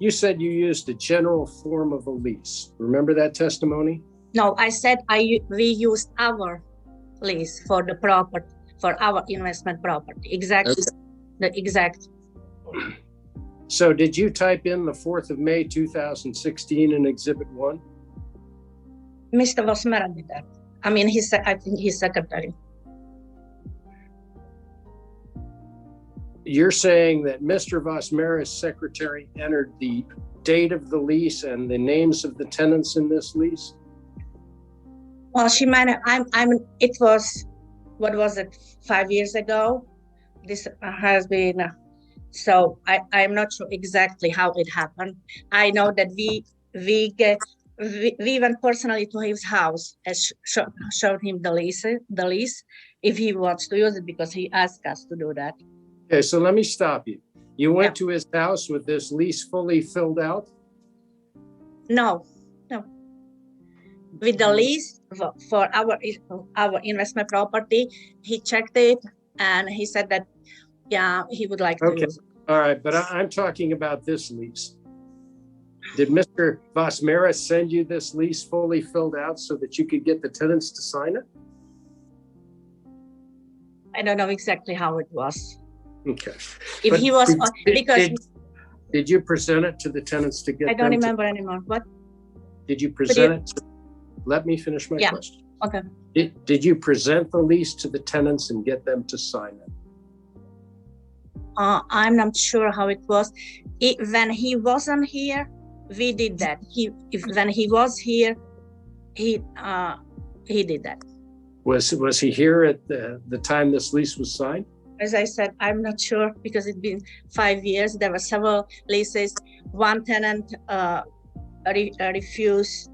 You said you used a general form of a lease. Remember that testimony? No, I said we used our lease for the property, for our investment property. Exactly. Okay. The exact. So did you type in the 4th of May 2016 in Exhibit 1? Mr. Vosmera did that. I mean, I think his secretary. You're saying that Mr. Vosmera's secretary entered the date of the lease and the names of the tenants in this lease? Well, she might have, it was, what was it, 5 years ago? This has been, so I'm not sure exactly how it happened. I know that we went personally to his house and showed him the lease if he wants to use it, because he asked us to do that. Okay, so let me stop you. You went to his house with this lease fully filled out? No. With the lease for our investment property, he checked it and he said that, yeah, he would like to use it. All right, but I'm talking about this lease. Did Mr. Vosmera send you this lease fully filled out so that you could get the tenants to sign it? I don't know exactly how it was. Okay. If But he was, because did you present it to the tenants to get I don't them remember anymore. What? Did you present it? Let me finish my question. Okay. Did you present the lease to the tenants and get them to sign it? I'm not sure how it was. When he wasn't here, we did that. When he was here, he did that. Was he here at the time this lease was signed? As I said, I'm not sure because it's been 5 years. There were several leases. One tenant refused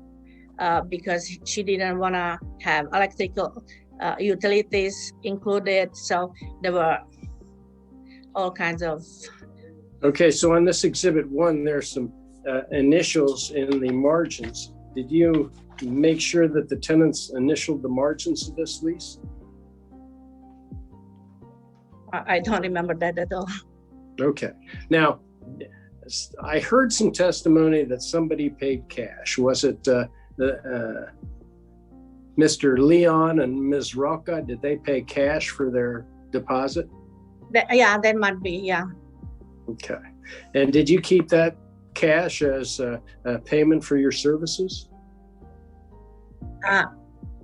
because she didn't want to have electrical utilities included. So there were all kinds of. Okay, so on this exhibit 1, there's some initials in the margins. Did you make sure that the tenants initialed the margins of this lease? I don't remember that at all. Okay. Now, I heard some testimony that somebody paid cash. Was it Mr. Leon and Ms. Roca? Did they pay cash for their deposit? Yeah, that might be, yeah. Okay. And did you keep that cash as a payment for your services?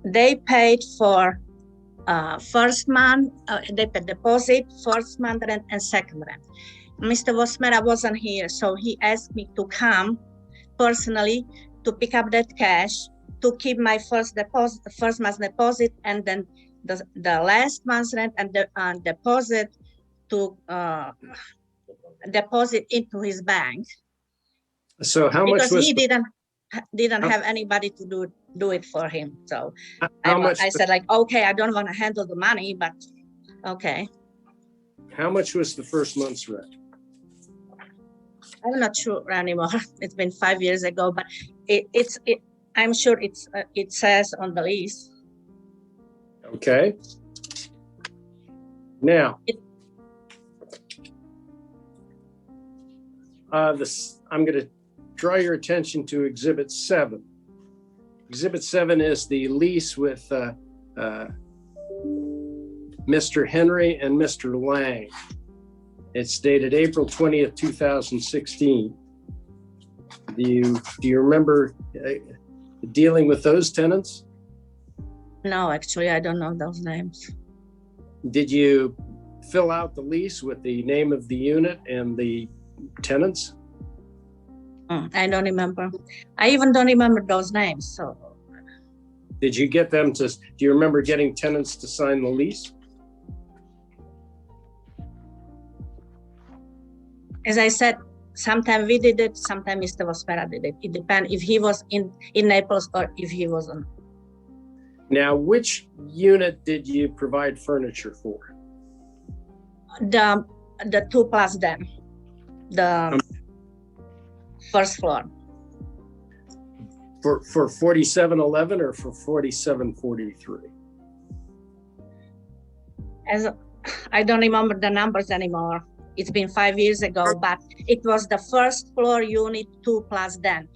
They paid for first month, they paid deposit, first month rent, and second rent. Mr. Vosmera wasn't here, so he asked me to come personally to pick up that cash, to keep my first month's deposit, and then the last month's rent and the deposit to deposit into his bank. So how much was? Because he didn't have anybody to do it for him. So I said, like, okay, I don't want to handle the money, but okay. How much was the first month's rent? I'm not sure anymore. It's been 5 years ago, but I'm sure it says on the lease. Okay. Now, I'm going to draw your attention to Exhibit 7. Exhibit 7 is the lease with Mr. Henry and Mr. Lang. It's dated April 20th, 2016. Do you remember dealing with those tenants? No, actually, I don't know those names. Did you fill out the lease with the name of the unit and the tenants? I don't remember. I even don't remember those names. So, did you get them to? Do you remember getting tenants to sign the lease? As I said, sometimes we did it, sometimes Mr. Vosmera did it. It depends if he was in Naples or if he wasn't. Now, which unit did you provide furniture for? The 2 plus them, the first floor. For 4711 or for 4743? As I don't remember the numbers anymore. It's been 5 years ago, but it was the first floor unit 2 plus them.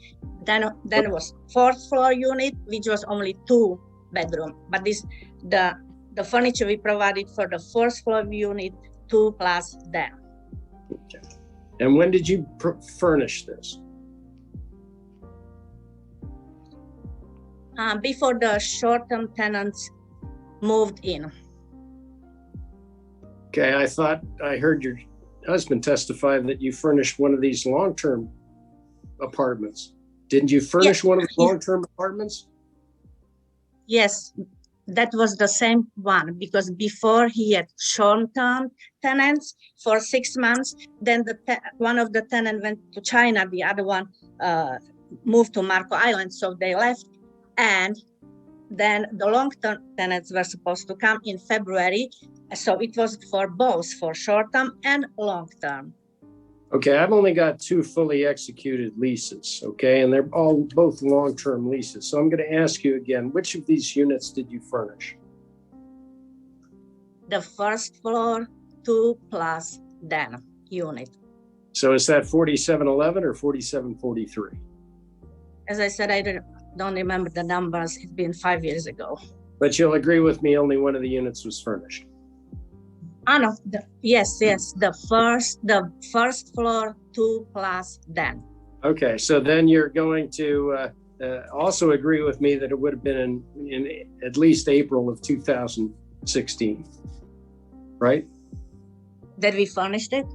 Then it was 4th floor unit, which was only 2 bedroom. But the furniture we provided for the first floor unit 2 plus them. Okay. And when did you furnish this? before the short-term tenants moved in. Okay, I thought I heard your husband testify that you furnished one of these long-term apartments. Didn't you furnish one of the long-term apartments? Yes, that was the same one, because before he had short-term tenants for 6 months. Then one of the tenants went to China, the other one moved to Marco Island, so they left. And then the long-term tenants were supposed to come in February. So it was for both, for short-term and long-term. Okay, I've only got 2 fully executed leases, okay? And they're both long-term leases. So I'm going to ask you again, which of these units did you furnish? The first floor, 2 plus den unit. So is that 4711 or 4743? As I said, I don't remember the numbers. It's been 5 years ago. But you'll agree with me, only one of the units was furnished. No, yes, the first floor, 2 plus den. Okay, so then you're going to also agree with me that it would have been in at least April of 2016, right? That we furnished it?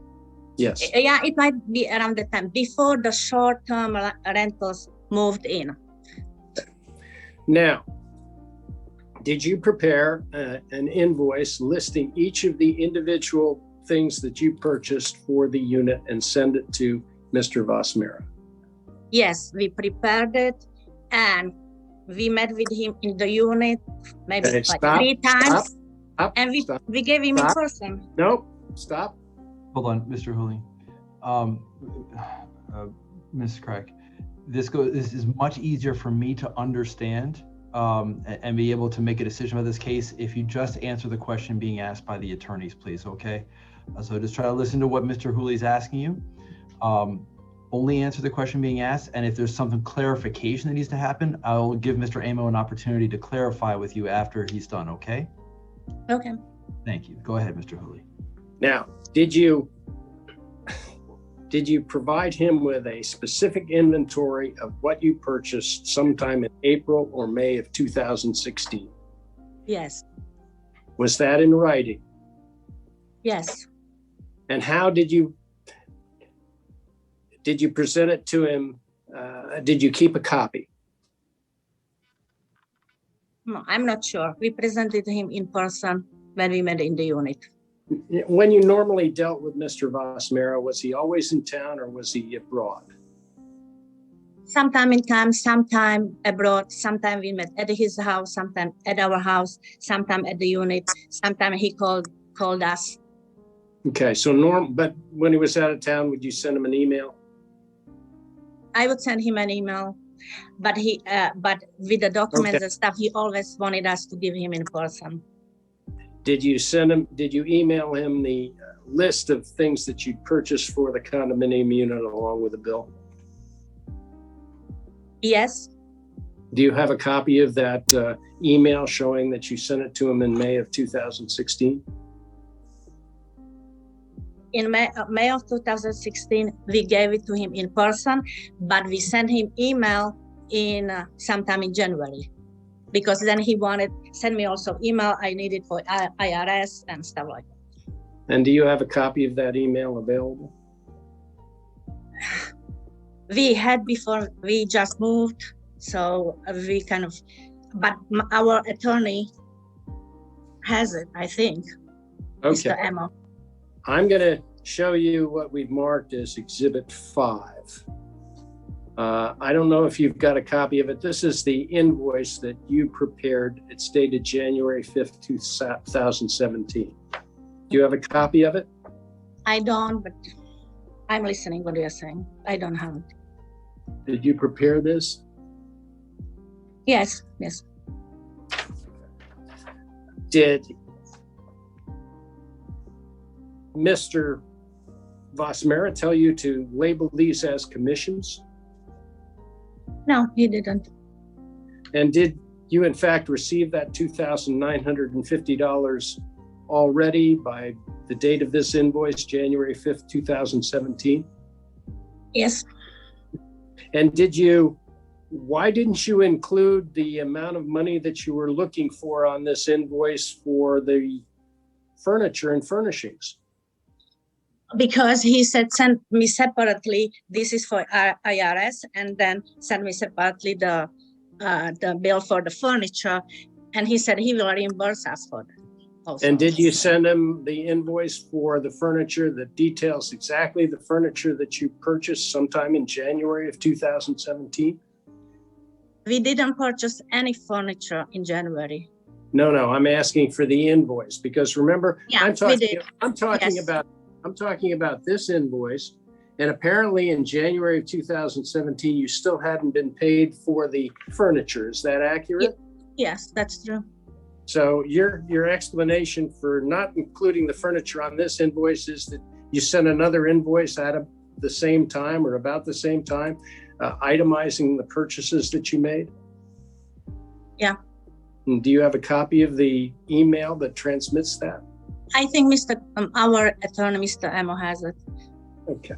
Yes. Yeah, it might be around the time before the short-term rentals moved in. Now, did you prepare an invoice listing each of the individual things that you purchased for the unit and send it to Mr. Vosmera? Yes, we prepared it, and we met with him in the unit maybe Okay, like stop, 3 times. Stop, And stop. we gave him in person. Nope, stop. Hold on, Mr. Hooley. Ms. Craig, this is much easier for me to understand and be able to make a decision about this case if you just answer the question being asked by the attorneys, please, okay? So just try to listen to what Mr. Hooley is asking you. Only answer the question being asked, and if there's something clarification that needs to happen, I'll give Mr. Amo an opportunity to clarify with you after he's done, okay? Okay. Thank you. Go ahead, Mr. Hooley. Now, did you provide him with a specific inventory of what you purchased sometime in April or May of 2016? Yes. Was that in writing? Yes. And how did you present it to him? Did you keep a copy? No, I'm not sure. We presented him in person when we met in the unit. When you normally dealt with Mr. Vosmera, was he always in town or was he abroad? Sometime in town, sometime abroad. Sometime we met at his house, sometime at our house, sometime at the unit. Sometime he called us. Okay, so but when he was out of town, would you send him an email? I would send him an email, but but with the documents and stuff, he always wanted us to give him in person. Did you email him the list of things that you purchased for the condominium unit along with the bill? Yes. Do you have a copy of that email showing that you sent it to him in May of 2016? In May of 2016, we gave it to him in person, but we sent him email in sometime in January, because then he send me also email I needed for IRS and stuff like that. And do you have a copy of that email available? We had before we just moved, so we but our attorney has it, I think. Okay. Mr. Amo. I'm going to show you what we've marked as Exhibit 5. I don't know if you've got a copy of it. This is the invoice that you prepared. It's dated January 5th, 2017. Do you have a copy of it? I don't, but I'm listening what you're saying. I don't have it. Did you prepare this? Yes. Did Mr. Vosmera tell you to label these as commissions? No, he didn't. And did you in fact receive that $2,950 already by the date of this invoice, January 5th, 2017? Yes. And did you why didn't you include the amount of money that you were looking for on this invoice for the furniture and furnishings? Because he said, send me separately, this is for IRS, and then send me separately the bill for the furniture. And he said he will reimburse us for that also. And did you send him the invoice for the furniture that details exactly the furniture that you purchased sometime in January of 2017? We didn't purchase any furniture in January. No, I'm asking for the invoice, because remember, Yeah, I'm talking Yes. about this invoice, and apparently in January of 2017, you still hadn't been paid for the furniture. Is that accurate? Yes, that's true. So your explanation for not including the furniture on this invoice is that you sent another invoice at the same time or about the same time, itemizing the purchases that you made? Yeah. And do you have a copy of the email that transmits that? I think our attorney, Mr. Emo, has it. Okay.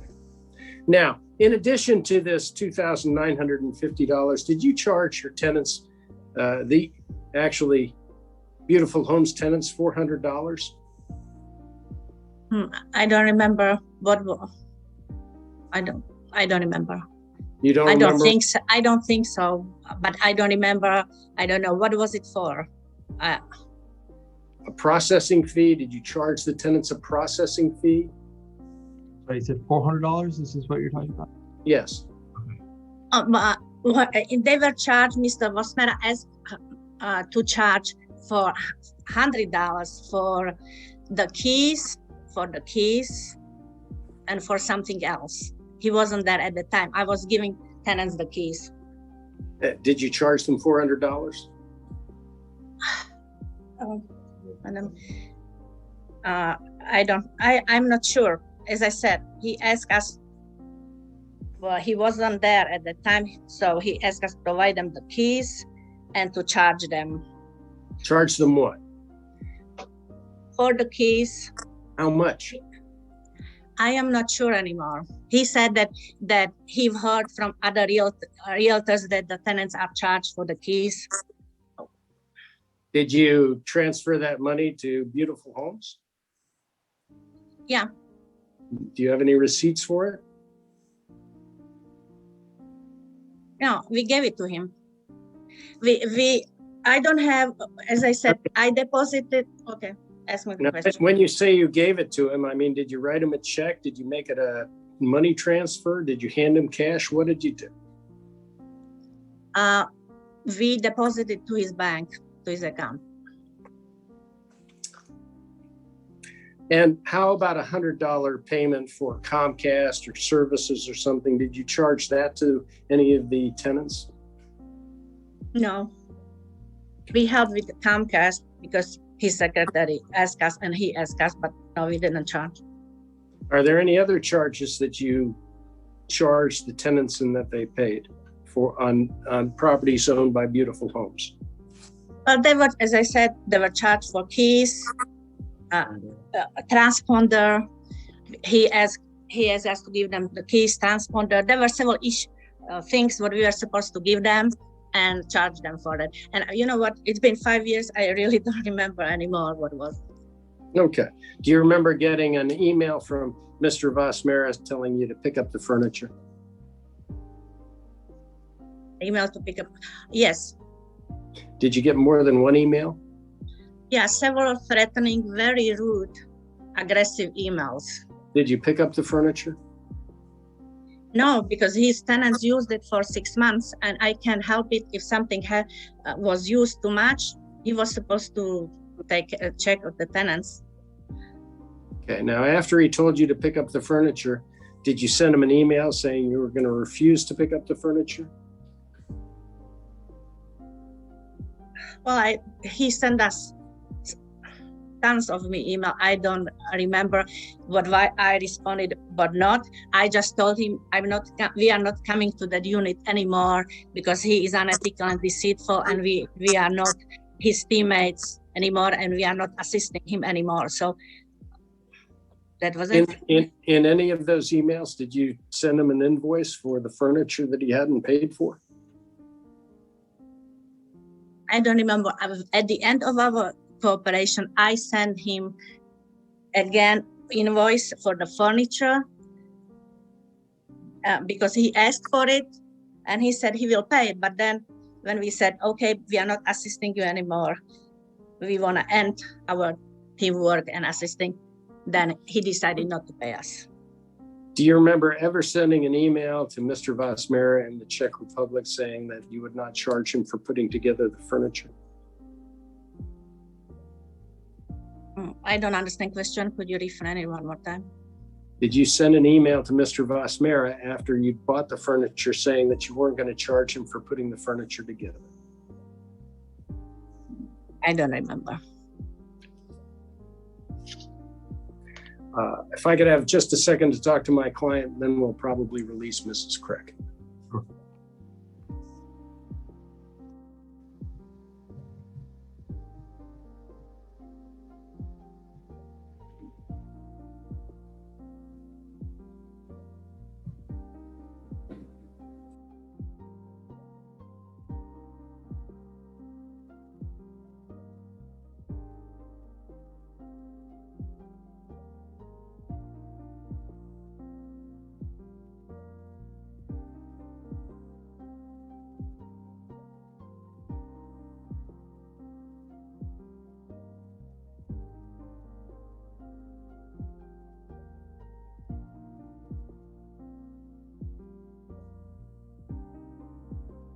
Now, in addition to this $2,950, did you charge your tenants, the actually Beautiful Homes tenants, $400? I don't remember what. I don't remember. You don't I remember? don't think so. I don't think so. But I don't remember. I don't know what was it for. A processing fee? Did you charge the tenants a processing fee? So you said $400. This is what you're talking about? Yes. They were charged. Mr. Vosmera asked to charge for $100 for the keys, and for something else. He wasn't there at the time. I was giving tenants the keys. Did you charge them $400? I'm not sure. As I said, he asked us, well, he wasn't there at the time, so he asked us to provide them the keys and to charge them. Charge them what? For the keys. How much? I am not sure anymore. He said that he heard from other realtors that the tenants are charged for the keys. Did you transfer that money to Beautiful Homes? Yeah. Do you have any receipts for it? No, we gave it to him. I don't have, as I said, I deposited. Okay, ask me the Now, question. when you say you gave it to him, I mean, did you write him a check? Did you make it a money transfer? Did you hand him cash? What did you do? We deposited to his bank, to his account. And how about $100 payment for Comcast or services or something? Did you charge that to any of the tenants? No. We helped with the Comcast because his secretary asked us and he asked us, but no, we didn't charge. Are there any other charges that you charged the tenants and that they paid for on properties owned by Beautiful Homes? Well, they were, as I said, they were charged for keys, a transponder. He asked us to give them the keys, transponder. There were several things what we were supposed to give them and charge them for that. And you know what? It's been 5 years. I really don't remember anymore what it was. Okay. Do you remember getting an email from Mr. Vosmera telling you to pick up the furniture? Email to pick up? Yes. Did you get more than one email? Yeah, several threatening, very rude, aggressive emails. Did you pick up the furniture? No, because his tenants used it for 6 months and I can't help it if something was used too much. He was supposed to take a check of the tenants. Okay, now after he told you to pick up the furniture, did you send him an email saying you were going to refuse to pick up the furniture? Well, he sent us tons of email. I don't remember why I responded, but not. I just told him we are not coming to that unit anymore because he is unethical and deceitful, and we are not his teammates anymore, and we are not assisting him anymore. So that was it. In any of those emails, did you send him an invoice for the furniture that he hadn't paid for? I don't remember. At the end of our cooperation, I sent him again invoice for the furniture because he asked for it and he said he will pay. But then when we said, okay, we are not assisting you anymore, we want to end our teamwork and assisting, then he decided not to pay us. Do you remember ever sending an email to Mr. Vosmera in the Czech Republic saying that you would not charge him for putting together the furniture? I don't understand question. Could you refrain it one more time? Did you send an email to Mr. Vosmera after you bought the furniture saying that you weren't going to charge him for putting the furniture together? I don't remember. If I could have just a second to talk to my client, then we'll probably release Mrs. Craig. Sure.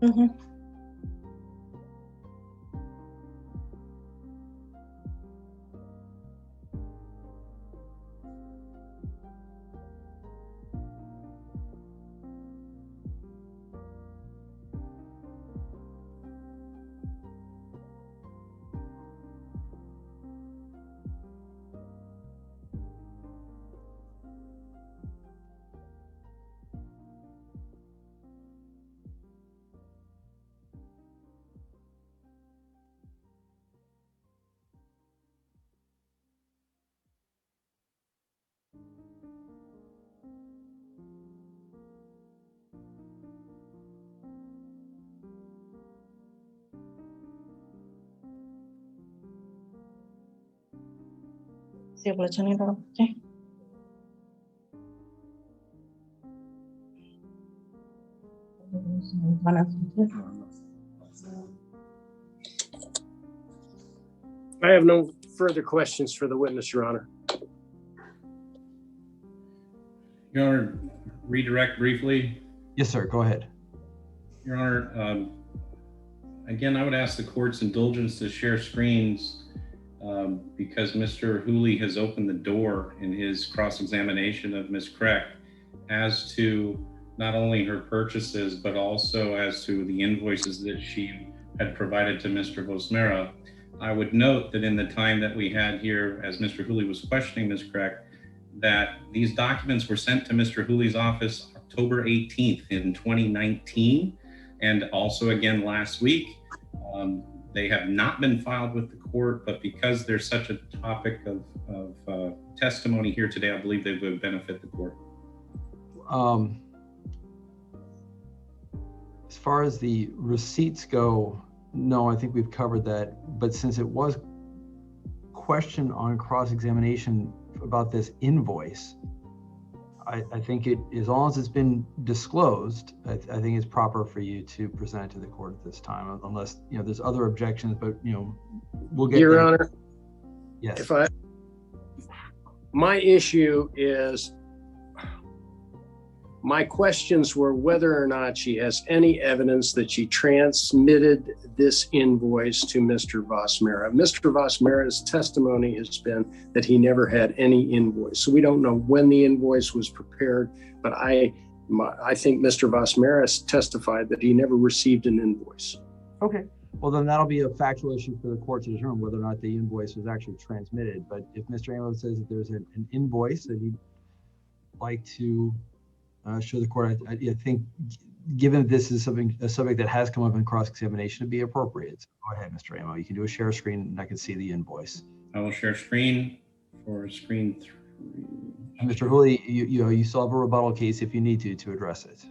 Mm-hmm. Okay. I have no further questions for the witness, Your Honor. Your Honor, redirect briefly. Yes, sir. Go ahead. Your Honor, again, I would ask the court's indulgence to share screens because Mr. Hooley has opened the door in his cross-examination of Ms. Kreck as to not only her purchases, but also as to the invoices that she had provided to Mr. Vosmera. I would note that in the time that we had here, as Mr. Hooley was questioning Ms. Kreck, that these documents were sent to Mr. Hooley's office October 18th in 2019, and also again last week. They have not been filed with the court, but because there's such a topic of testimony here today, I believe they would benefit the court. As far as the receipts go, no, I think we've covered that. But since it was questioned on cross-examination about this invoice, I think it, as long as it's been disclosed, I think it's proper for you to present it to the court at this time, unless, you know, there's other objections, but, you know, we'll get Your there. Honor, Yes. my issue is, my questions were whether or not she has any evidence that she transmitted this invoice to Mr. Vosmera. Mr. Vosmera's testimony has been that he never had any invoice. So we don't know when the invoice was prepared, but I think Mr. Vosmera testified that he never received an invoice. Okay. Well, then that'll be a factual issue for the court to determine whether or not the invoice was actually transmitted. But if Mr. Amos says that there's an invoice that he'd like to show the court, I think, given that this is a subject that has come up in cross-examination, it'd be appropriate. So go ahead, Mr. Amo. You can do a share screen, and I can see the invoice. I will share screen for screen 3. And Mr. Hooley, you still have a rebuttal case if you need to address it.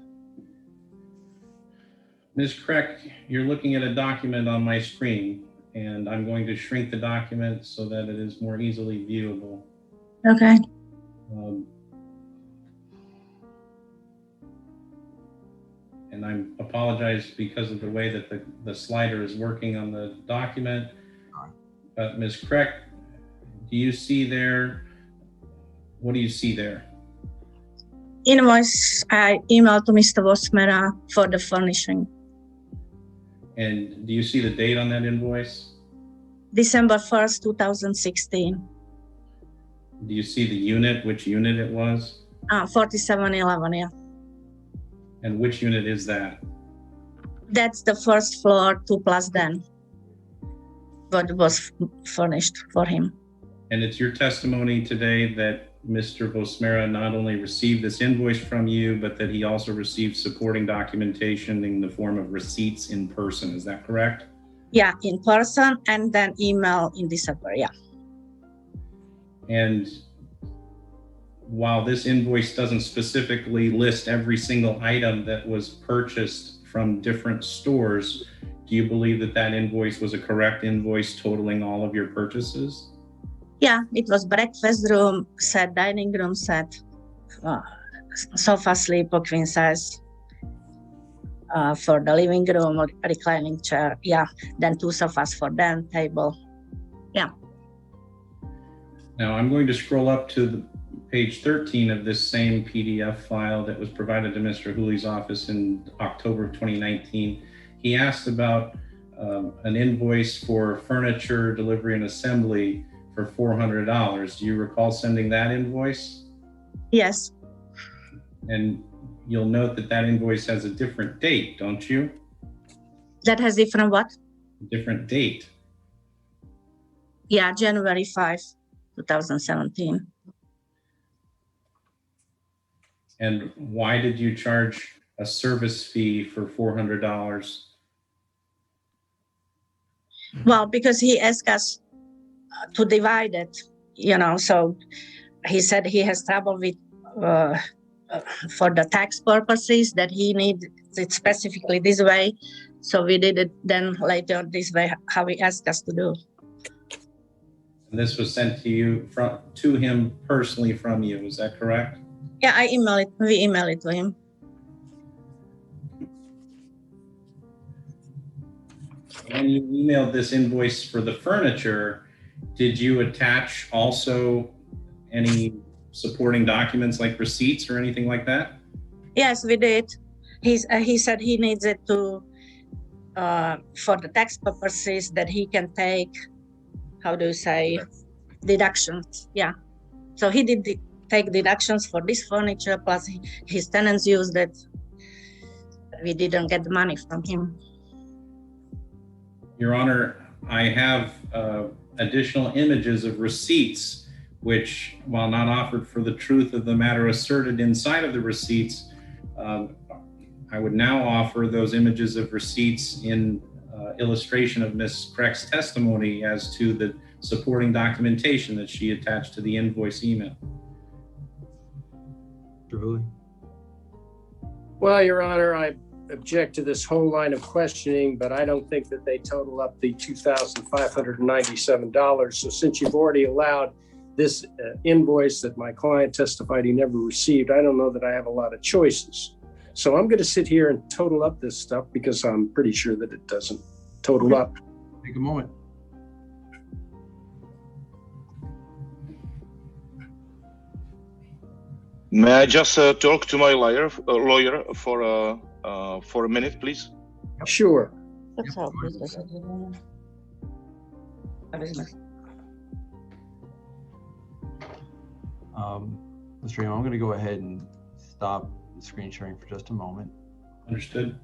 Ms. Kreck, you're looking at a document on my screen, and I'm going to shrink the document so that it is more easily viewable. Okay. And I apologize because of the way that the slider is working on the document. But Ms. Kreck, do you see there, what do you see there? Invoice I emailed to Mr. Vosmera for the furnishing. And do you see the date on that invoice? December 1st, 2016. Do you see the unit, which unit it was? 4711, yeah. And which unit is that? That's the first floor, 2+ den, what was furnished for him. And it's your testimony today that Mr. Vosmera not only received this invoice from you, but that he also received supporting documentation in the form of receipts in person. Is that correct? Yeah, in person, and then email in December, yeah. And while this invoice doesn't specifically list every single item that was purchased from different stores, do you believe that that invoice was a correct invoice totaling all of your purchases? Yeah, it was breakfast room set, dining room set, sofa sleeper queen size for the living room, or reclining chair. Yeah, then 2 sofas for them, table. Yeah. Now I'm going to scroll up to the page 13 of this same PDF file that was provided to Mr. Hooley's office in October of 2019. He asked about an invoice for furniture delivery and assembly for $400. Do you recall sending that invoice? Yes. And you'll note that that invoice has a different date, don't you? That has different what? Different date. Yeah, January 5, 2017. And why did you charge a service fee for $400? Well, because he asked us to divide it, so he said he has trouble with for the tax purposes, that he needs it specifically this way. So we did it then later this way, how he asked us to do. And this was sent to you to him personally from you, is that correct? Yeah, we emailed it to him. When you emailed this invoice for the furniture, did you attach also any supporting documents like receipts or anything like that? Yes, we did. He said he needs it to for the tax purposes, that he can take, how do you say, deductions. Yeah. So he did take deductions for this furniture, plus his tenants used it. We didn't get the money from him. Your Honor, I have additional images of receipts, which, while not offered for the truth of the matter asserted inside of the receipts, I would now offer those images of receipts in illustration of Ms. Kreck's testimony as to the supporting documentation that she attached to the invoice email. Mr. Hooley? Well, Your Honor, I object to this whole line of questioning, but I don't think that they total up the $2,597. So since you've already allowed this invoice that my client testified he never received, I don't know that I have a lot of choices. So I'm going to sit here and total up this stuff because I'm pretty sure that it doesn't total up. Take a moment. May I just talk to my lawyer for a minute, please? Sure. That's all. Mr. Young, I'm going to go ahead and stop the screen sharing for just a moment. Understood.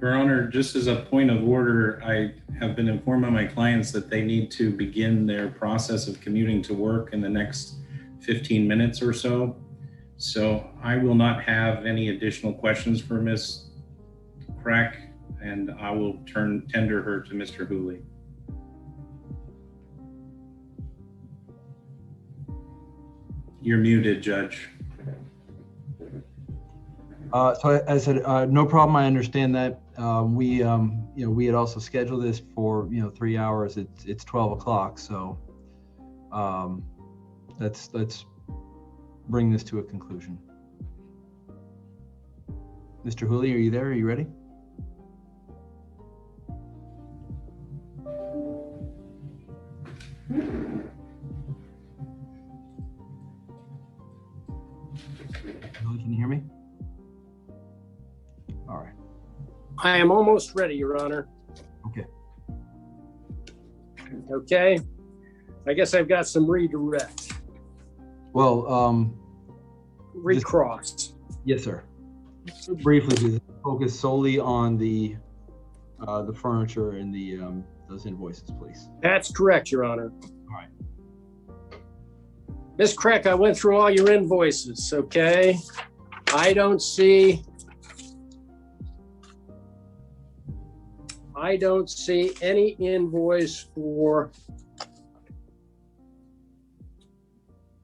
Your Honor, just as a point of order, I have been informed by my clients that they need to begin their process of commuting to work in the next 15 minutes or so. So I will not have any additional questions for Ms. Crack, and I will tender her to Mr. Hooley. You're muted, Judge. So I said, no problem. I understand that. We had also scheduled this for 3 hours. It's 12 o'clock. So let's bring this to a conclusion. Mr. Hooley, are you there? Are you ready? Hooley, can you hear me? All right. I am almost ready, Your Honor. Okay. Okay. I guess I've got some redirect. Well, Recross. yes, sir. Briefly, just focus solely on the furniture and the those invoices, please. That's correct, Your Honor. All right. Ms. Crack, I went through all your invoices, okay? I don't see any invoice for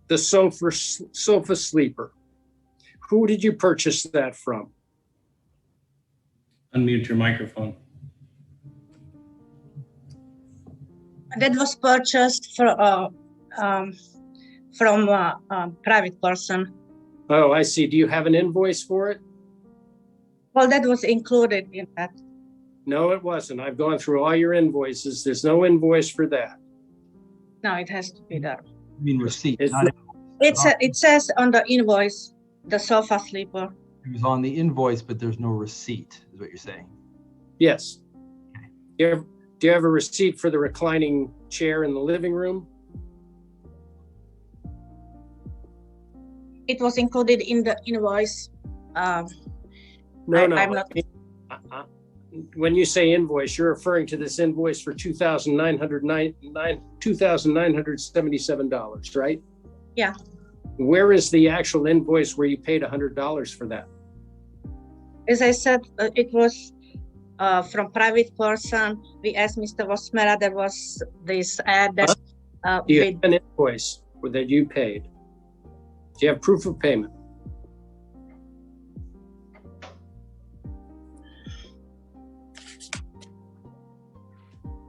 the sofa sleeper. Who did you purchase that from? Unmute your microphone. That was purchased from a private person. Oh, I see. Do you have an invoice for it? Well, that was included in that. No, it wasn't. I've gone through all your invoices. There's no invoice for that. No, it has to be there. I mean receipt. It's Not, It says on the invoice, the sofa sleeper. it was on the invoice, but there's no receipt, is what you're saying. Yes. Do you have a receipt for the reclining chair in the living room? It was included in the invoice. No. I'm not. When you say invoice, you're referring to this invoice for $2,977, right? Yeah. Where is the actual invoice where you paid $100 for that? As I said, it was from private person. We asked Mr. Vosmera, there was this ad that Do you have an invoice that you paid? Do you have proof of payment?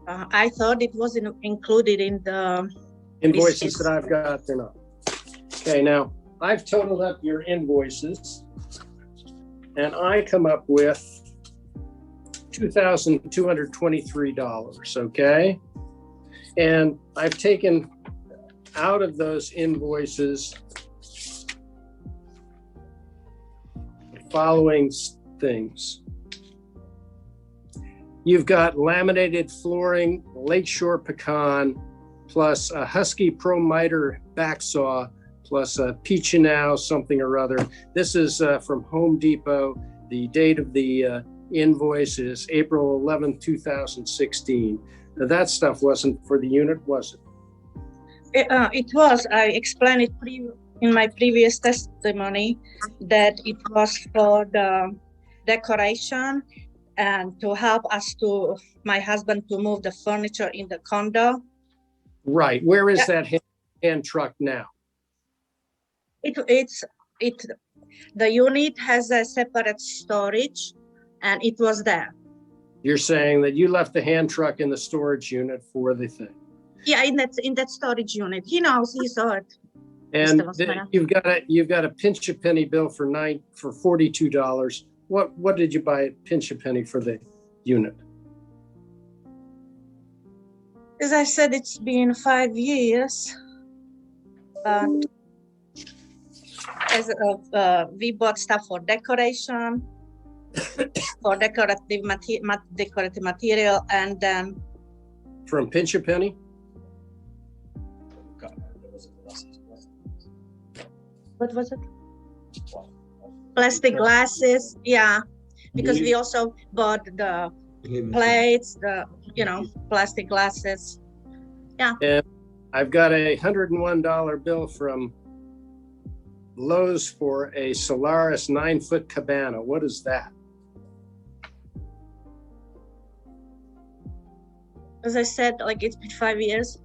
I thought it was included in the Invoices that I've got, they're not. Okay, now I've totaled up your invoices and I come up with $2,223, okay? And I've taken out of those invoices the following things. You've got laminated flooring, Lakeshore pecan, plus a Husky Pro Miter back saw, plus a Pichinow something or other. This is from Home Depot. The date of the invoice is April 11th, 2016. Now, that stuff wasn't for the unit, was it? It was. I explained it in my previous testimony that it was for the decoration and to help my husband to move the furniture in the condo. Right. Where is that hand truck now? The unit has a separate storage, and it was there. You're saying that you left the hand truck in the storage unit for the thing. Yeah, in that storage unit. He knows. He saw it. And you've got a pinch a penny bill for $42. What did you buy at pinch a penny for the unit? As I said, it's been 5 years. But we bought stuff for decoration, for decorative material, and then from pinch a penny. What was it? Plastic glasses, yeah, because we also bought the plates, plastic glasses. Yeah. And I've got a $101 bill from Lowe's for a Solaris 9-foot cabana. What is that? As I said, it's been 5 years.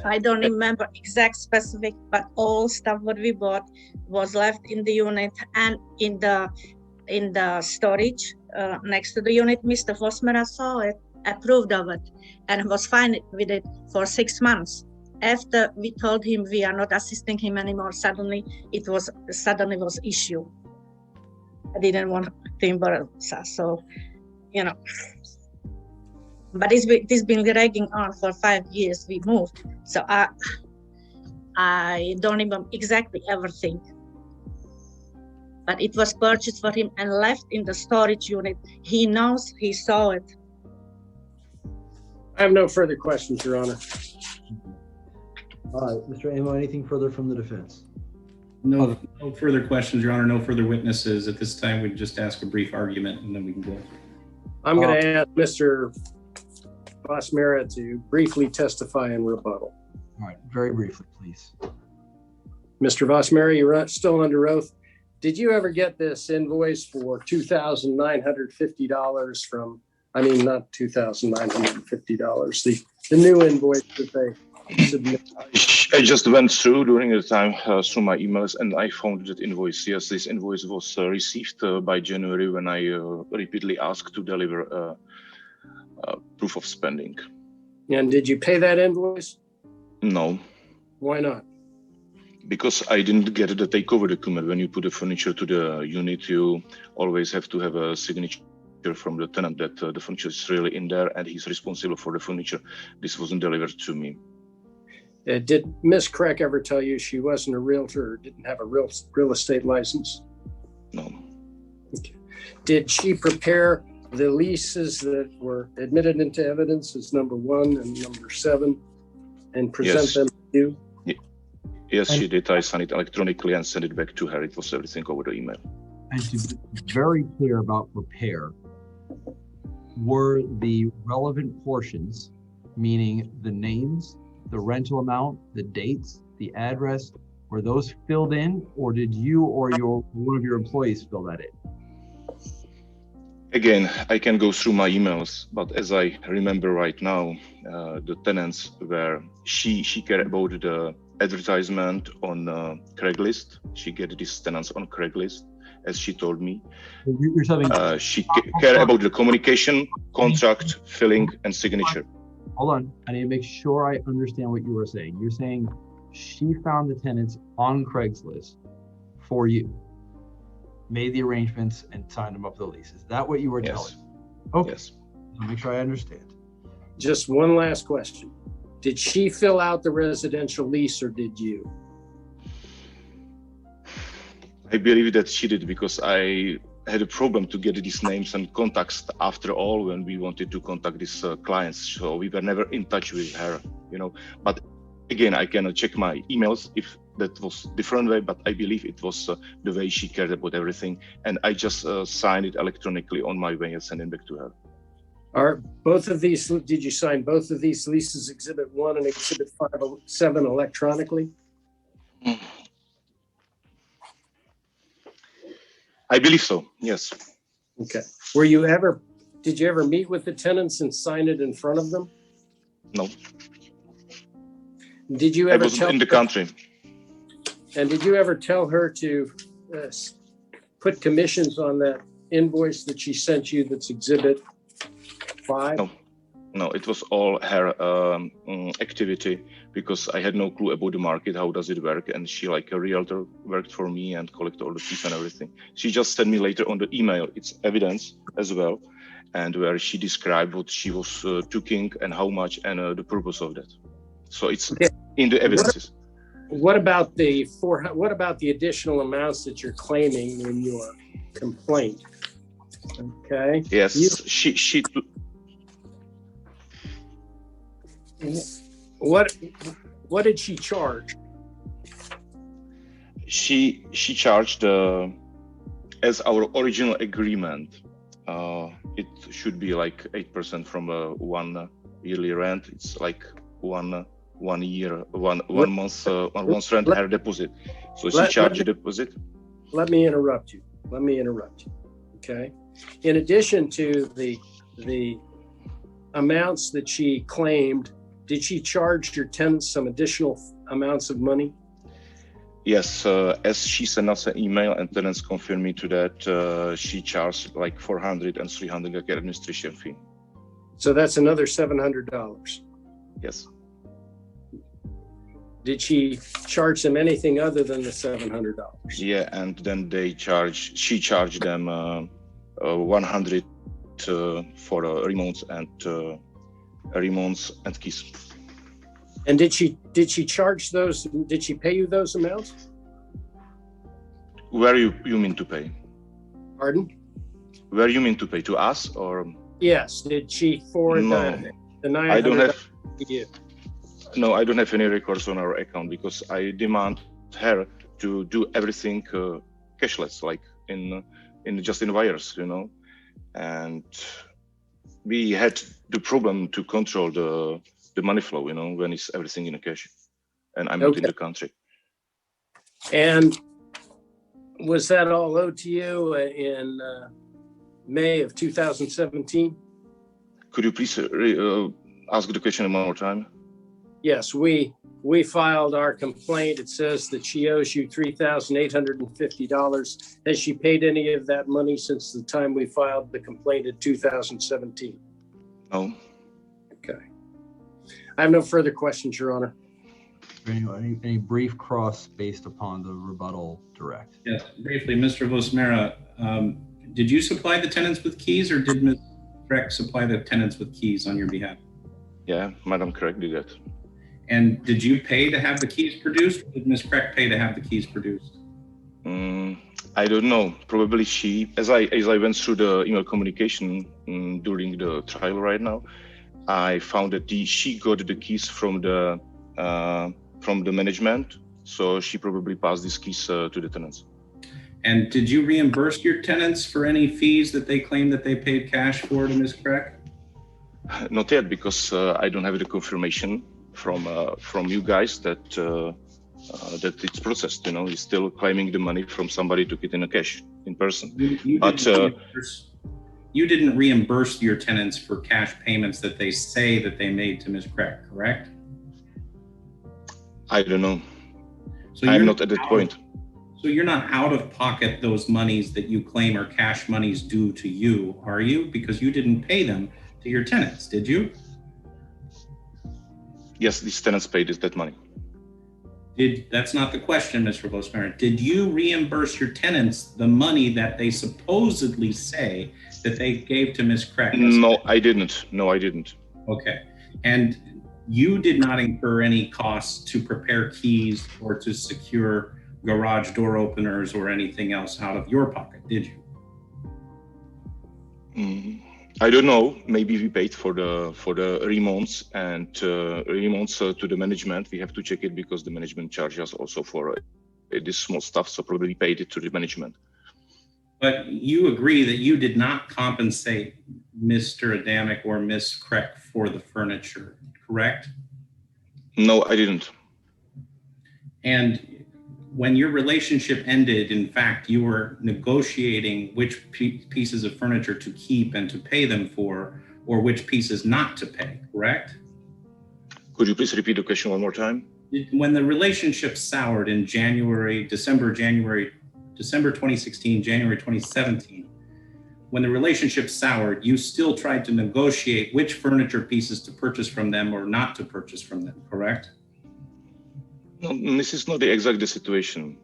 I don't remember exact specific, but all stuff what we bought was left in the unit and in the storage next to the unit. Mr. Vosmera saw it, approved of it, and was fine with it for 6 months. After we told him we are not assisting him anymore, suddenly was issue. I didn't want to embarrass us, so But it's been dragging on for 5 years. We moved, so I don't remember exactly everything. but it was purchased for him and left in the storage unit. He knows, he saw it. I have no further questions, Your Honor. All right, Mr. Amo, anything further from the defense? No further questions, Your Honor. No further witnesses. At this time, we'd just ask a brief argument and then we can go. I'm going to ask Mr. Vosmera to briefly testify in rebuttal. All right, very briefly, please. Mr. Vosmera, you're still under oath. Did you ever get this invoice for $2,950 from, I mean, not $2,950, the new invoice that they submitted? I just went through during the time through my emails and I found that invoice. Yes, this invoice was received by January when I repeatedly asked to deliver proof of spending. And did you pay that invoice? No. Why not? Because I didn't get the takeover document. When you put the furniture to the unit, you always have to have a signature from the tenant that the furniture is really in there and he's responsible for the furniture. This wasn't delivered to me. Did Ms. Crack ever tell you she wasn't a realtor or didn't have a real estate license? No. Okay. Did she prepare the leases that were admitted into evidence as number 1 and number 7 and present them to you? Yes, she did. I signed it electronically and sent it back to her. It was everything over the email. And to be very clear about prepare, were the relevant portions, meaning the names, the rental amount, the dates, the address, were those filled in, or did you or one of your employees fill that in? Again, I can go through my emails, but as I remember right now, the tenants were, she cared about the advertisement on Craigslist. She get these tenants on Craigslist, as she told me. You're telling she cared about the communication, contract, filling, and signature. Hold on, I need to make sure I understand what you were saying. You're saying she found the tenants on Craigslist for you, made the arrangements, and signed them up for the lease. Is that what you were telling? Okay. Yes. I'll make sure I understand. Just one last question. Did she fill out the residential lease or did you? I believe that she did because I had a problem to get these names and contacts after all when we wanted to contact these clients. So we were never in touch with her, you know. But again, I can check my emails if that was different way, but I believe it was the way she cared about everything. And I just signed it electronically on my way and sent it back to her. Are both of these, did you sign both of these leases, Exhibit 1 and Exhibit 7 electronically? I believe so, yes. Okay. Did you ever meet with the tenants and sign it in front of them? No. Did you I ever wasn't in the country. And did you ever tell her to put commissions on that invoice that she sent you that's Exhibit 5? No, it was all her activity because I had no clue about the market, how does it work, and she, like a realtor, worked for me and collected all the fees and everything. She just sent me later on the email, it's evidence as well, and where she described what she was taking and how much and the purpose of that. So it's in the evidences. What about the additional amounts that you're claiming in your complaint? Okay. Yes, she. What did she charge? She charged as our original agreement. It should be like 8% from one yearly rent. It's like one month's rent, her deposit. So she charged a deposit. Let me interrupt you. Okay. In addition to the amounts that she claimed, did she charge your tenants some additional amounts of money? Yes, as she sent us an email and tenants confirmed me to that, she charged like $400 and $300 like administration fee. So that's another $700. Yes. Did she charge them anything other than the $700? Yeah, and then she charged them $100 for remotes and keys. And did she charge those? Did she pay you those amounts? Where you mean to pay? Pardon? Where you mean to pay? To us or? Yes. Did she forward No, the $900 I don't have. to you? No, I don't have any records on our account because I demand her to do everything cashless, like in just in wires, you know. And we had the problem to control the money flow, you know, when it's everything in a cash, and I'm not in the country. And was that all owed to you in May of 2017? Could you please ask the question one more time? Yes, we filed our complaint. It says that she owes you $3,850. Has she paid any of that money since the time we filed the complaint in 2017? No. Okay. I have no further questions, Your Honor. Any brief cross based upon the rebuttal direct? Yes, briefly, Mr. Vosmera, did you supply the tenants with keys, or did Ms. Craig supply the tenants with keys on your behalf? Yeah, Madam Craig did that. And did you pay to have the keys produced, or did Ms. Craig pay to have the keys produced? I don't know. Probably she, as I went through the email communication during the trial right now, I found that she got the keys from the management, so she probably passed these keys to the tenants. And did you reimburse your tenants for any fees that they claim that they paid cash for to Ms. Craig? Not yet, because I don't have the confirmation from you guys that it's processed. You know, he's still claiming the money from somebody who took it in a cash in person. You didn't reimburse your tenants for cash payments that they say that they made to Ms. Craig, correct? I don't know. So I'm not at that point. So you're not out of pocket those monies that you claim are cash monies due to you, are you? Because you didn't pay them to your tenants, did you? Yes, these tenants paid that money. That's not the question, Mr. Vosmera. Did you reimburse your tenants the money that they supposedly say that they gave to Ms. Craig? No, I didn't. No, I didn't. Okay. And you did not incur any costs to prepare keys or to secure garage door openers or anything else out of your pocket, did you? I don't know. Maybe we paid for the remonts and remonts to the management. We have to check it because the management charges us also for this small stuff. So probably we paid it to the management. But you agree that you did not compensate Mr. Adamic or Ms. Craig for the furniture, correct? No, I didn't. And when your relationship ended, in fact, you were negotiating which pieces of furniture to keep and to pay them for, or which pieces not to pay, correct? Could you please repeat the question one more time? When the relationship soured in December 2016, January 2017, when the relationship soured, you still tried to negotiate which furniture pieces to purchase from them or not to purchase from them, correct? No, this is not the exact situation.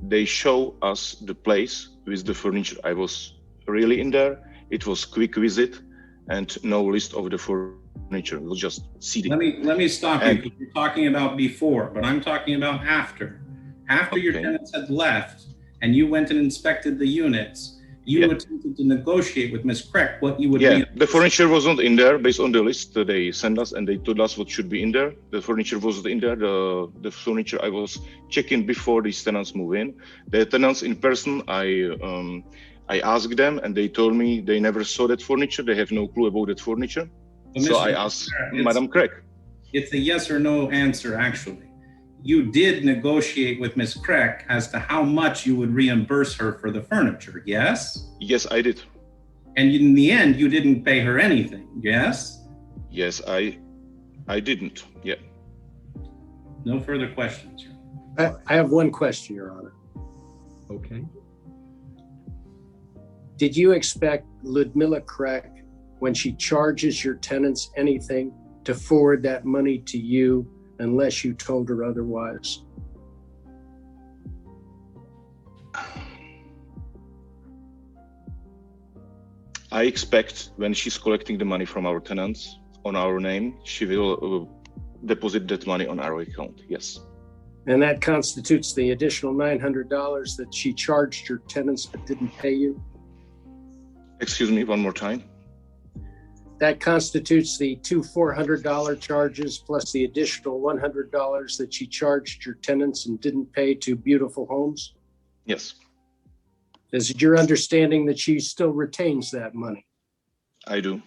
They show us the place with the furniture. I was really in there. It was quick visit and no list of the furniture. It was just seating. Let me stop you, because you're talking about before, but I'm talking about after. After your tenants had left and you went and inspected the units, you attempted to negotiate with Ms. Craig what you would the furniture was not in there based on the list they sent us, and they told us what should be in there. The furniture wasn't in there. The furniture I was checking before these tenants move in. The tenants in person, I asked them and they told me they never saw that furniture. They have no clue about that furniture. So I asked Madam Craig. It's a yes or no answer, actually. You did negotiate with Ms. Craig as to how much you would reimburse her for the furniture, yes? Yes, I did. And in the end, you didn't pay her anything, yes? Yes, I didn't, yeah. No further questions. I have one question, Your Honor. Okay. Did you expect Ludmila Craig, when she charges your tenants anything, to forward that money to you unless you told her otherwise? I expect when she's collecting the money from our tenants on our name, she will deposit that money on our account, yes. And that constitutes the additional $900 that she charged your tenants but didn't pay you? Excuse me, one more time. That constitutes the two $400 charges plus the additional $100 that she charged your tenants and didn't pay to Beautiful Homes? Yes, Is it your understanding that she still retains that money? I do.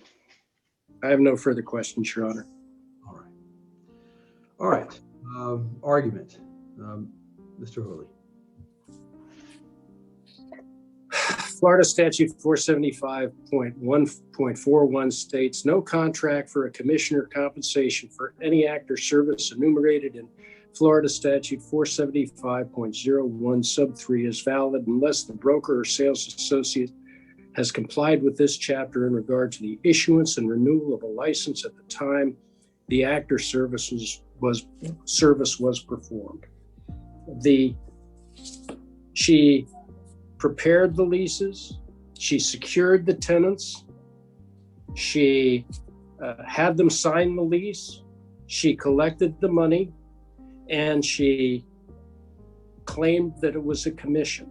I have no further questions, Your Honor. All right. All right. Argument. Mr. Hurley. Florida Statute 475.1.41 states no contract for a commission or compensation for any act or service enumerated in Florida Statute 475.01 sub 3 is valid unless the broker or sales associate has complied with this chapter in regard to the issuance and renewal of a license at the time the act or service was performed. She prepared the leases, she secured the tenants, she had them sign the lease, she collected the money, and she claimed that it was a commission.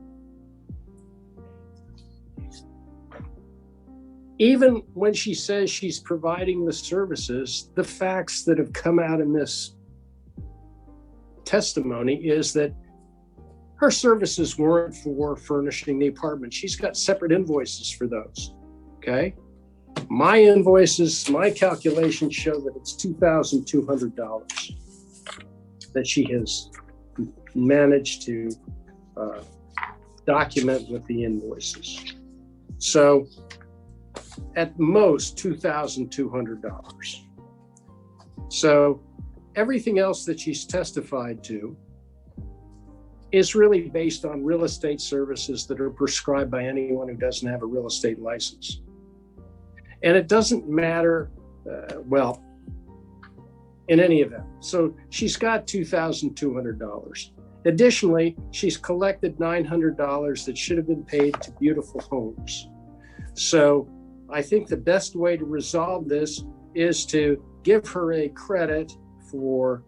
Even when she says she's providing the services, the facts that have come out in this testimony is that her services weren't for furnishing the apartment. She's got separate invoices for those, okay? My invoices, my calculations show that it's $2,200 that she has managed to document with the invoices. So at most $2,200. So everything else that she's testified to is really based on real estate services that are prescribed by anyone who doesn't have a real estate license. And it doesn't matter, well, in any event. So she's got $2,200. Additionally, she's collected $900 that should have been paid to Beautiful Homes. So I think the best way to resolve this is to give her a credit for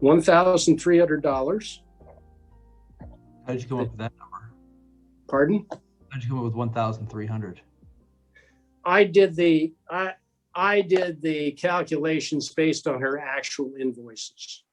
$1,300. How did you come up with that number? Pardon? How did you come up with 1,300? I did the calculations based on her actual invoices.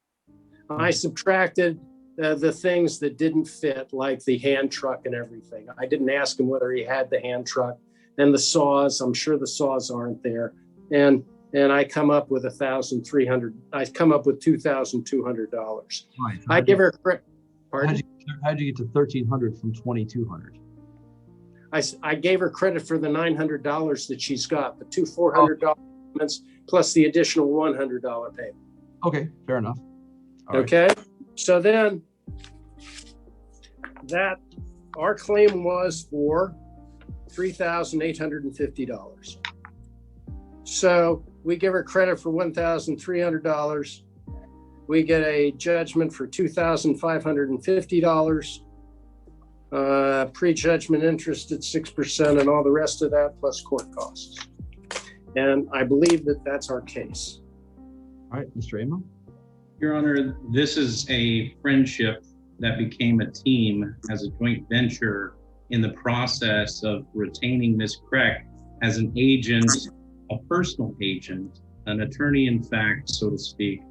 I subtracted the things that didn't fit, like the hand truck and everything. I didn't ask him whether he had the hand truck and the saws. I'm sure the saws aren't there. And I come up with $1,300. I come up with $2,200. Right. I give her credit. Pardon? How did you get to 1,300 from 2,200? I gave her credit for the $900 that she's got, the two $400 payments plus the additional $100 payment. Okay, fair enough. All right. Okay, so then that our claim was for $3,850. So we give her credit for $1,300. We get a judgment for $2,550. Pre-judgment interest at 6% and all the rest of that plus court costs. And I believe that that's our case. All right, Mr. Amo. Your Honor, this is a friendship that became a team as a joint venture in the process of retaining Ms. Kreck as an agent, a personal agent, an attorney in fact, so to speak,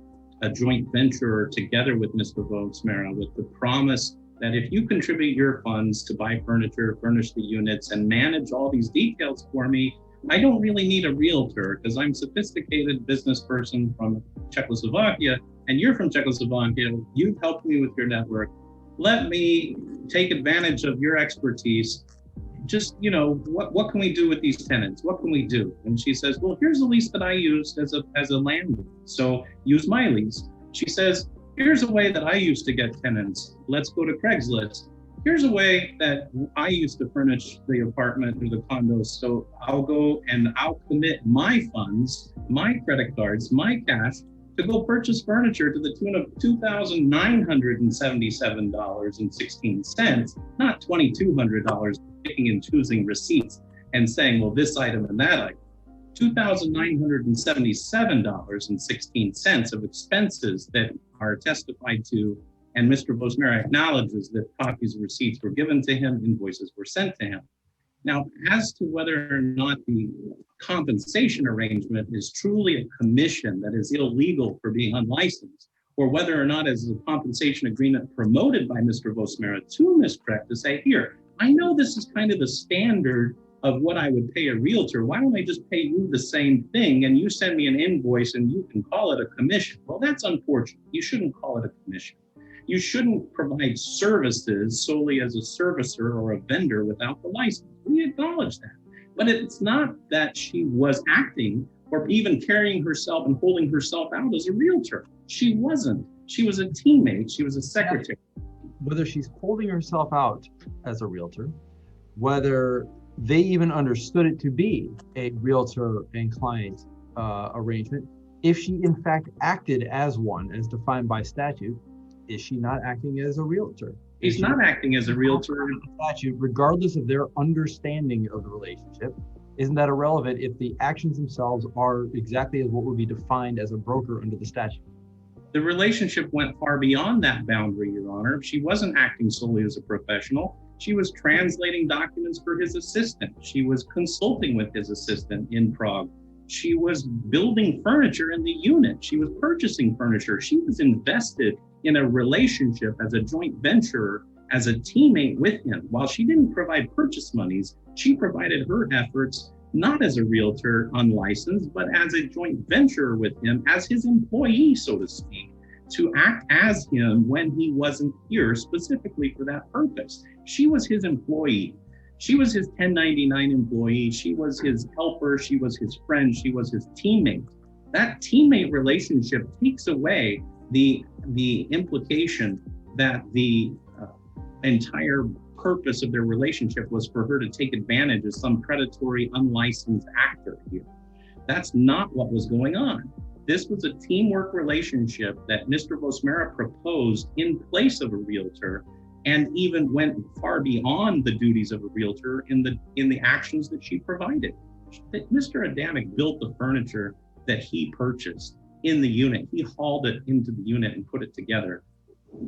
a joint venturer together with Mr. Vogsmera with the promise that if you contribute your funds to buy furniture, furnish the units, and manage all these details for me, I don't really need a realtor because I'm a sophisticated business person from Czechoslovakia, and you're from Czechoslovakia. You've helped me with your network. Let me take advantage of your expertise. Just, you know, what can we do with these tenants? What can we do? And she says, well, here's a lease that I used as a landlord. So use my lease. She says, here's a way that I used to get tenants. Let's go to Craigslist. Here's a way that I used to furnish the apartment or the condos. So I'll go and I'll commit my funds, my credit cards, my cash to go purchase furniture to the tune of $2,977.16, not $2,200, picking and choosing receipts and saying, well, this item and that item. $2,977.16 of expenses that are testified to, and Mr. Bosmera acknowledges that copies of receipts were given to him, invoices were sent to him. Now, as to whether or not the compensation arrangement is truly a commission that is illegal for being unlicensed, or whether or not as a compensation agreement promoted by Mr. Bosmera to Ms. Craig to say, here, I know this is kind of the standard of what I would pay a realtor. Why don't I just pay you the same thing and you send me an invoice and you can call it a commission? Well, that's unfortunate. You shouldn't call it a commission. You shouldn't provide services solely as a servicer or a vendor without the license. We acknowledge that. But it's not that she was acting or even carrying herself and holding herself out as a realtor. She wasn't. She was a teammate. She was a secretary. Whether she's holding herself out as a realtor, whether they even understood it to be a realtor and client arrangement, if she in fact acted as one, as defined by statute, is she not acting as a realtor? She's not acting as a realtor. Statute, regardless of their understanding of the relationship, isn't that irrelevant if the actions themselves are exactly as what would be defined as a broker under the statute? The relationship went far beyond that boundary, Your Honor. She wasn't acting solely as a professional. She was translating documents for his assistant. She was consulting with his assistant in Prague. She was building furniture in the unit. She was purchasing furniture. She was invested in a relationship as a joint venturer, as a teammate with him. While she didn't provide purchase monies, she provided her efforts not as a realtor unlicensed, but as a joint venturer with him, as his employee, so to speak, to act as him when he wasn't here specifically for that purpose. She was his employee. She was his 1099 employee. She was his helper. She was his friend. She was his teammate. That teammate relationship takes away the implication that the entire purpose of their relationship was for her to take advantage of some predatory, unlicensed actor here. That's not what was going on. This was a teamwork relationship that Mr. Bosmera proposed in place of a realtor, and even went far beyond the duties of a realtor in the actions that she provided. Mr. Adamic built the furniture that he purchased in the unit. He hauled it into the unit and put it together.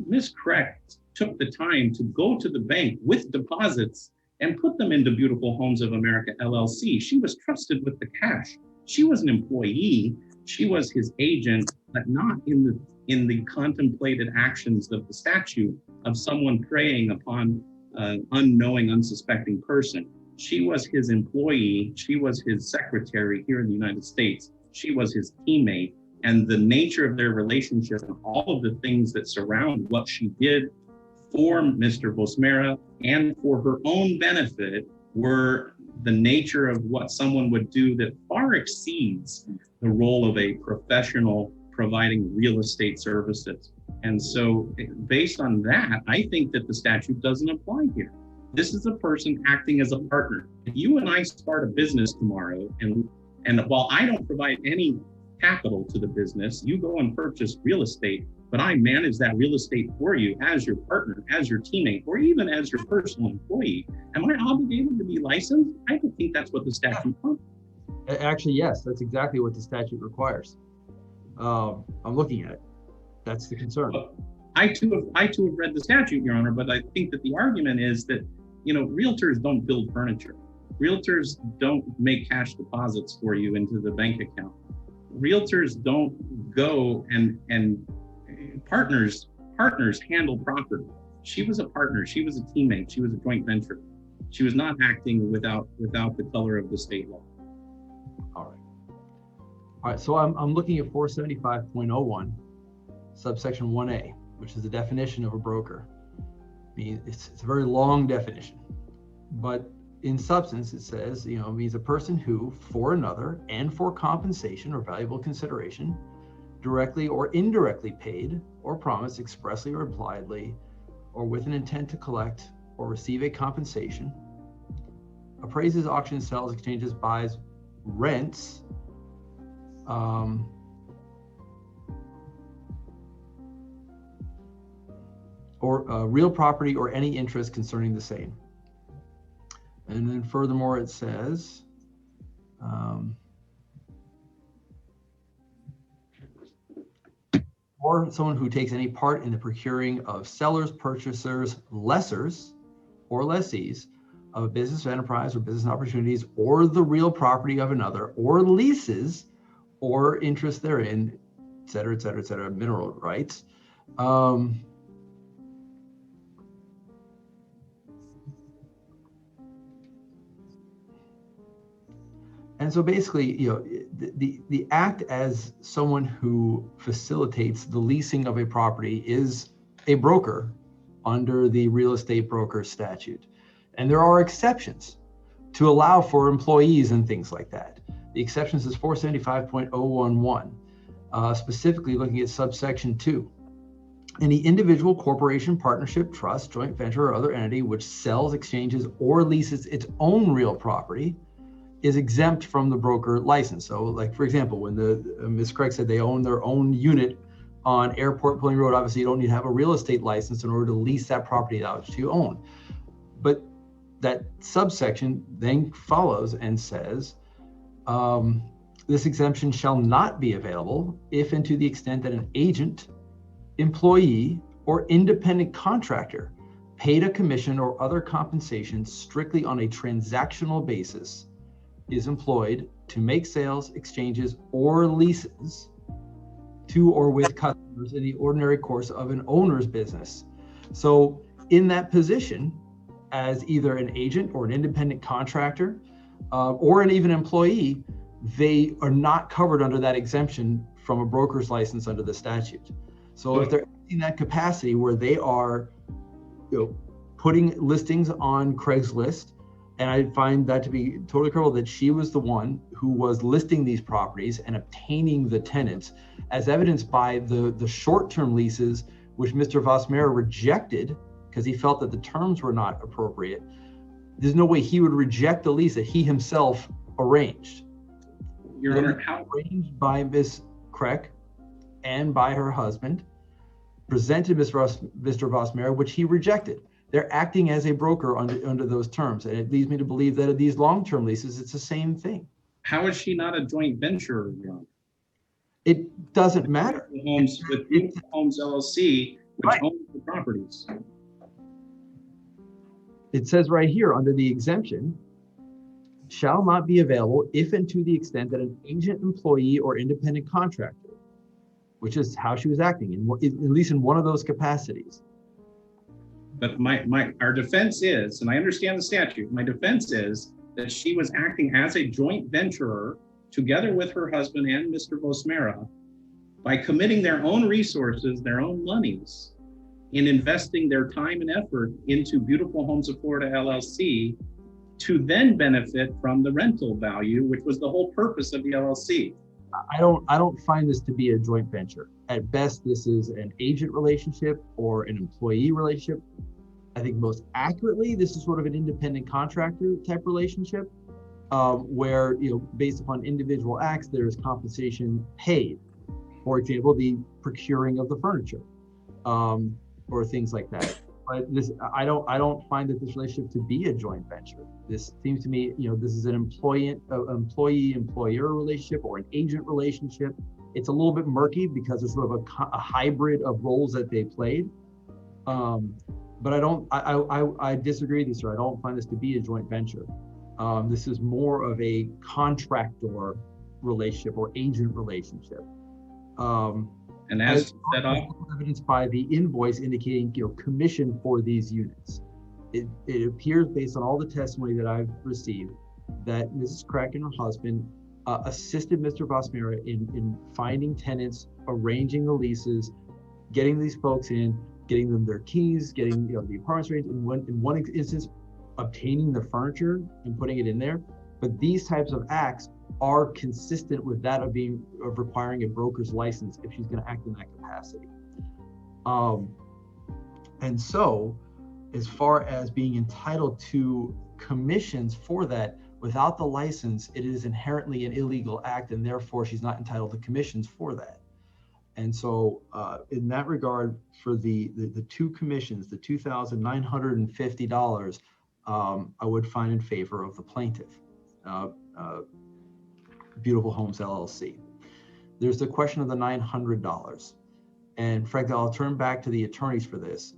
Ms. Craig took the time to go to the bank with deposits and put them into Beautiful Homes of America, LLC. She was trusted with the cash. She was an employee. She was his agent, but not in the contemplated actions of the statute of someone preying upon an unknowing, unsuspecting person. She was his employee. She was his secretary here in the United States. She was his teammate. And the nature of their relationship and all of the things that surround what she did for Mr. Bosmera and for her own benefit were the nature of what someone would do that far exceeds the role of a professional providing real estate services. And so based on that, I think that the statute doesn't apply here. This is a person acting as a partner. If you and I start a business tomorrow, and while I don't provide any capital to the business, you go and purchase real estate, but I manage that real estate for you as your partner, as your teammate, or even as your personal employee. Am I obligated to be licensed? I don't think that's what the statute requires. Actually, yes, that's exactly what the statute requires. I'm looking at it. That's the concern. I too have read the statute, Your Honor, but I think that the argument is that, realtors don't build furniture. Realtors don't make cash deposits for you into the bank account. Realtors don't go and partners handle property. She was a partner. She was a teammate. She was a joint venture. She was not acting without the color of the state law. All right. So I'm looking at 475.01, subsection 1A, which is the definition of a broker. I mean, it's a very long definition, but in substance, it says, means a person who, for another and for compensation or valuable consideration, directly or indirectly paid or promised expressly or impliedly, or with an intent to collect or receive a compensation, appraises, auctions, sells, exchanges, buys, rents, or real property or any interest concerning the same. And then furthermore, it says, or someone who takes any part in the procuring of sellers, purchasers, lessors, or lessees of a business enterprise or business opportunities, or the real property of another, or leases or interest therein, et cetera, mineral rights. And so basically, the act as someone who facilitates the leasing of a property is a broker under the real estate broker statute. And there are exceptions to allow for employees and things like that. The exceptions is 475.011, specifically looking at subsection 2. Any individual, corporation, partnership, trust, joint venture, or other entity which sells, exchanges, or leases its own real property is exempt from the broker license. So like, for example, when Ms. Craig said they own their own unit on Airport Pulling Road, obviously you don't need to have a real estate license in order to lease that property out that you own. But that subsection then follows and says, this exemption shall not be available if and to the extent that an agent, employee, or independent contractor paid a commission or other compensation strictly on a transactional basis is employed to make sales, exchanges, or leases to or with customers in the ordinary course of an owner's business. So in that position, as either an agent or an independent contractor, or an even employee, they are not covered under that exemption from a broker's license under the statute. So if they're in that capacity where they are, putting listings on Craigslist, and I find that to be totally credible that she was the one who was listing these properties and obtaining the tenants, as evidenced by the short-term leases, which Mr. Vosmera rejected because he felt that the terms were not appropriate. There's no way he would reject the lease that he himself arranged. Your Honor, how arranged by Ms. Craig and by her husband, presented Mr. Vosmera, which he rejected. They're acting as a broker under those terms. And it leads me to believe that these long-term leases, it's the same thing. How is she not a joint venture, Your Honor? It doesn't matter. With Beautiful Homes LLC, which owns the properties. It says right here under the exemption, shall not be available if and to the extent that an agent, employee, or independent contractor, which is how she was acting, at least in one of those capacities. But our defense is, and I understand the statute, my defense is that she was acting as a joint venturer together with her husband and Mr. Vosmera by committing their own resources, their own monies, in investing their time and effort into Beautiful Homes of Florida LLC to then benefit from the rental value, which was the whole purpose of the LLC. I don't find this to be a joint venture. At best, this is an agent relationship or an employee relationship. I think most accurately, this is sort of an independent contractor type relationship, where, based upon individual acts, there is compensation paid. For example, the procuring of the furniture, or things like that. But this, I don't find that this relationship to be a joint venture. This seems to me, this is an employee-employer relationship or an agent relationship. It's a little bit murky because it's sort of a hybrid of roles that they played. But I disagree with you, sir. I don't find this to be a joint venture. This is more of a contractor relationship or agent relationship. And as set up, evidenced by the invoice indicating, commission for these units. It appears based on all the testimony that I've received that Mrs. Crack and her husband assisted Mr. Vosmera in finding tenants, arranging the leases, getting these folks in, getting them their keys, getting the apartments arranged, in one instance, obtaining the furniture and putting it in there. But these types of acts are consistent with that of requiring a broker's license if she's going to act in that capacity. And so, as far as being entitled to commissions for that without the license, it is inherently an illegal act, and therefore she's not entitled to commissions for that. And so, in that regard, for the two commissions, the $2,950, I would find in favor of the plaintiff, Beautiful Homes LLC. There's the question of the $900. And Frank, I'll turn back to the attorneys for this,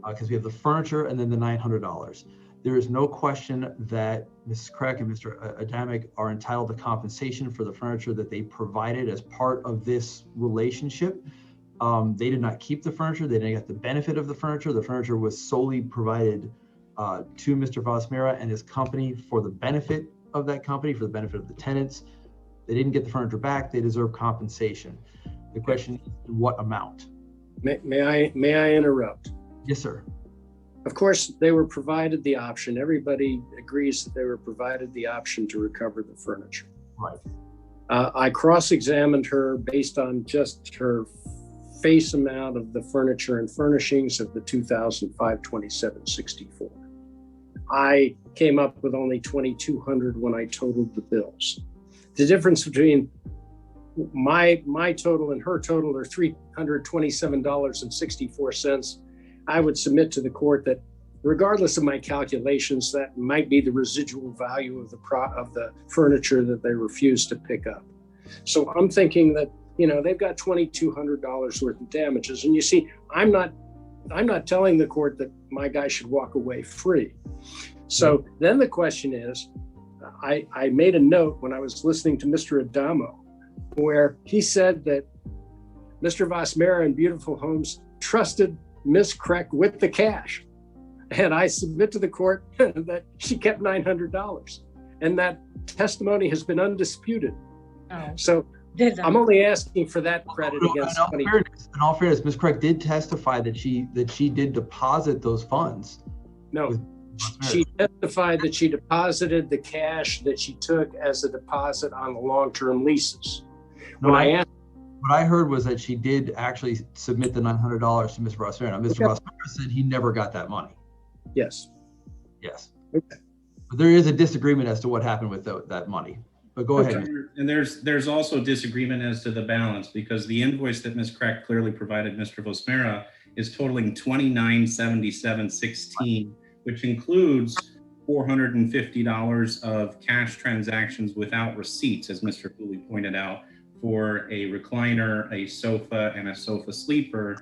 because we have the furniture and then the $900. There is no question that Mrs. Crack and Mr. Adamic are entitled to compensation for the furniture that they provided as part of this relationship. They did not keep the furniture. They didn't get the benefit of the furniture. The furniture was solely provided to Mr. Vosmera and his company for the benefit of that company, for the benefit of the tenants. They didn't get the furniture back. They deserve compensation. The question is, what amount? May I interrupt? Yes, sir. Of course, they were provided the option. Everybody agrees that they were provided the option to recover the furniture. Right. I cross-examined her based on just her face amount of the furniture and furnishings of the 2005-2764. I came up with only $2,200 when I totaled the bills. The difference between my total and her total are $327.64. I would submit to the court that regardless of my calculations, that might be the residual value of the furniture that they refused to pick up. So I'm thinking that, you know, they've got $2,200 worth of damages. And you see, I'm not telling the court that my guy should walk away free. So then the question is, I made a note when I was listening to Mr. Adamo, where he said that Mr. Vosmera and Beautiful Homes trusted Ms. Kreck with the cash. And I submit to the court that she kept $900, and that testimony has been undisputed. Oh. So I'm only asking for that credit against in all fairness, Ms. Kreck did testify that she did deposit those funds. No, she testified that she deposited the cash that she took as a deposit on the long-term leases. No, what I heard was that she did actually submit the $900 to Mr. Vosmera. Now, Mr. Vosmera said he never got that money. Yes. Yes. Okay. But there is a disagreement as to what happened with that money. But go ahead. And there's also disagreement as to the balance, because the invoice that Ms. Crack clearly provided Mr. Vosmera is totaling $2977.16, which includes $450 of cash transactions without receipts, as Mr. Cooley pointed out, for a recliner, a sofa, and a sofa sleeper,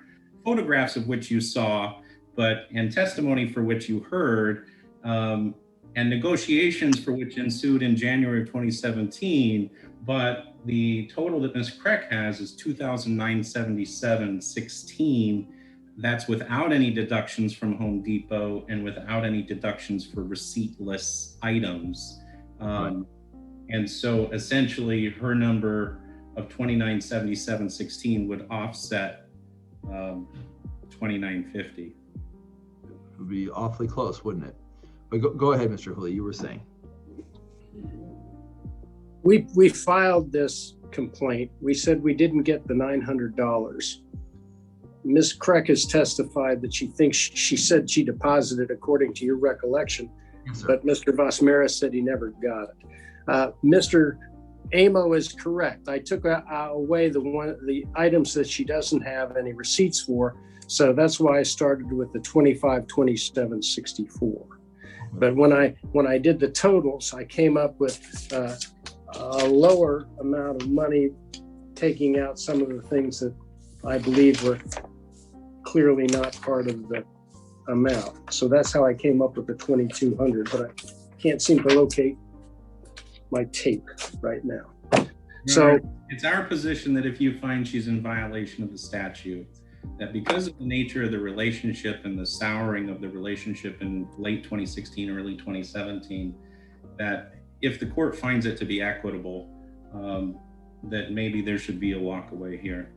photographs of which you saw, and testimony for which you heard, and negotiations for which ensued in January of 2017. But the total that Ms. Kreck has is $2,977.16. That's without any deductions from Home Depot and without any deductions for receiptless items. And so essentially her number of $2,977.16 would offset $2,950. It would be awfully close, wouldn't it? But go ahead, Mr. Hooley, you were saying. We filed this complaint. We said we didn't get the $900. Ms. Kreck has testified that she said she deposited according to your recollection, Yes, sir. but Mr. Vosmera said he never got it. Mr. Amo is correct. I took away the items that she doesn't have any receipts for. So that's why I started with the $2527.64. But when I did the totals, I came up with a lower amount of money, taking out some of the things that I believe were clearly not part of the amount. So that's how I came up with the $2,200, but I can't seem to locate my tape right now. So it's our position that if you find she's in violation of the statute, that because of the nature of the relationship and the souring of the relationship in late 2016, early 2017, that if the court finds it to be equitable, that maybe there should be a walkaway here,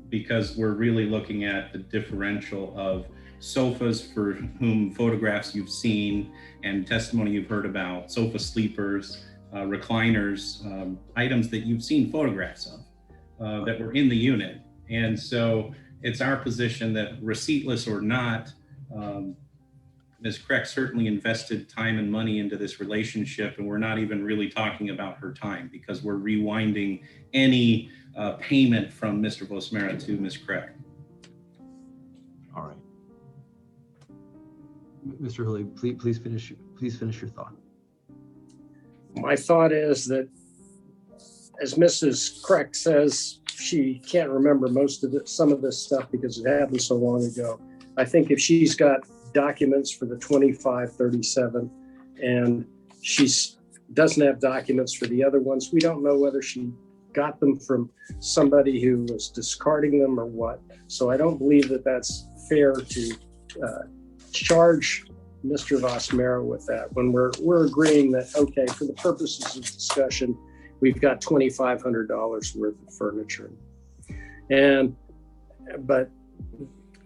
because we're really looking at the differential of sofas for whom photographs you've seen and testimony you've heard about, sofa sleepers, recliners, items that you've seen photographs of that were in the unit. And so it's our position that receiptless or not, Ms. Kreck certainly invested time and money into this relationship, and we're not even really talking about her time because we're rewinding any payment from Mr. Vosmera to Ms. Kreck. All right. Mr. Hooley, please finish your thought. my thought is that as Mrs. Crack says, she can't remember some of this stuff because it happened so long ago. I think if she's got documents for the 2537 and she doesn't have documents for the other ones, we don't know whether she got them from somebody who was discarding them or what. So I don't believe that that's fair to charge Mr. Vosmera with that when we're agreeing that, okay, for the purposes of discussion, we've got $2,500 worth of furniture. But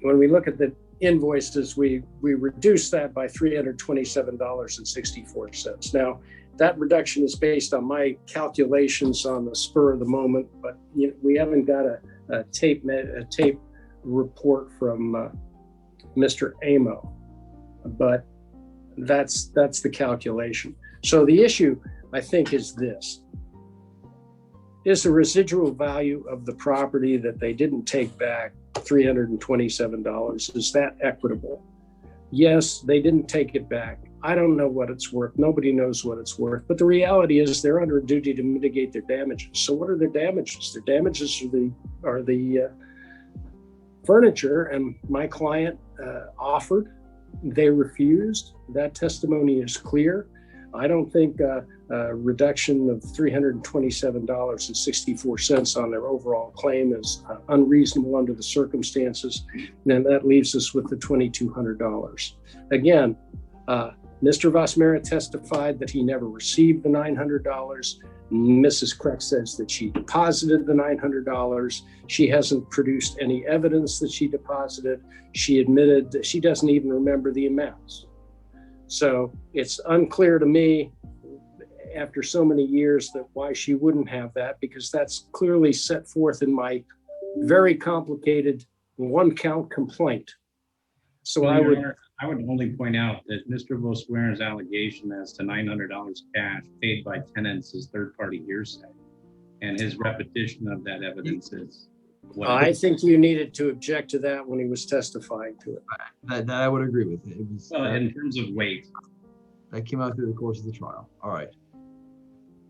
when we look at the invoices, we reduce that by $327.64. Now, that reduction is based on my calculations on the spur of the moment, but we haven't got a tape report from Mr. Amo, but that's the calculation. So the issue, I think, is this. Is the residual value of the property that they didn't take back $327, is that equitable? Yes, they didn't take it back. I don't know what it's worth. Nobody knows what it's worth. But the reality is they're under a duty to mitigate their damages. So what are their damages? Their damages are the furniture, and my client offered. They refused. That testimony is clear. I don't think a reduction of $327.64 on their overall claim is unreasonable under the circumstances. And that leaves us with the $2,200. Again, Mr. Vosmera testified that he never received the $900. Mrs. Kreck says that she deposited the $900. She hasn't produced any evidence that she deposited. She admitted that she doesn't even remember the amounts. So it's unclear to me after so many years that why she wouldn't have that, because that's clearly set forth in my very complicated one-count complaint. So I would only point out that Mr. Vosmera's allegation as to $900 cash paid by tenants is third-party hearsay, and his repetition of that evidence is what I think you needed to object to that when he was testifying to it. That I would agree with. It was in terms of weight. That came out through the course of the trial. All right.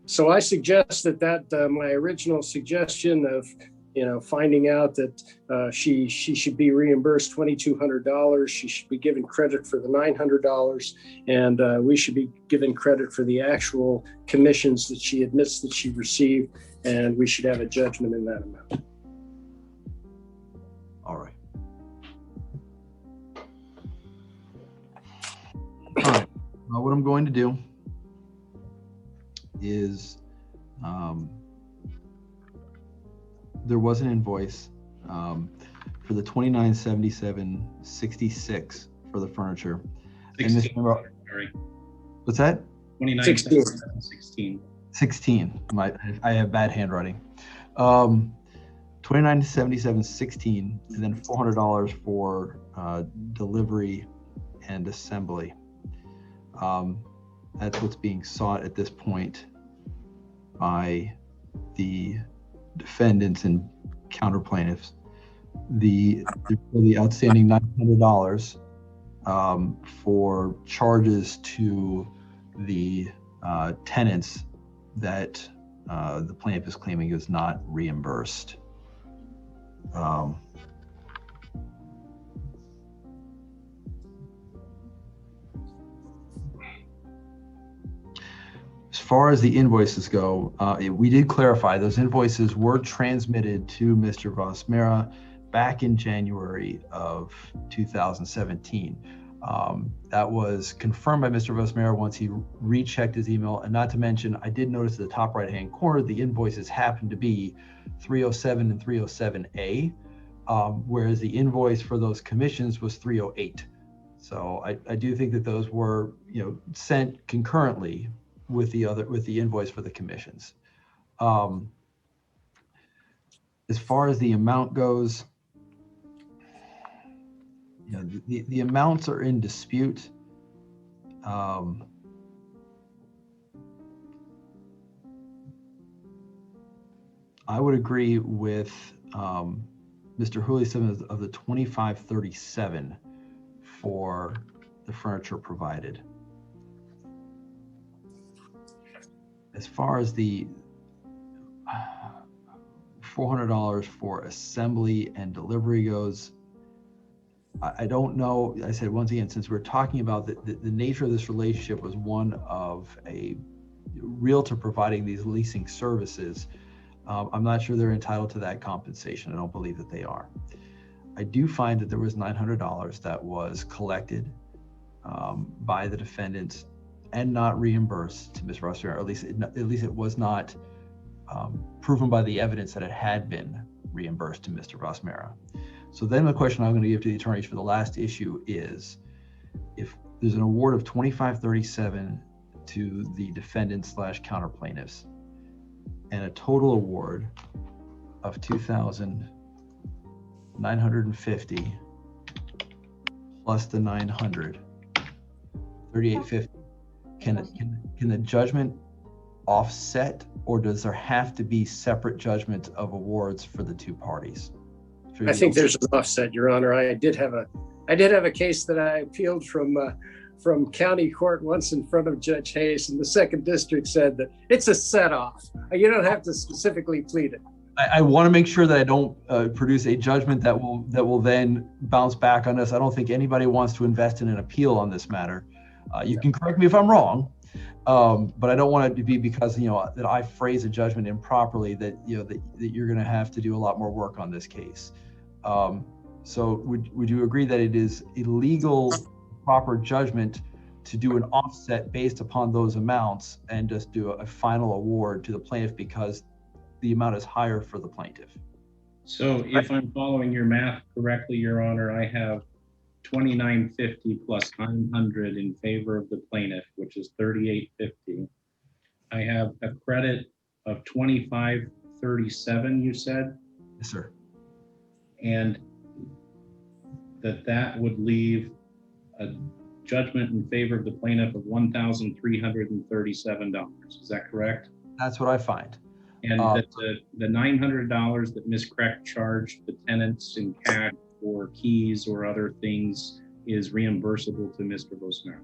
So I suggest that my original suggestion of finding out that she should be reimbursed $2,200, she should be given credit for the $900, and we should be given credit for the actual commissions that she admits that she received, and we should have a judgment in that amount. All right. All right. Well, what I'm going to do is there was an invoice for the $2977.66 for the furniture. 16, sorry. What's that? 29.16. 16. I have bad handwriting. $2977.16, and then $400 for delivery and assembly. That's what's being sought at this point by the defendants and counter plaintiffs. The outstanding $900 for charges to the tenants that the plaintiff is claiming is not reimbursed. As far as the invoices go, we did clarify those invoices were transmitted to Mr. Vosmera back in January of 2017. That was confirmed by Mr. Vosmera once he rechecked his email. And not to mention, I did notice at the top right-hand corner, the invoices happened to be 307 and 307A, whereas the invoice for those commissions was 308. So I do think that those were, sent concurrently with the invoice for the commissions. As far as the amount goes, the amounts are in dispute. I would agree with Mr. Hooley of the 2537 for the furniture provided. As far as the $400 for assembly and delivery goes. I don't know. I said, once again, since we're talking about the nature of this relationship was one of a realtor providing these leasing services, I'm not sure they're entitled to that compensation. I don't believe that they are. I do find that there was $900 that was collected by the defendants and not reimbursed to Ms. Russell, or at least it was not proven by the evidence that it had been reimbursed to Mr. Rosmera. So then the question I'm going to give to the attorneys for the last issue is, if there's an award of $2,537 to the defendants / counter plaintiffs and a total award of $2,950 plus the 900, $3,850, can the judgment offset, or does there have to be separate judgments of awards for the two parties? I think there's an offset, Your Honor. I did have a case that I appealed from county court once in front of Judge Hayes, and the second district said that it's a set off. You don't have to specifically plead it. I want to make sure that I don't produce a judgment that will then bounce back on us. I don't think anybody wants to invest in an appeal on this matter. You can correct me if I'm wrong, but I don't want it to be because that I phrase a judgment improperly that that you're going to have to do a lot more work on this case. So would you agree that it is a legal, proper judgment to do an offset based upon those amounts and just do a final award to the plaintiff because the amount is higher for the plaintiff? So if I'm following your math correctly, Your Honor, I have $2,950 plus 900 in favor of the plaintiff, which is $3,850. I have a credit of $2,537, you said? Yes, sir. And that would leave a judgment in favor of the plaintiff of $1,337. Is that correct? That's what I find. And that the $900 that Ms. Crack charged the tenants in cash for keys or other things is reimbursable to Mr. Rosmera.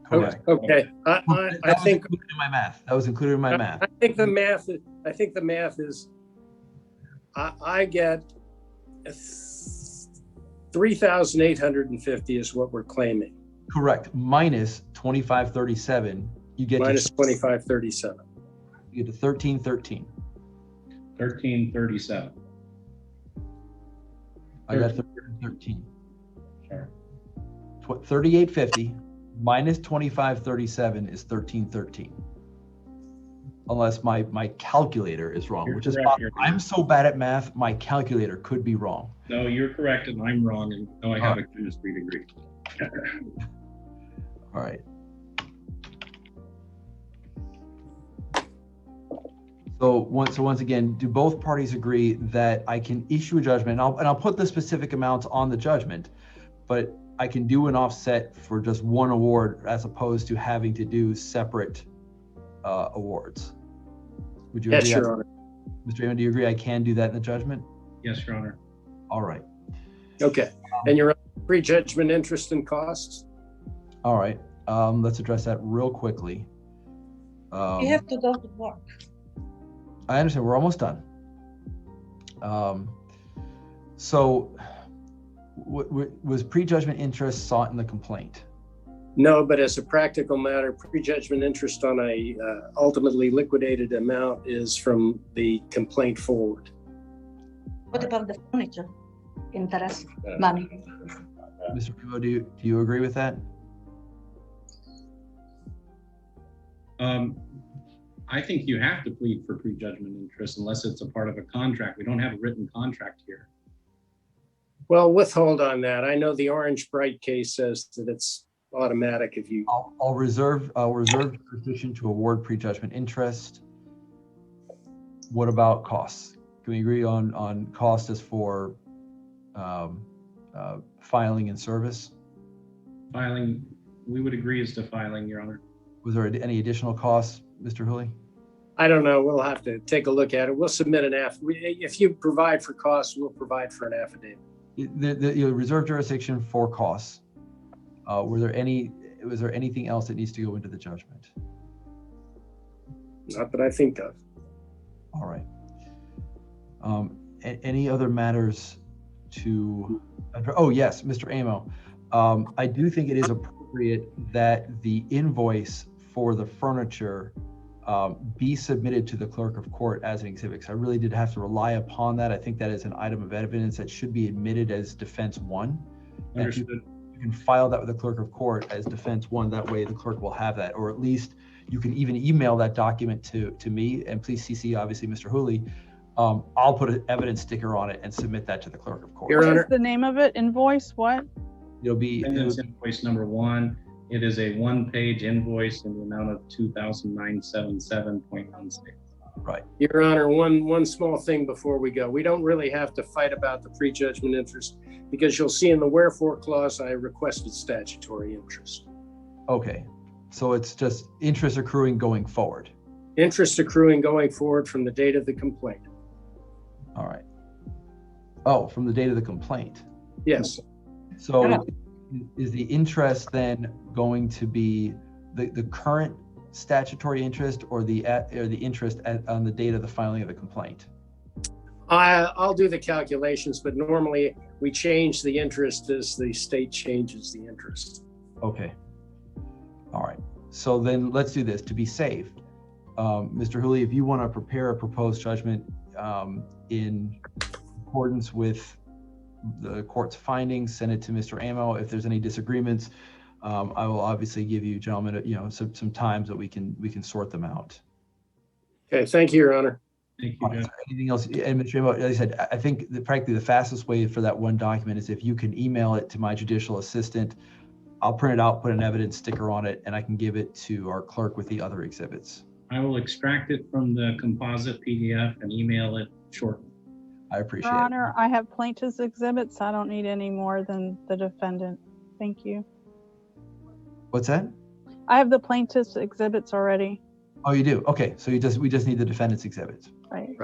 Correct. Okay. I think included in my math. That was included in my math. I think the math is I get 3,850 is what we're claiming. Correct. Minus 2,537, you get minus 2,537. You get to 1,313. 1,337. I got 1,313. Sure. 3,850 minus 2,537 is 1,313. Unless my calculator is wrong, which is possible. I'm so bad at math, my calculator could be wrong. No, you're correct and I'm wrong, and no, I have a chemistry degree. All right. So once again, do both parties agree that I can issue a judgment, and I'll put the specific amounts on the judgment, but I can do an offset for just one award as opposed to having to do separate awards? Would you agree? Yes, Your Honor. Mr. Raymond, do you agree I can do that in the judgment? Yes, Your Honor. All right. Okay. And your prejudgment interest and costs? All right. Let's address that real quickly. You have to go to work. I understand. We're almost done. So was prejudgment interest sought in the complaint? No, but as a practical matter, prejudgment interest on a ultimately liquidated amount is from the complaint forward. What about the furniture? Interest, money. Mr. Primo, do you agree with that? I think you have to plead for prejudgment interest unless it's a part of a contract. We don't have a written contract here. Well, withhold on that. I know the Orange Bright case says that it's automatic if you. I'll reserve jurisdiction to award prejudgment interest. What about costs? Can we agree on cost as for filing and service? Filing, we would agree as to filing, Your Honor. Was there any additional costs, Mr. Hooley? I don't know. We'll have to take a look at it. We'll submit an affidavit. If you provide for costs, we'll provide for an affidavit. The reserve jurisdiction for costs. Was there anything else that needs to go into the judgment? Not that I think of. All right. Any other matters to, oh yes, Mr. Amo. I do think it is appropriate that the invoice for the furniture be submitted to the clerk of court as an exhibit. So I really did have to rely upon that. I think that is an item of evidence that should be admitted as defense one. Understood. You can file that with the clerk of court as defense one. That way the clerk will have that, or at least you can even email that document to me, and please CC obviously Mr. Hooley. I'll put an evidence sticker on it and submit that to the clerk of court. Your What Honor. is the name of it? Invoice what? It'll be, Defendant's invoice number 1. It is a one-page invoice in the amount of $2,977.16. right. Your Honor, one small thing before we go. We don't really have to fight about the prejudgment interest because you'll see in the wherefore clause, I requested statutory interest. Okay. So it's just interest accruing going forward. Interest accruing going forward from the date of the complaint. All right. Oh, from the date of the complaint. Yes. So is the interest then going to be the current statutory interest or the interest on the date of the filing of the complaint? I'll do the calculations, but normally we change the interest as the state changes the interest. Okay. All right. So then let's do this to be safe. Mr. Hooley, if you want to prepare a proposed judgment in accordance with the court's findings, send it to Mr. Amo. If there's any disagreements, I will obviously give you gentlemen, some times that we can sort them out. Okay, thank you, Your Honor. Thank you, Judge. Anything else? And Mr. Amo, as I said, I think practically the fastest way for that one document is if you can email it to my judicial assistant. I'll print it out, put an evidence sticker on it, and I can give it to our clerk with the other exhibits. I will extract it from the composite PDF and email it shortly. I appreciate Your it. Honor, I have plaintiff's exhibits. I don't need any more than the defendant. Thank you. What's that? I have the plaintiff's exhibits already. Oh, you do? Okay, so we just need the defendant's exhibits. Right.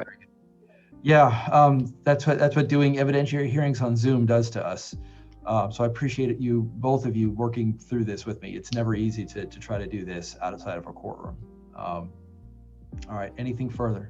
Yeah, that's what doing evidentiary hearings on Zoom does to us. So I appreciate you, both of you, working through this with me. It's never easy to try to do this outside of a courtroom. All right, anything further?